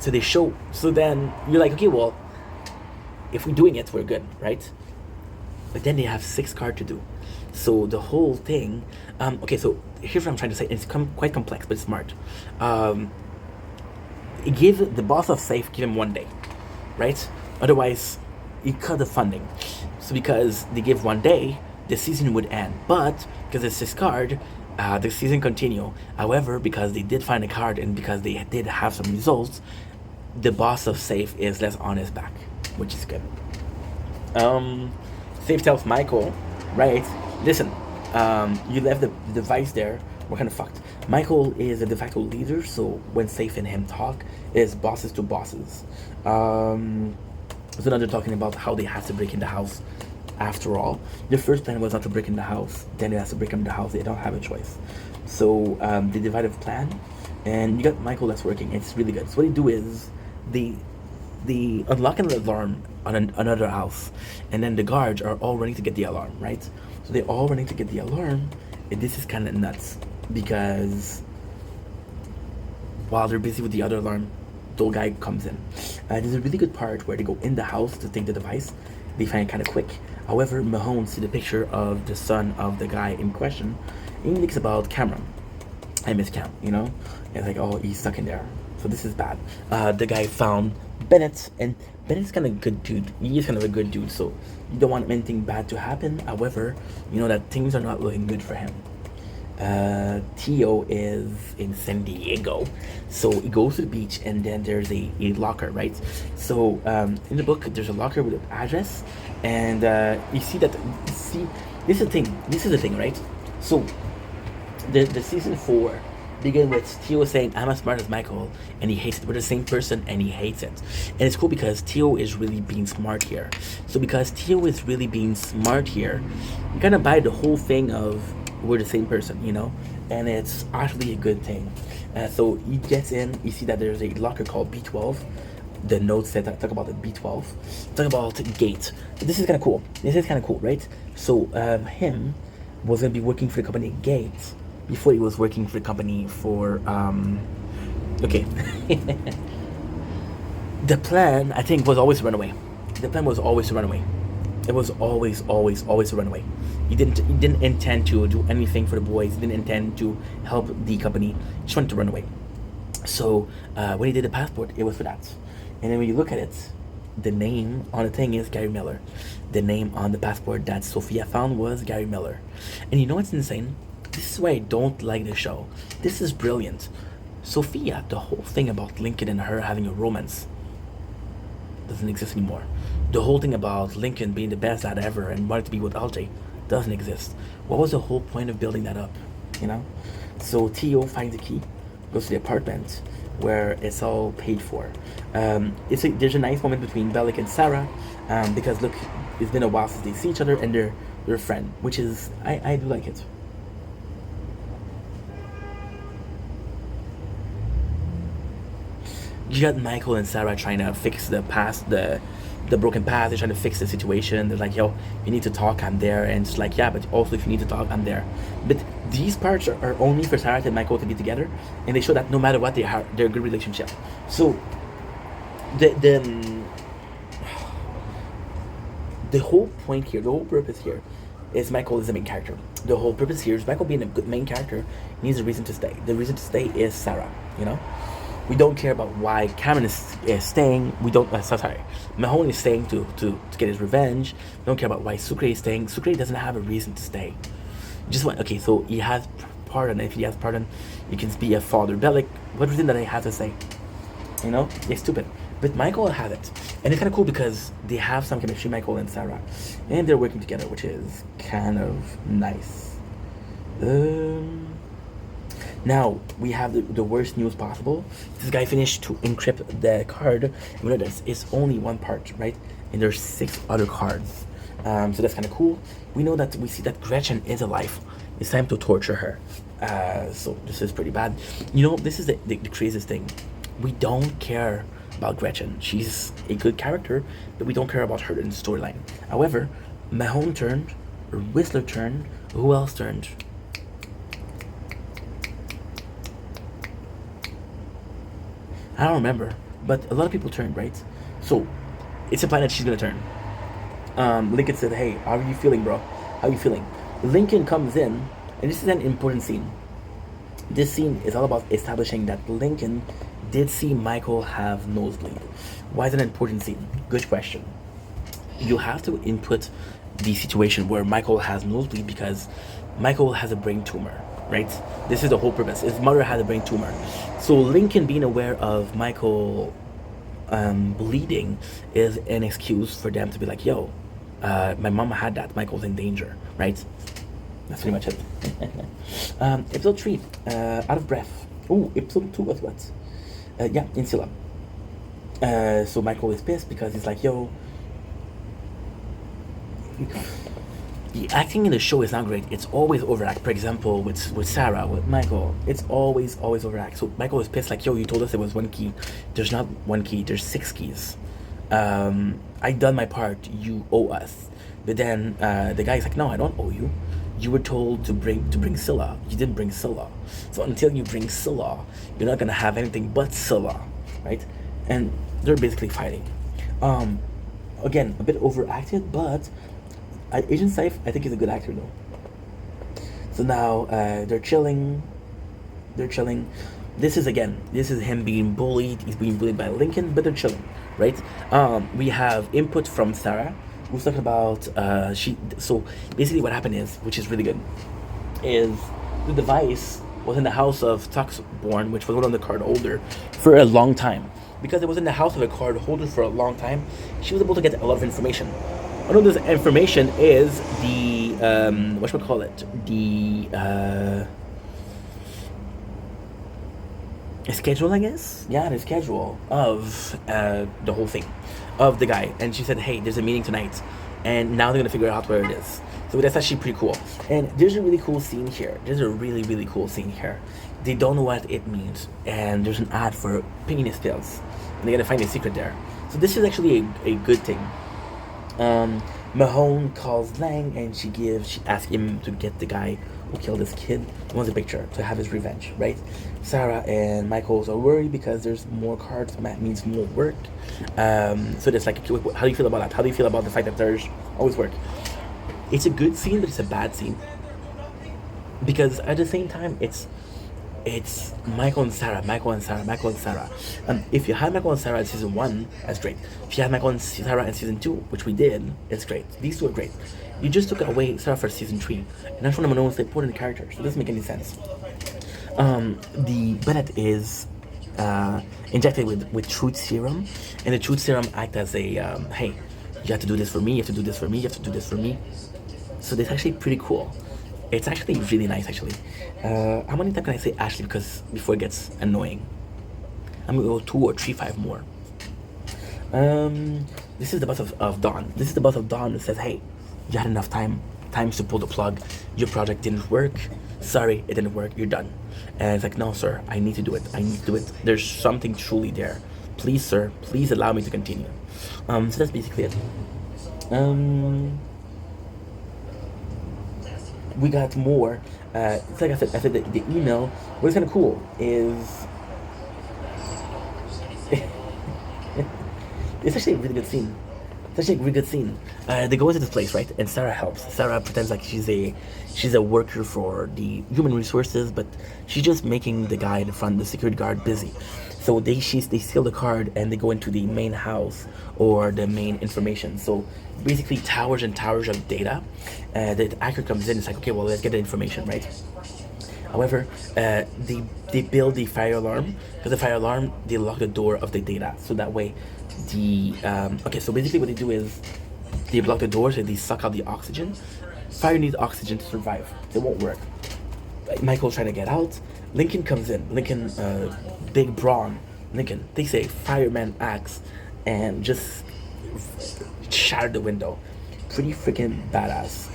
So then you're like, okay, well, if we're doing it, we're good, right? But then they have 6 cards to do. So the whole thing, okay, so here's what I'm trying to say. It's quite complex, but it's smart. Give the boss of Safe, give him 1 day, right? Otherwise, you cut the funding. So because they give 1 day, the season would end. But because it's 6 card, The season continue. However, because they did find a card and because they did have some results, the boss of Safe is less on his back, which is good. Safe tells Michael, right? Listen, you left the device there. We're kind of fucked. Michael is a de facto leader, so when Safe and him talk, it's bosses to bosses. So now they're talking about how they have to break in the house. After all, their first plan was not to break in the house. Then they have to break in the house. They don't have a choice. So they divided the plan, and you got Michael that's working. It's really good. So what they do is they unlock an alarm on another house, and then the guards are all running to get the alarm, right? So they're all running to get the alarm, and this is kind of nuts because while they're busy with the other alarm, the guy comes in. There's a really good part where they go in the house to take the device. They find it kind of quick. However, Mahone sees the picture of the son of the guy in question, and he thinks about Cameron. I miss Cam, you know? It's like, oh, he's stuck in there. So this is bad. The guy found Bennett, and Bennett's kind of a good dude. He is kind of a good dude, so you don't want anything bad to happen. However, you know that things are not looking good for him. Tio is in San Diego, so he goes to the beach, and then there's a locker, right? So in the book, there's a locker with an address, and you see that. See, this is the thing, right? So the season 4 begin with Tio saying, "I'm as smart as Michael," and he hates it. We're the same person, and he hates it. And it's cool because Tio is really being smart here. So because Tio is really being smart here, you kind of buy the whole thing of we're the same person, you know, and it's actually a good thing. So he gets in. You see that there's a locker called B12. The notes that talk about the B12 talk about Gate. This is kind of cool. Right? So him was gonna be working for the company Gate before he was working for the company for okay. The plan, I think, was always to run away. The plan was always to run away. It was always to run away. He didn't intend to do anything for the boys. He didn't intend to help the company. He just wanted to run away. So when he did the passport, it was for that. And then when you look at it, the name on the thing is Gary Miller. The name on the passport that Sophia found was Gary Miller. And you know what's insane? This is why I don't like the show. This is brilliant. Sophia, the whole thing about Lincoln and her having a romance doesn't exist anymore. The whole thing about Lincoln being the best dad ever and wanting to be with LJ doesn't exist. What was the whole point of building that up, you know? So Tio finds the key, goes to the apartment where it's all paid for. There's a nice moment between Bellic and Sarah because look, it's been a while since they see each other and they're a friend, which is, I do like it. You got Michael and Sarah trying to fix the broken past. They're trying to fix the situation. They're like, yo, you need to talk, I'm there. And it's like, yeah, but also if you need to talk, I'm there. But these parts are only for Sarah and Michael to be together, and they show that no matter what, they're a good relationship. So the whole point here, the whole purpose here is Michael is the main character. The whole purpose here is Michael being a good main character needs a reason to stay. The reason to stay is Sarah, you know? We don't care about why Cameron is staying. We don't. Sorry, Mahone is staying to get his revenge. We don't care about why Sucre is staying. Sucre doesn't have a reason to stay. Just want. Okay, so he has pardon. If he has pardon, he can be a father. But like, what reason that he has to stay? You know, it's stupid. But Michael has it, and it's kind of cool because they have some chemistry, Michael and Sarah, and they're working together, which is kind of nice. Now, we have the worst news possible. This guy finished to encrypt the card. And we know this is only one part, right? And there's 6 other cards. So that's kind of cool. We see that Gretchen is alive. It's time to torture her. So this is pretty bad. You know, this is the craziest thing. We don't care about Gretchen. She's a good character, but we don't care about her in the storyline. However, Mahone turned, Whistler turned, who else turned? I don't remember, but a lot of people turned, right? So, it's a plan that she's gonna turn. Lincoln said, hey, how are you feeling, bro? How are you feeling? Lincoln comes in, and this is an important scene. This scene is all about establishing that Lincoln did see Michael have nosebleed. Why is it an important scene? Good question. You have to input the situation where Michael has nosebleed because Michael has a brain tumor. right? This is the whole purpose. His mother had a brain tumor. So Lincoln being aware of Michael bleeding is an excuse for them to be like, yo, my mama had that. Michael's in danger, right? That's pretty much it. Episode 3, Out of Breath. Oh, episode 2 was what? Yeah, Insula. So Michael is pissed because he's like, yo, the acting in the show is not great. It's always overact. For example, with Sarah, with Michael, it's always overact. So Michael is pissed, like, yo, you told us there was 1 key. There's not 1 key, there's 6 keys. I done my part, you owe us. But then the guy's like, no, I don't owe you. You were told to bring Scylla. You didn't bring Scylla. So until you bring Scylla, you're not gonna have anything but Scylla, right? And they're basically fighting. Again, a bit overacted, but Agent Saif, I think he's a good actor though. So now they're chilling. This is him being bullied. He's being bullied by Lincoln, but they're chilling, right? We have input from Sarah, who's talking about so basically what happened is, which is really good, is the device was in the house of Tuxborn, which was one of the card holder, for a long time. Because it was in the house of a card holder for a long time, she was able to get a lot of information. One of this information is the schedule, I guess. Yeah, the schedule of the whole thing, of the guy. And she said, hey, there's a meeting tonight, and now they're gonna figure out where it is. So that's actually pretty cool. And there's a really cool scene here. They don't know what it means, and there's an ad for penis pills, and they gotta find a secret there. So this is actually a good thing. Mahone calls Lang, and she asks him to get the guy who killed this kid. He wants a picture to have his revenge, right? Sarah and Michaels are worried because there's more cards. That means more work. So there's like, how do you feel about that? How do you feel about the fact that there's always work? It's a good scene, but it's a bad scene, because at the same time it's Michael and Sarah. If you had Michael and Sarah in season 1, that's great. If you had Michael and Sarah in season 2, which we did, it's great. These two are great. You just took away Sarah for season 3, and that's one of the most important characters. So it doesn't make any sense. The Bennett is injected with truth serum, and the truth serum acts as a hey, you have to do this for me, you have to do this for me, you have to do this for me. So that's actually pretty cool. It's actually really nice, actually. How many times can I say Ashley before it gets annoying? I'm gonna go 2 or 3, 5 more. This is the boss of Dawn. This is the boss of Dawn that says, hey, you had enough times to pull the plug. Your project didn't work. Sorry, it didn't work. You're done. And it's like, no, sir, I need to do it. There's something truly there. Please, sir, please allow me to continue. So that's basically it. We got more. It's like I said the email. What is kind of cool is it's actually a really good scene. They go into this place, right? And Sarah helps. Sarah pretends like she's a worker for the human resources, but she's just making the guy in front, the security guard, busy. So they steal the card and they go into the main house or the main information. So basically towers and towers of data. The hacker comes in. It's like, okay, well, let's get the information, right? However, they build the fire alarm, because the fire alarm, they lock the door of the data, so that way so basically what they do is they block the doors and they suck out the oxygen. Fire needs oxygen to survive. It won't work. Michael's trying to get out. Lincoln comes in. Big brawn Lincoln takes a fireman axe and just shattered the window. Pretty freaking badass.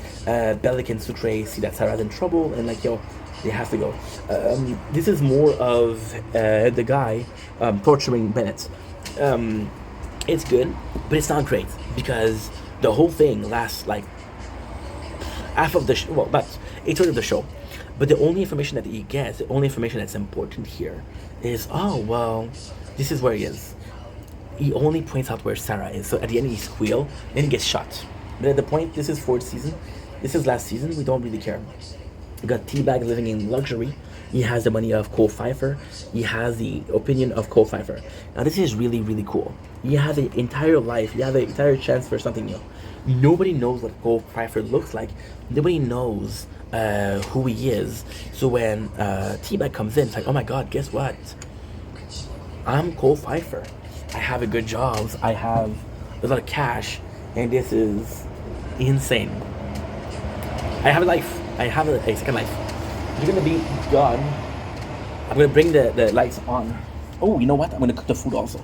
Bellic and Sutre see that Sarah's in trouble and like, yo, they have to go. This is more of the guy torturing Bennett. It's good, but it's not great, because the whole thing lasts like half of the show, well, about a third of the show. But the only information that he gets, the only information that's important here is, oh, well, this is where he is. He only points out where Sarah is. So at the end he squeal, then he gets shot. But at the point, this is 4th season, this is last season, we don't really care. We got T-Bag living in luxury. He has the money of Cole Pfeiffer. He has the opinion of Cole Pfeiffer. Now this is really, really cool. You have an entire life. You have an entire chance for something new. Nobody knows what Cole Pfeiffer looks like. Nobody knows who he is. So when T-Bag comes in, it's like, oh my god, guess what? I'm Cole Pfeiffer. I have a good job. I have a lot of cash, and this is insane. I have a life. I have a second life. You're gonna be gone. I'm gonna bring the lights on. Oh, you know what? I'm gonna cook the food also.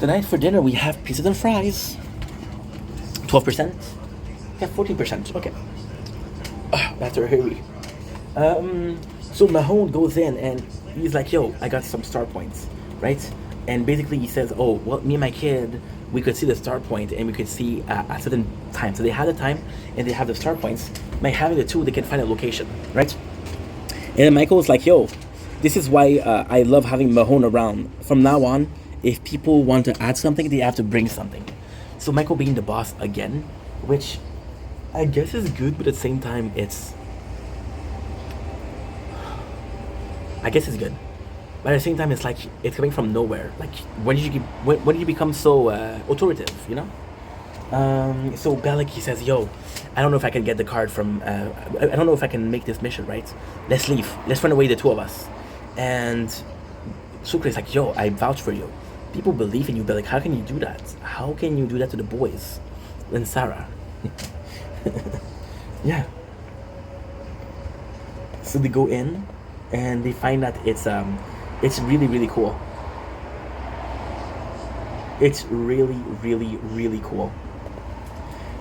Tonight for dinner we have pizzas and fries. 12%? Yeah, 14%. Okay. That's a hurry. So Mahone goes in and he's like, yo, I got some star points, right? And basically he says, oh, well, me and my kid, we could see the star point and we could see at certain time. So they have the time and they have the star points. By having the two, they can find a location, right? And then Michael was like, yo, this is why I love having Mahone around. From now on, if people want to add something, they have to bring something. So Michael being the boss again, which I guess is good, but at the same time, I guess it's good. But at the same time, it's like, it's coming from nowhere. Like, when did you become so authoritative, you know? So Bellic, he says, yo, I don't know if I can get the card from, I don't know if I can make this mission, right? Let's leave. Let's run away, the two of us. And Sucre is like, yo, I vouch for you. People believe in you, Bellic. How can you do that? How can you do that to the boys? And Sarah. Yeah. So they go in and they find that it's really, really cool. It's really, really, really cool.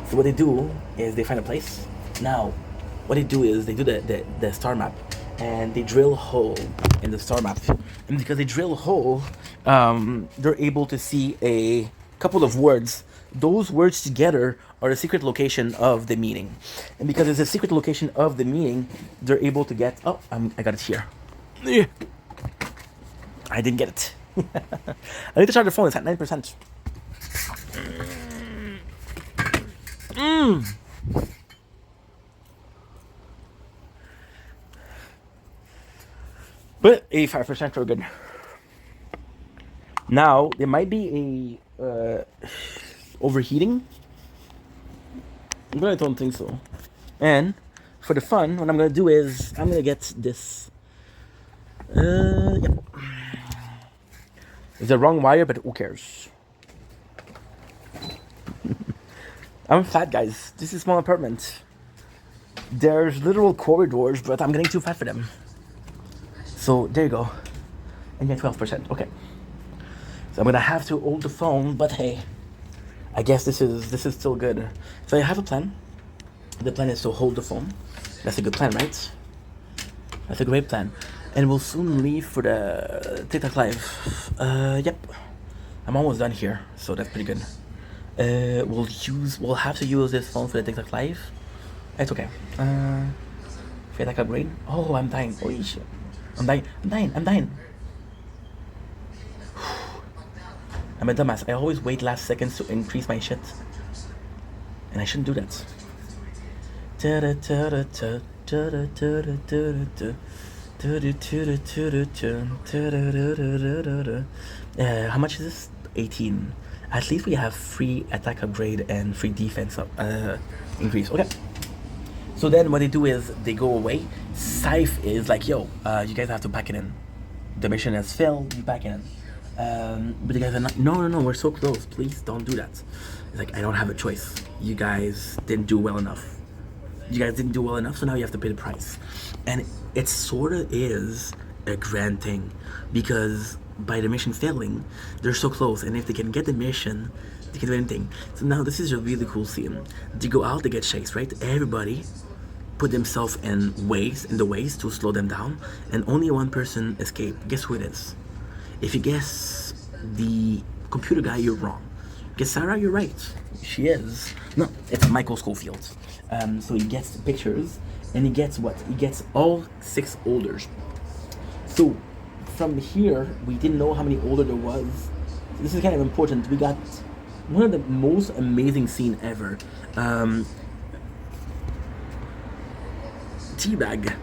So what they do is they find a place. Now, what they do is they do the star map and they drill a hole in the star map. And because they drill a hole, they're able to see a couple of words. Those words together are the secret location of the meaning. And because it's a secret location of the meaning, they're able to get... Oh, I got it here. I didn't get it. I need to charge the phone. It's at 9%. But 85% are good. Now, there might be a overheating, but I don't think so. And for the fun, what I'm gonna do is I'm gonna get this. Yep. It's the wrong wire, but who cares? I'm fat, guys. This is a small apartment. There's literal corridors, but I'm getting too fat for them. So there you go. And get 12%. Okay. So I'm gonna have to hold the phone, but hey, I guess this is still good. So I have a plan. The plan is to hold the phone. That's a good plan, right? That's a great plan. And we'll soon leave for the TikTok live. Yep. I'm almost done here, so that's pretty good. We'll have to use this phone for the TikTok live. It's okay. Feel like I'm brain. Oh, I'm dying. Holy shit. I'm dying. I'm a dumbass. I always wait last seconds to increase my shit. And I shouldn't do that. How much is this? 18. At least we have free attack upgrade and free defense increase. Okay. So then what they do is they go away. Scythe is like, yo, you guys have to pack it in. The mission has failed, you pack it in. But the guys are not, no, we're so close. Please don't do that. It's like, I don't have a choice. You guys didn't do well enough. So now you have to pay the price. And it sort of is a grand thing because by the mission failing, they're so close. And if they can get the mission, they can do anything. So now this is a really cool scene. They go out, they get chased, right? Everybody put themselves in the ways to slow them down. And only one person escaped. Guess who it is? If you guess the computer guy, you're wrong. Guess Sarah, you're right. She is. No, it's Michael Schofield. So he gets the pictures, and he gets what? He gets all 6 holders. So from here, we didn't know how many holder there was. This is kind of important. We got one of the most amazing scene ever. T-Bag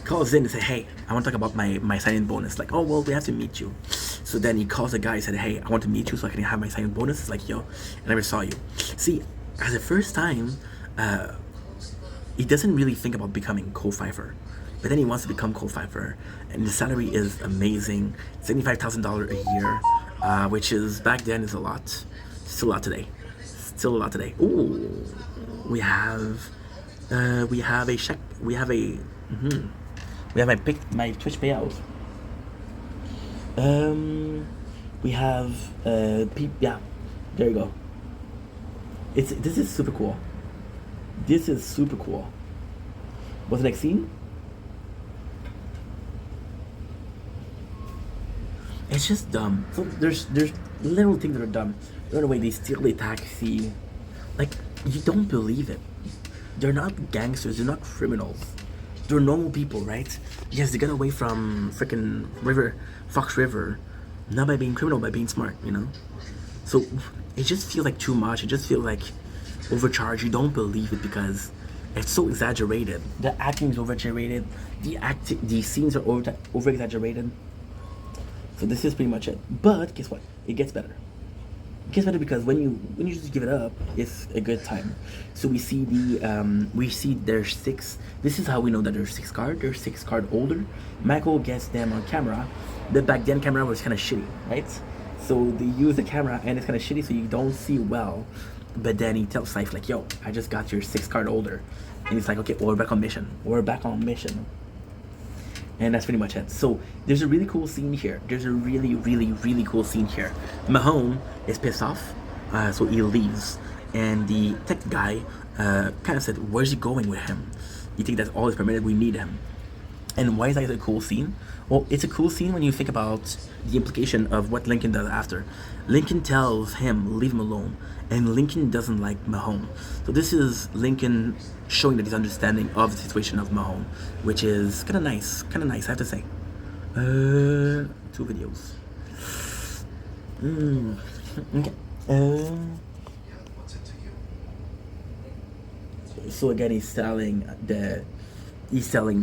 calls in and said, hey, I want to talk about my signing bonus. Like, oh, well, we have to meet you. So then he calls the guy and said, hey, I want to meet you so I can have my signing bonus. It's like, yo, I never saw you. See, as the first time, he doesn't really think about becoming co-fifer. But then he wants to become co-fifer. And the salary is amazing. $75,000 a year, which is, back then, is a lot. Still a lot today. Still a lot today. Ooh, we have a check. We have my Twitch payout. We have yeah, there you go. This is super cool. This is super cool. What's the next scene? It's just dumb. So there's little things that are dumb. The other way they steal the taxi. Like, you don't believe it. They're not gangsters, they're not criminals. They're normal people, right? Yes, they got away from freaking Fox River, not by being criminal, by being smart, you know? So it just feels like too much. It just feels like overcharged. You don't believe it because it's so exaggerated. The acting is over exaggerated. The scenes are over exaggerated. So this is pretty much it. But guess what? It gets better. It gets better because when you just give it up, it's a good time. So we see there's 6. This is how we know that there's 6 cards. There's 6 card older. Michael gets them on camera. The back then camera was kind of shitty, right? So they use the camera and it's kind of shitty, so you don't see well. But then he tells Syph like, "Yo, I just got your 6 card older," and he's like, "Okay, well, we're back on mission. We're back on mission." And that's pretty much it. So there's a really cool scene here. There's a really, really, really cool scene here. Mahone is pissed off, so he leaves. And the tech guy kind of said, "Where's he going with him? You think that's all is permitted? We need him." And why is that a cool scene? Well, it's a cool scene when you think about the implication of what Lincoln does after. Lincoln tells him, leave him alone. And Lincoln doesn't like Mahone. So this is Lincoln showing that he's understanding of the situation of Mahone, which is kind of nice, I have to say. 2 videos. Okay. So again, he's telling,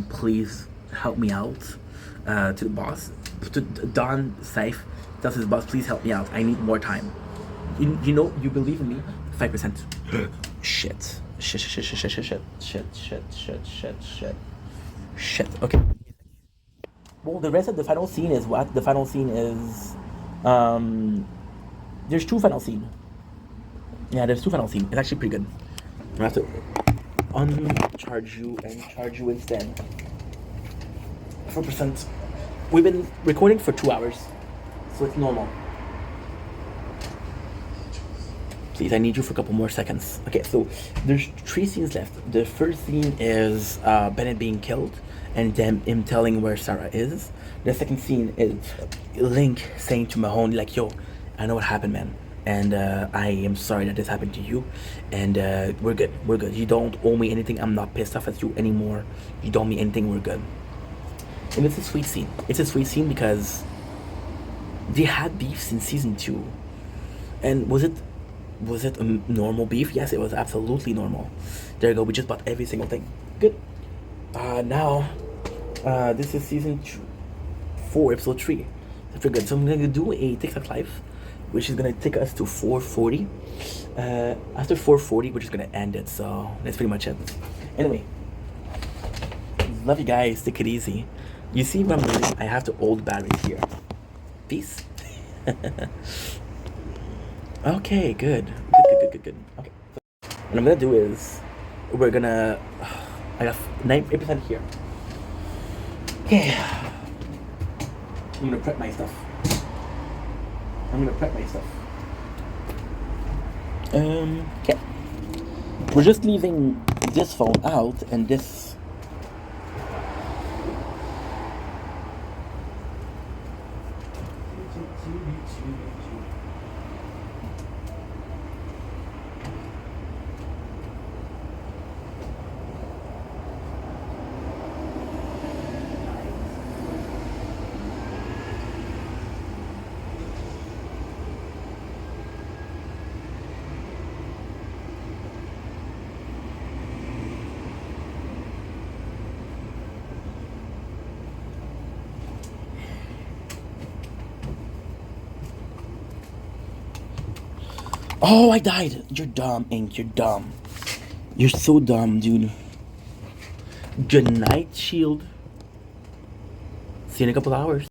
please help me out, to the boss. To Don Syph tells his boss, please help me out. I need more time. You know, you believe in me? 5%. Shit. Okay. Well, the rest of the final scene is what? The final scene is, there's 2 final scenes. Yeah, there's 2 final scenes. It's actually pretty good. I have to uncharge you and charge you instead. 4%. We've been recording for 2 hours, so it's normal. Please, I need you for a couple more seconds. Okay, so there's 3 scenes left. The first scene is Bennett being killed and then him telling where Sarah is. The second scene is Link saying to Mahone, like, yo, I know what happened, man. And I am sorry that this happened to you. And we're good. You don't owe me anything. I'm not pissed off at you anymore. You don't owe me anything. We're good. And it's a sweet scene. It's a sweet scene because they had beefs in season 2. And was it a normal beef? Yes, it was absolutely normal. There you go. We just bought every single thing. Good. Now, this is season 4, episode 3. That's pretty good. So I'm gonna do a TikTok live, which is gonna take us to 440. After 440, we're just gonna end it. So that's pretty much it. Anyway, love you guys. Take it easy. You see what I'm doing? I have the old batteries here. Peace. Okay, good. Okay. So what I'm gonna do is we're gonna. I got 8% here. Okay. I'm gonna prep my stuff. Okay. We're just leaving this phone out and this. Oh, I died. You're dumb, Ink. You're dumb. You're so dumb, dude. Good night, Shield. See you in a couple hours.